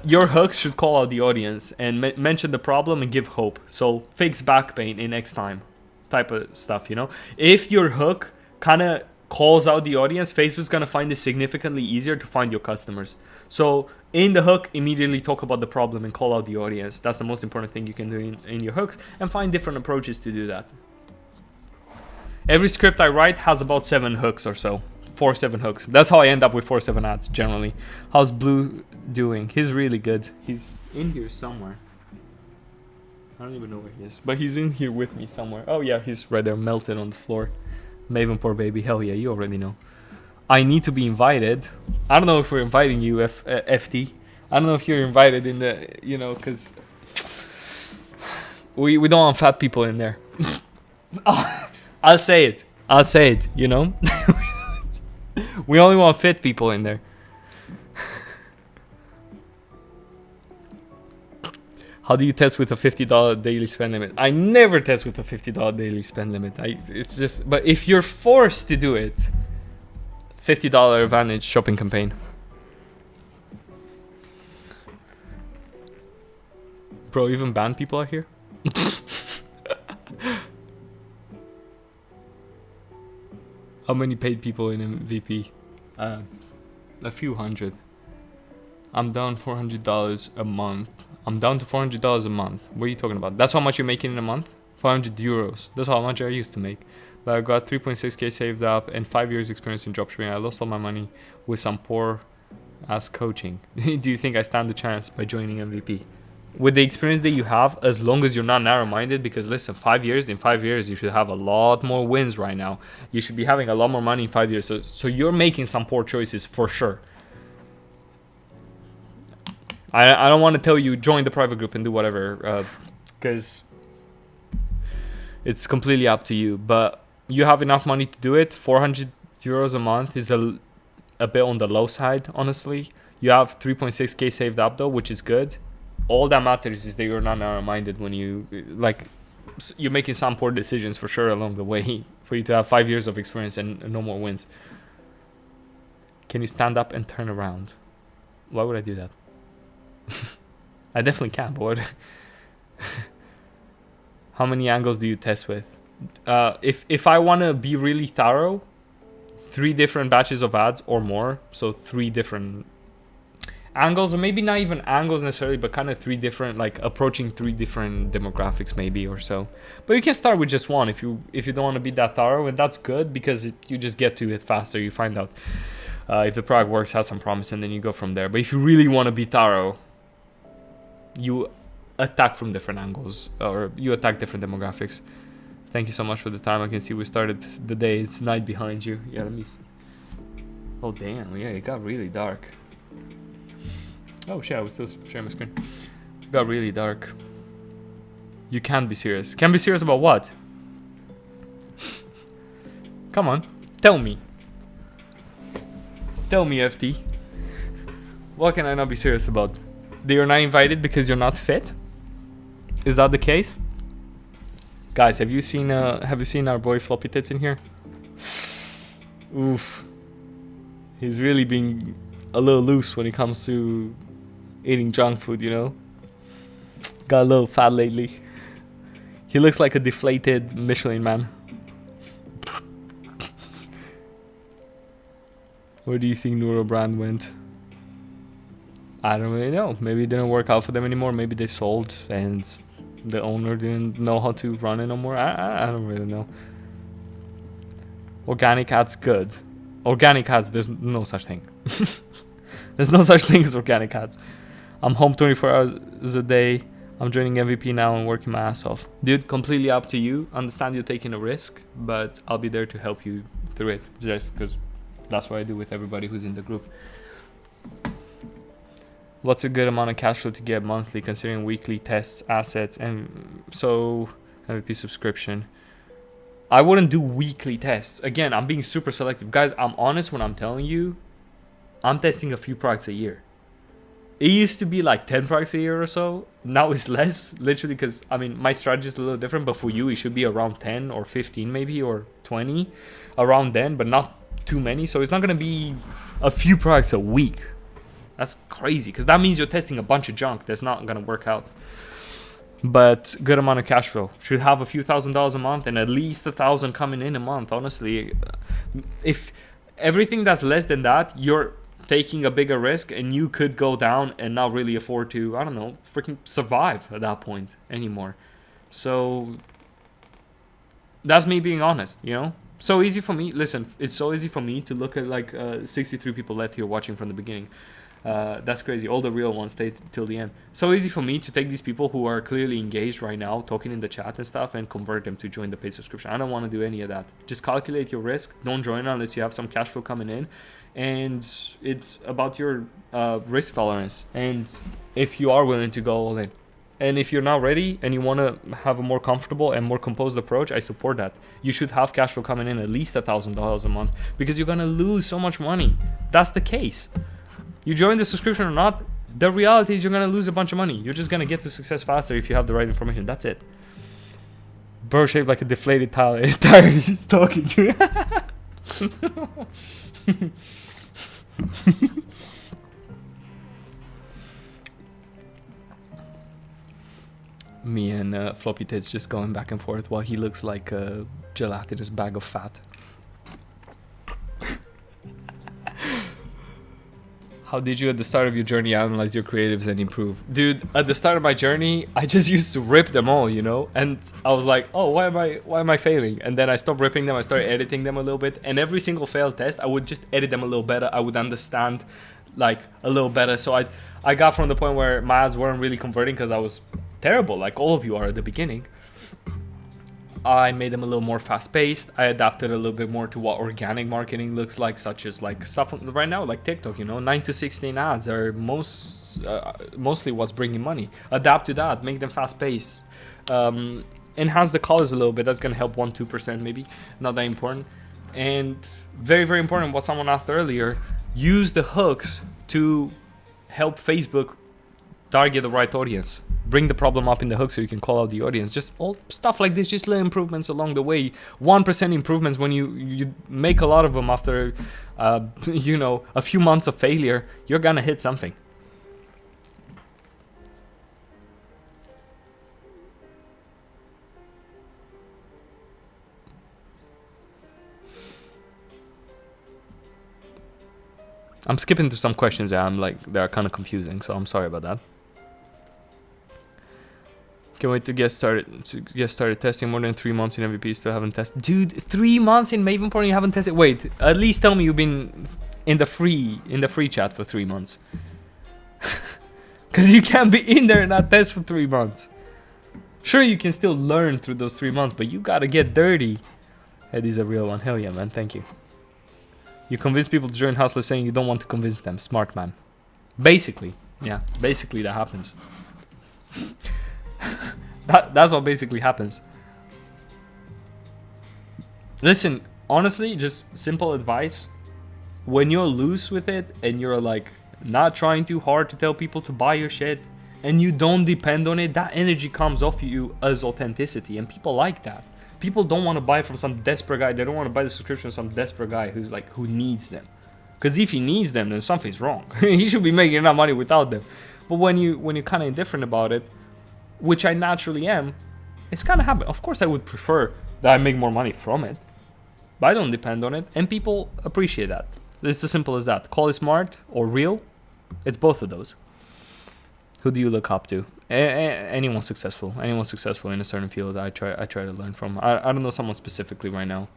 Your hooks should call out the audience and mention the problem and give hope. So fix back pain in next time type of stuff, you know? If your hook kind of calls out the audience, Facebook's gonna find it significantly easier to find your customers. So in the hook, immediately talk about the problem and call out the audience. That's the most important thing you can do in your hooks, and find different approaches to do that. Every script I write has about 7 hooks or so. 4-7 hooks. That's how I end up with 4-7 ads generally. How's Blue doing? He's really good. He's in here somewhere. I don't even know where he is, but he's in here with me somewhere. Oh yeah, he's right there, melted on the floor. Maven Port, baby. Hell yeah, you already know. I need to be invited. I don't know if we're inviting you, FT. I don't know if you're invited in the, because we don't want fat people in there. I'll say it, We only want fit people in there. How do you test with a $50 daily spend limit? I never test with a $50 daily spend limit. But if you're forced to do it, $50 advantage shopping campaign. Bro, even banned people are here? How many paid people in MVP? A few hundred. I'm down $400 a month. I'm down to $400 a month. What are you talking about? That's how much you're making in a month? 400 euros. That's how much I used to make. But I got 3.6k saved up and 5 years experience in dropshipping. I lost all my money with some poor ass coaching. Do you think I stand a chance by joining MVP? With the experience that you have, as long as you're not narrow-minded, because listen, 5 years, in 5 years, you should have a lot more wins right now. You should be having a lot more money in 5 years. So you're making some poor choices for sure. I don't want to tell you join the private group and do whatever, because it's completely up to you. But you have enough money to do it. 400 euros a month is a bit on the low side, honestly. You have 3.6k saved up though, which is good. All that matters is that you're not narrow-minded when you're making some poor decisions for sure along the way for you to have 5 years of experience and no more wins. Can you stand up and turn around? Why would I do that? I definitely can, but what? How many angles do you test with? If I want to be really thorough, 3 different batches of ads or more. So 3 different angles, or maybe not even angles necessarily, but kind of 3 different, approaching 3 different demographics maybe or so. But you can start with just one if you don't want to be that thorough, and that's good because you just get to it faster. You find out if the product works, has some promise, and then you go from there. But if you really want to be thorough, you attack from different angles, or you attack different demographics. Thank you so much for the time. I can see we started the day. It's night behind you. Yeah, let me see. Oh damn, yeah, it got really dark. Oh shit, I was still sharing my screen. It got really dark. You can't be serious. Can't be serious about what? Come on, tell me. Tell me, FT. What can I not be serious about? That you're not invited because you're not fit? Is that the case? Guys, have you seen our boy Floppy Tits in here? Oof. He's really being a little loose when it comes to eating junk food, Got a little fat lately. He looks like a deflated Michelin man. Where do you think Neurobrand went? I don't really know. Maybe it didn't work out for them anymore. Maybe they sold and the owner didn't know how to run it no more. I don't really know. Organic ads good. Organic ads, there's no such thing. There's no such thing as organic ads. I'm home 24 hours a day. I'm joining MVP now and working my ass off. Dude, completely up to you. Understand you're taking a risk, but I'll be there to help you through it. Just because that's what I do with everybody who's in the group. What's a good amount of cash flow to get monthly considering weekly tests, assets, and so MVP subscription? I wouldn't do weekly tests. Again, I'm being super selective. Guys, I'm honest when I'm telling you, I'm testing a few products a year. It used to be like 10 products a year or so. Now it's less, literally, because, my strategy is a little different, but for you, it should be around 10 or 15 maybe, or 20, around then, but not too many. So it's not going to be a few products a week. That's crazy, because that means you're testing a bunch of junk that's not going to work out. but good amount of cash flow. Should have a few $1,000s a month and at least 1,000 coming in a month. Honestly, if everything that's less than that, you're taking a bigger risk and you could go down and not really afford to, I don't know, freaking survive at that point anymore. So that's me being honest, you know? So easy for me. Listen, it's so easy for me to look at like 63 people left here watching from the beginning. That's crazy. All the real ones stay till the end. So easy for me to take these people who are clearly engaged right now, talking in the chat and stuff, and convert them to join the paid subscription. I don't want to do any of that. Just calculate your risk. Don't join unless you have some cash flow coming in. And it's about your risk tolerance. And if you are willing to go all in. And if you're not ready and you want to have a more comfortable and more composed approach, I support that. You should have cash flow coming in at least $1,000 a month because you're going to lose so much money. That's the case. You join the subscription or not, the reality is you're going to lose a bunch of money. You're just going to get to success faster if you have the right information. That's it. Bro shaped like a deflated tire. He's talking to Me and Floppy Tits just going back and forth while he looks like a gelatinous bag of fat. How did you at the start of your journey analyze your creatives and improve? Dude, at the start of my journey, I just used to rip them all, you know? And I was like, oh, why am I failing? And then I stopped ripping them, I started editing them a little bit. And every single failed test, I would just edit them a little better. I would understand like a little better. So I got from the point where my ads weren't really converting because I was terrible, like all of you are at the beginning. I made them a little more fast-paced. I adapted a little bit more to what organic marketing looks like, such as like stuff right now, like TikTok, you know, 9 to 16 ads are mostly what's bringing money. Adapt to that, make them fast-paced. Enhance the colors a little bit. That's going to help 1-2% maybe, not that important. And very, very important, what someone asked earlier, use the hooks to help Facebook target the right audience. Bring the problem up in the hook so you can call out the audience. Just all stuff like this, just little improvements along the way. 1% improvements when you make a lot of them after, you know, a few months of failure, you're gonna hit something. I'm skipping through some questions there. I'm like, they're kind of confusing, so I'm sorry about that. Can't wait to get started testing. More than 3 months in MVP, still haven't tested. Dude, 3 months in Mavenport and you haven't tested? Wait, at least tell me you've been in the free chat for 3 months. Because you can't be in there and not test for 3 months. Sure, you can still learn through those 3 months, but you gotta get dirty. Eddie's a real one. Hell yeah, man. Thank you. You convince people to join Hustler saying you don't want to convince them. Smart man. Basically. Yeah, basically that happens. That's what basically happens. Listen, honestly, just simple advice. When you're loose with it and you're like not trying too hard to tell people to buy your shit and you don't depend on it, that energy comes off you as authenticity, and people like that. People don't want to buy from some desperate guy. They don't want to buy the subscription from some desperate guy who's like, who needs them. Because if he needs them, then something's wrong. He should be making enough money without them. But when you're kind of indifferent about it, which I naturally am, it's kind of happen. Of course, I would prefer that I make more money from it, but I don't depend on it, and people appreciate that. It's as simple as that. Call it smart or real. It's both of those. Who do you look up to? Anyone successful. Anyone successful in a certain field. I try to learn from. I don't know someone specifically right now.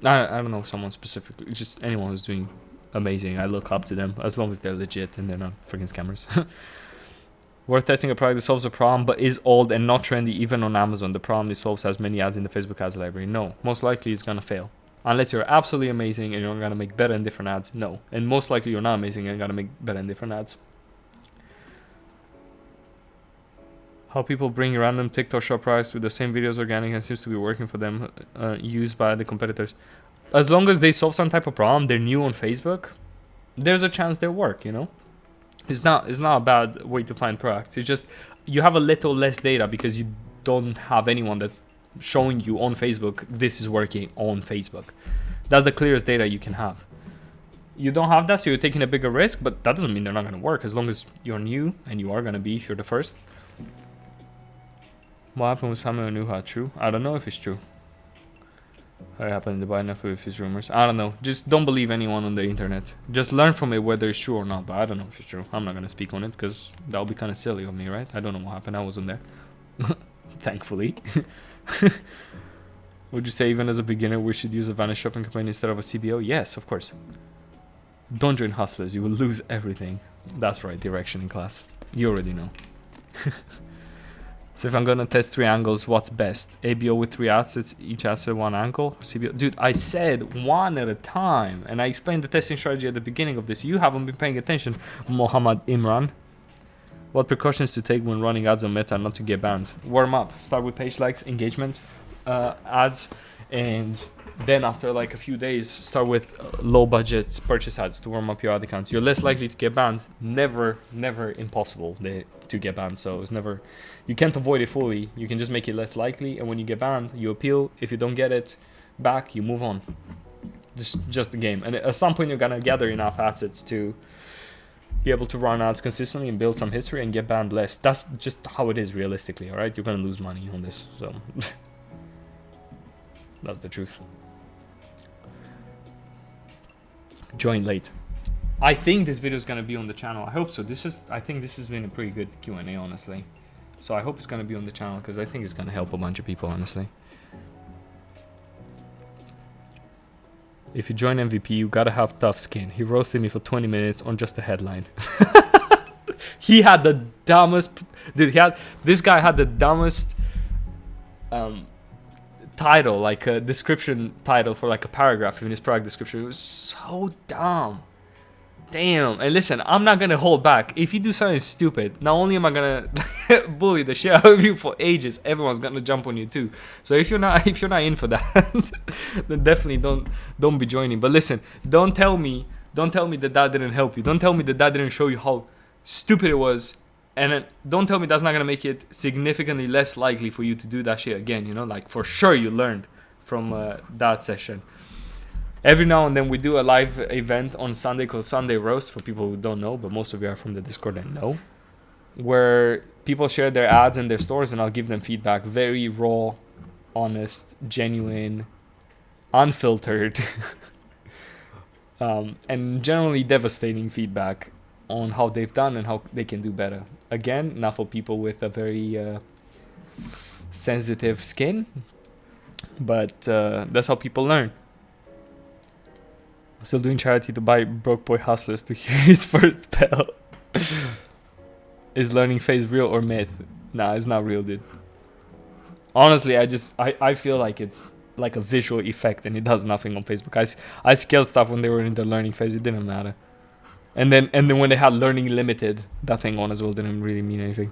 I don't know someone specifically. Just anyone who's doing amazing. I look up to them as long as they're legit and they're not freaking scammers. Worth testing a product that solves a problem but is old and not trendy even on Amazon. The problem it solves has many ads in the Facebook ads library. No, most likely it's gonna fail. Unless you're absolutely amazing and you're gonna make better and different ads. No, and most likely you're not amazing and you're gonna make better and different ads. How people bring random TikTok shop price with the same videos organic and seems to be working for them, used by the competitors. As long as they solve some type of problem, they're new on Facebook, there's a chance they'll work, you know? It's not a bad way to find products. It's just you have a little less data because you don't have anyone that's showing you on Facebook this is working on Facebook. That's the clearest data you can have. You don't have that, so you're taking a bigger risk, but that doesn't mean they're not going to work as long as you're new, and you are going to be if you're the first. What happened with Samuel Nuha? True? I don't know if it's true. What happened in Dubai? Enough with his rumors. I don't know. Just don't believe anyone on the internet. Just learn from it whether it's true or not, but I don't know if it's true. I'm not going to speak on it because that would be kind of silly of me, right? I don't know what happened. I wasn't there. Thankfully. Would you say even as a beginner we should use a Vanish shopping campaign instead of a CBO? Yes, of course. Don't join hustlers. You will lose everything. That's right. Direction in class. You already know. So if I'm gonna test 3 angles, what's best? ABO with 3 assets, each asset 1 angle? CBO? Dude, I said 1 at a time, and I explained the testing strategy at the beginning of this. You haven't been paying attention, Mohammad Imran. What precautions to take when running ads on Meta not to get banned? Warm up. Start with page likes, engagement, ads, and then after like a few days, start with low budget purchase ads to warm up your ad accounts. You're less likely to get banned. Never impossible to get banned. So it's never, you can't avoid it fully. You can just make it less likely. And when you get banned, you appeal. If you don't get it back, you move on. Just the game. And at some point, you're gonna gather enough assets to be able to run ads consistently and build some history and get banned less. That's just how it is realistically. All right, you're gonna lose money on this. So that's the truth. Join late. I think this video is gonna be on the channel. I hope so. I think this has been a pretty good Q&A, honestly. So I hope it's gonna be on the channel because I think it's gonna help a bunch of people, honestly. If you join MVP, you gotta have tough skin. He roasted me for 20 minutes on just a headline. He had the dumbest, dude. This guy had the dumbest title, like a description title for like a paragraph in his product description. It was so dumb. Damn. And listen, I'm not gonna hold back. If you do something stupid, not only am I gonna bully the shit out of you for ages, everyone's gonna jump on you too. So if you're not in for that, then definitely don't be joining. But listen, don't tell me that didn't help you. Don't tell me that didn't show you how stupid it was. And then don't tell me that's not going to make it significantly less likely for you to do that shit again, you know? Like, for sure you learned from that session. Every now and then we do a live event on Sunday called Sunday Roast, for people who don't know, but most of you are from the Discord and know, where people share their ads and their stores, and I'll give them feedback. Very raw, honest, genuine, unfiltered, and generally devastating feedback on how they've done and how they can do better. Again, not for people with a very sensitive skin, but that's how people learn. I'm still doing charity to buy broke boy hustlers to hear his first bell. Is learning phase real or myth? Nah, it's not real, dude. Honestly, I feel like it's like a visual effect and it does nothing on Facebook. I scaled stuff when they were in the learning phase. It didn't matter. And then when they had learning limited, that thing on as well didn't really mean anything.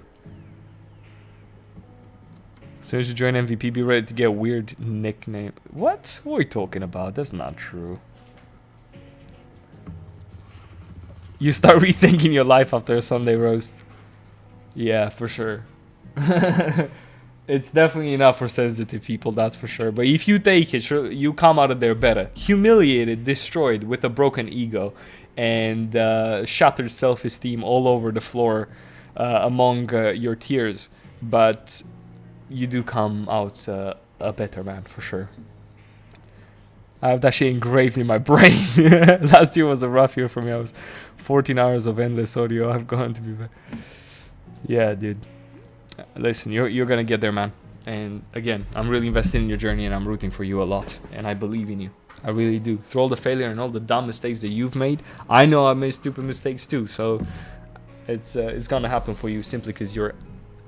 As soon as you join MVP, be ready to get a weird nickname. What? What are you talking about? That's not true. You start rethinking your life after a Sunday roast. Yeah, for sure. It's definitely enough for sensitive people, that's for sure. But if you take it, sure, you come out of there better. Humiliated, destroyed, with a broken ego. And shattered self-esteem all over the floor among your tears, but you do come out a better man for sure. I have that shit engraved in my brain. Last year was a rough year for me. I was 14 hours of endless audio. I've gone to be back. Yeah, dude. Listen, you're gonna get there, man. And again, I'm really invested in your journey, and I'm rooting for you a lot, and I believe in you. I really do. Through all the failure and all the dumb mistakes that you've made, I know I made stupid mistakes too. So it's gonna happen for you simply because you're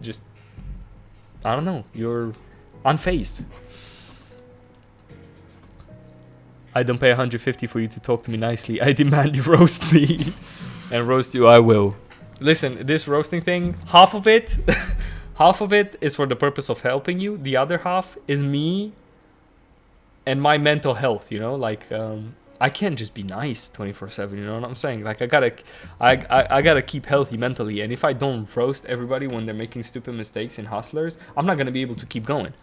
just, I don't know, you're unfazed. I don't pay 150 for you to talk to me nicely. I demand you roast me, and roast you I will. Listen, this roasting thing, half of it is for the purpose of helping you. The other half is me and my mental health, you know, like I can't just be nice 24/7, you know what I'm saying? Like I gotta keep healthy mentally, and if I don't roast everybody when they're making stupid mistakes in hustlers, I'm not gonna be able to keep going.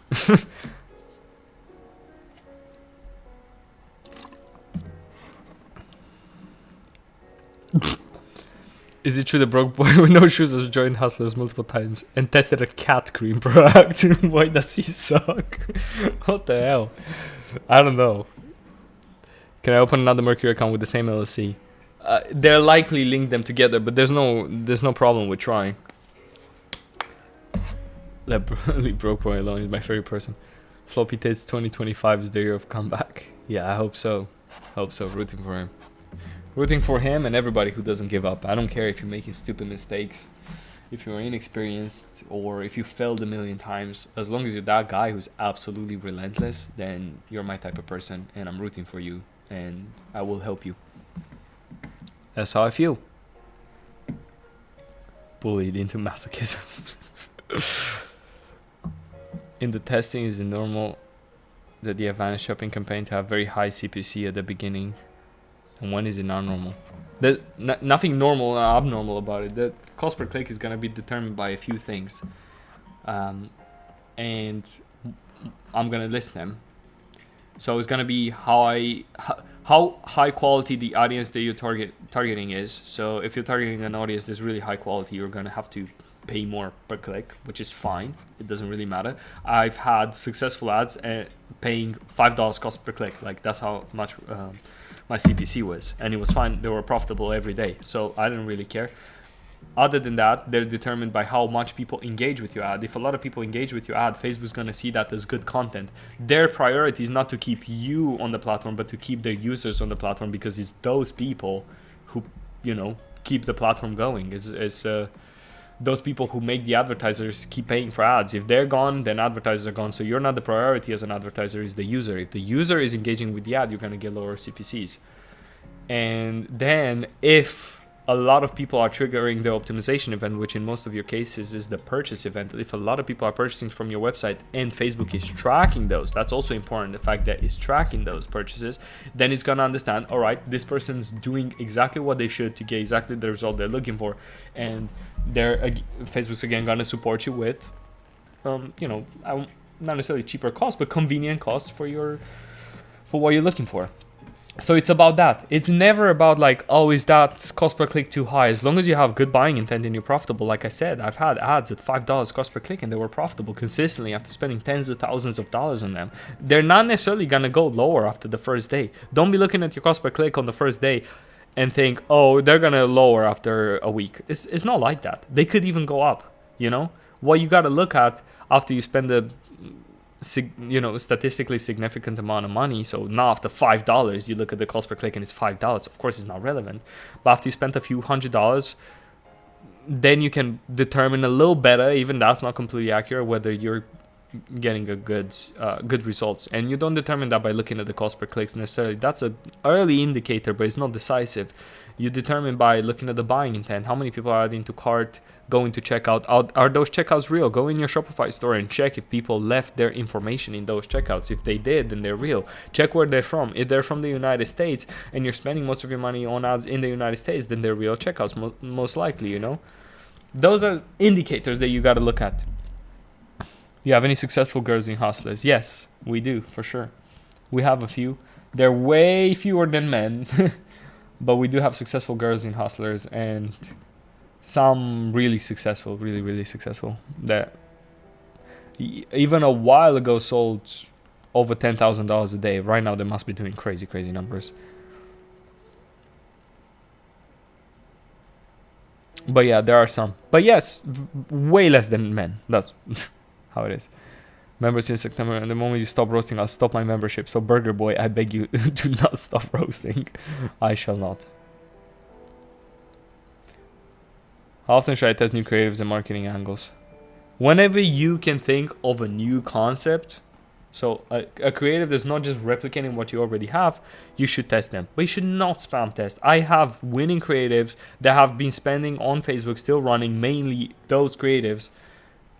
Is it true the broke boy with no shoes has joined Hustlers multiple times and tested a cat cream product? Why does he suck? What the hell? I don't know. Can I open another Mercury account with the same LLC? They're likely link them together, but there's no problem with trying. Leave broke boy alone is my favorite person. Floppy Tits 2025 is the year of comeback. Yeah, I hope so. Rooting for him. Rooting for him and everybody who doesn't give up. I don't care if you're making stupid mistakes, if you're inexperienced, or if you failed a million times. As long as you're that guy who's absolutely relentless, then you're my type of person, and I'm rooting for you, and I will help you. That's how I feel. Bullied into masochism. In the testing, is it normal that the advanced shopping campaign to have very high CPC at the beginning? And when is it not normal? There's nothing normal or abnormal about it. The cost per click is going to be determined by a few things. And I'm going to list them. So it's going to be how high quality the audience that you're targeting is. So if you're targeting an audience that's really high quality, you're going to have to pay more per click, which is fine. It doesn't really matter. I've had successful ads paying $5 cost per click. Like that's how much my CPC was, and it was fine. They were profitable every day, so I didn't really care. Other than that, they're determined by how much people engage with your ad. If a lot of people engage with your ad, Facebook's going to see that as good content. Their priority is not to keep you on the platform, but to keep their users on the platform, because it's those people who, keep the platform going. It's those people who make the advertisers keep paying for ads. If they're gone, then advertisers are gone. So you're not the priority as an advertiser, is the user. If the user is engaging with the ad, you're going to get lower CPCs. And then if a lot of people are triggering the optimization event, which in most of your cases is the purchase event, if a lot of people are purchasing from your website and Facebook is tracking those, that's also important, the fact that it's tracking those purchases, then it's going to understand, all right, this person's doing exactly what they should to get exactly the result they're looking for. And Facebook's again going to support you with, not necessarily cheaper costs, but convenient costs for what you're looking for. So it's about that. It's never about like, oh, is that cost per click too high? As long as you have good buying intent and you're profitable. Like I said, I've had ads at $5 cost per click and they were profitable consistently after spending tens of thousands of dollars on them. They're not necessarily going to go lower after the first day. Don't be looking at your cost per click on the first day and think, oh, they're going to lower after a week. It's not like that. They could even go up, What you got to look at after you spend a statistically significant amount of money. So now after $5, you look at the cost per click and it's $5. Of course, it's not relevant. But after you spent a few $100s, then you can determine a little better, even that's not completely accurate, whether you're getting a good results. And you don't determine that by looking at the cost per clicks necessarily. That's an early indicator, but it's not decisive. You determine by looking at the buying intent. How many people are adding to cart, going to checkout? Are those checkouts real? Go in your Shopify store and check if people left their information in those checkouts. If they did, then they're real. Check where they're from. If they're from the United States and you're spending most of your money on ads in the United States, then they're real checkouts, most likely, Those are indicators that you got to look at. You have any successful girls in Hustlers? Yes, we do, for sure. We have a few. They're way fewer than men, but we do have successful girls in Hustlers, and some really successful, really, really successful, that even a while ago sold over $10,000 a day. Right now, they must be doing crazy, crazy numbers. But yeah, there are some. But yes, way less than men. That's how it is. Members in September, and the moment you stop roasting, I'll stop my membership. So Burger Boy, I beg you, do not stop roasting. I shall not. How often should I test new creatives and marketing angles? Whenever you can think of a new concept, so a creative that's not just replicating what you already have, you should test them. But you should not spam test. I have winning creatives that have been spending on Facebook, still running mainly those creatives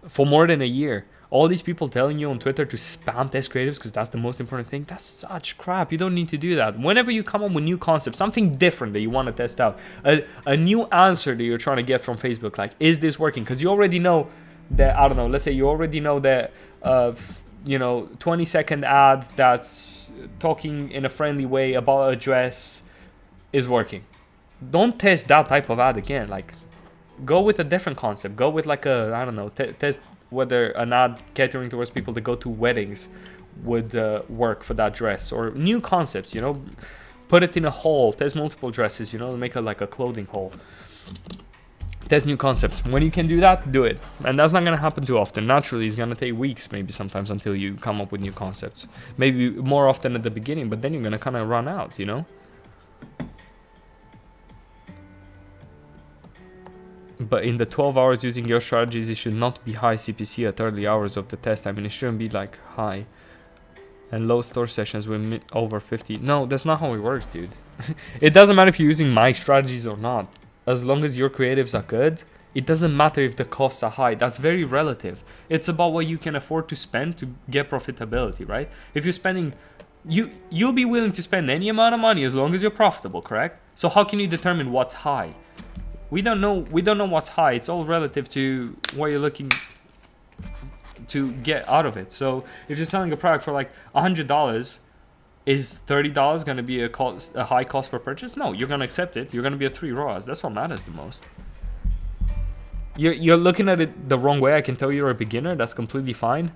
for more than a year. All these people telling you on Twitter to spam test creatives because that's the most important thing, that's such crap. You don't need to do that. Whenever you come up with new concepts, something different that you want to test out, a new answer that you're trying to get from Facebook, like, is this working? Because you already know that, I don't know, let's say you already know that 20-second ad that's talking in a friendly way about a dress is working. don't test that type of ad again. Like, go with a different concept. Go with like a, I don't know, test whether an ad catering towards people that go to weddings would work for that dress, or new concepts, you know. Put it in a haul, test multiple dresses, you know, make it like a clothing haul. Test new concepts. When you can do that, do it. And that's not going to happen too often. Naturally, it's going to take weeks, maybe sometimes, until you come up with new concepts. Maybe more often at the beginning, but then you're going to kind of run out, you know. But in the 12 hours using your strategies, it should not be high CPC at early hours of the test. I mean, it shouldn't be like high. And low store sessions with over 50. No, that's not how it works, dude. It doesn't matter if you're using my strategies or not. As long as your creatives are good, it doesn't matter if the costs are high. That's very relative. It's about what you can afford to spend to get profitability, right? If you're spending, you'll be willing to spend any amount of money as long as you're profitable, correct? So how can you determine what's high? We don't know what's high. It's all relative to what you're looking to get out of it. So if you're selling a product for like $100, is $30 going to be a high cost per purchase? No, you're going to accept it. You're going to be at 3 ROAS. That's what matters the most. You're looking at it the wrong way. I can tell you're a beginner. That's completely fine.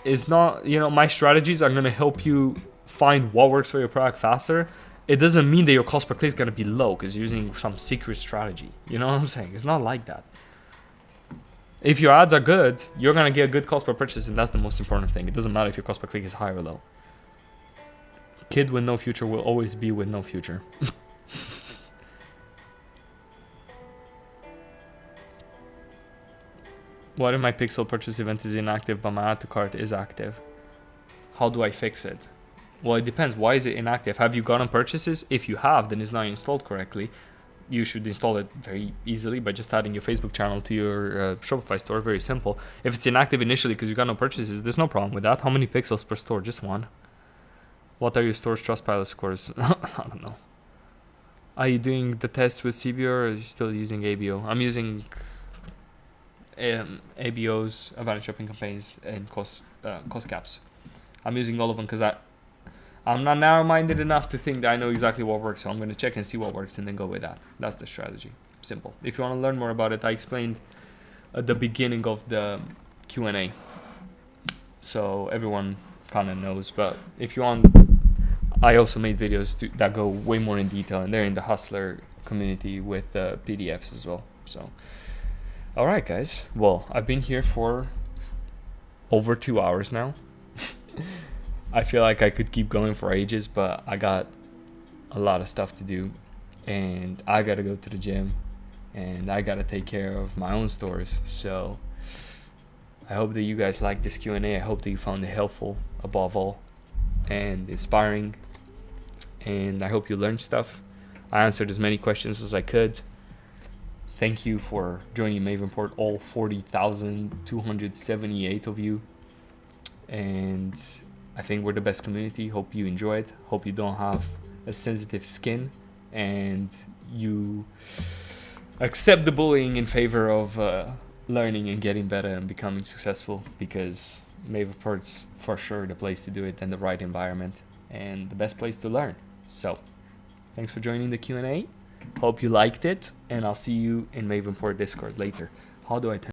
It's not, you know, my strategies are going to help you find what works for your product faster. It doesn't mean that your cost per click is going to be low because you're using some secret strategy. You know what I'm saying? It's not like that. If your ads are good, you're going to get a good cost per purchase, and that's the most important thing. It doesn't matter if your cost per click is high or low. Kid with no future will always be with no future. What if my pixel purchase event is inactive but my add to cart is active? How do I fix it? Well, it depends. Why is it inactive? Have you gotten purchases? If you have, then it's not installed correctly. You should install it very easily by just adding your Facebook channel to your Shopify store. Very simple. If it's inactive initially because you got no purchases, there's no problem with that. How many pixels per store? Just one. What are your store's Trustpilot scores? I don't know. Are you doing the tests with CBO or are you still using ABO? I'm using ABOs, Advanced Shopping Campaigns, and cost caps. I'm using all of them because I'm not narrow-minded enough to think that I know exactly what works. So I'm going to check and see what works and then go with that. That's the strategy. Simple. If you want to learn more about it, I explained at the beginning of the Q&A. So everyone kind of knows. But if you want, I also made videos that go way more in detail, and they're in the Hustler community with PDFs as well. So, all right, guys. Well, I've been here for over 2 hours now. I feel like I could keep going for ages, but I got a lot of stuff to do, and I got to go to the gym, and I got to take care of my own stores. So I hope that you guys like this Q&A. I hope that you found it helpful above all and inspiring, and I hope you learned stuff. I answered as many questions as I could. Thank you for joining Mavenport, all 40,278 of you. And I think we're the best community. Hope you enjoy it. Hope you don't have a sensitive skin and you accept the bullying in favor of learning and getting better and becoming successful, because Mavenport's for sure the place to do it and the right environment and the best place to learn. So thanks for joining the Q&A. Hope you liked it, and I'll see you in Mavenport Discord later. How do I turn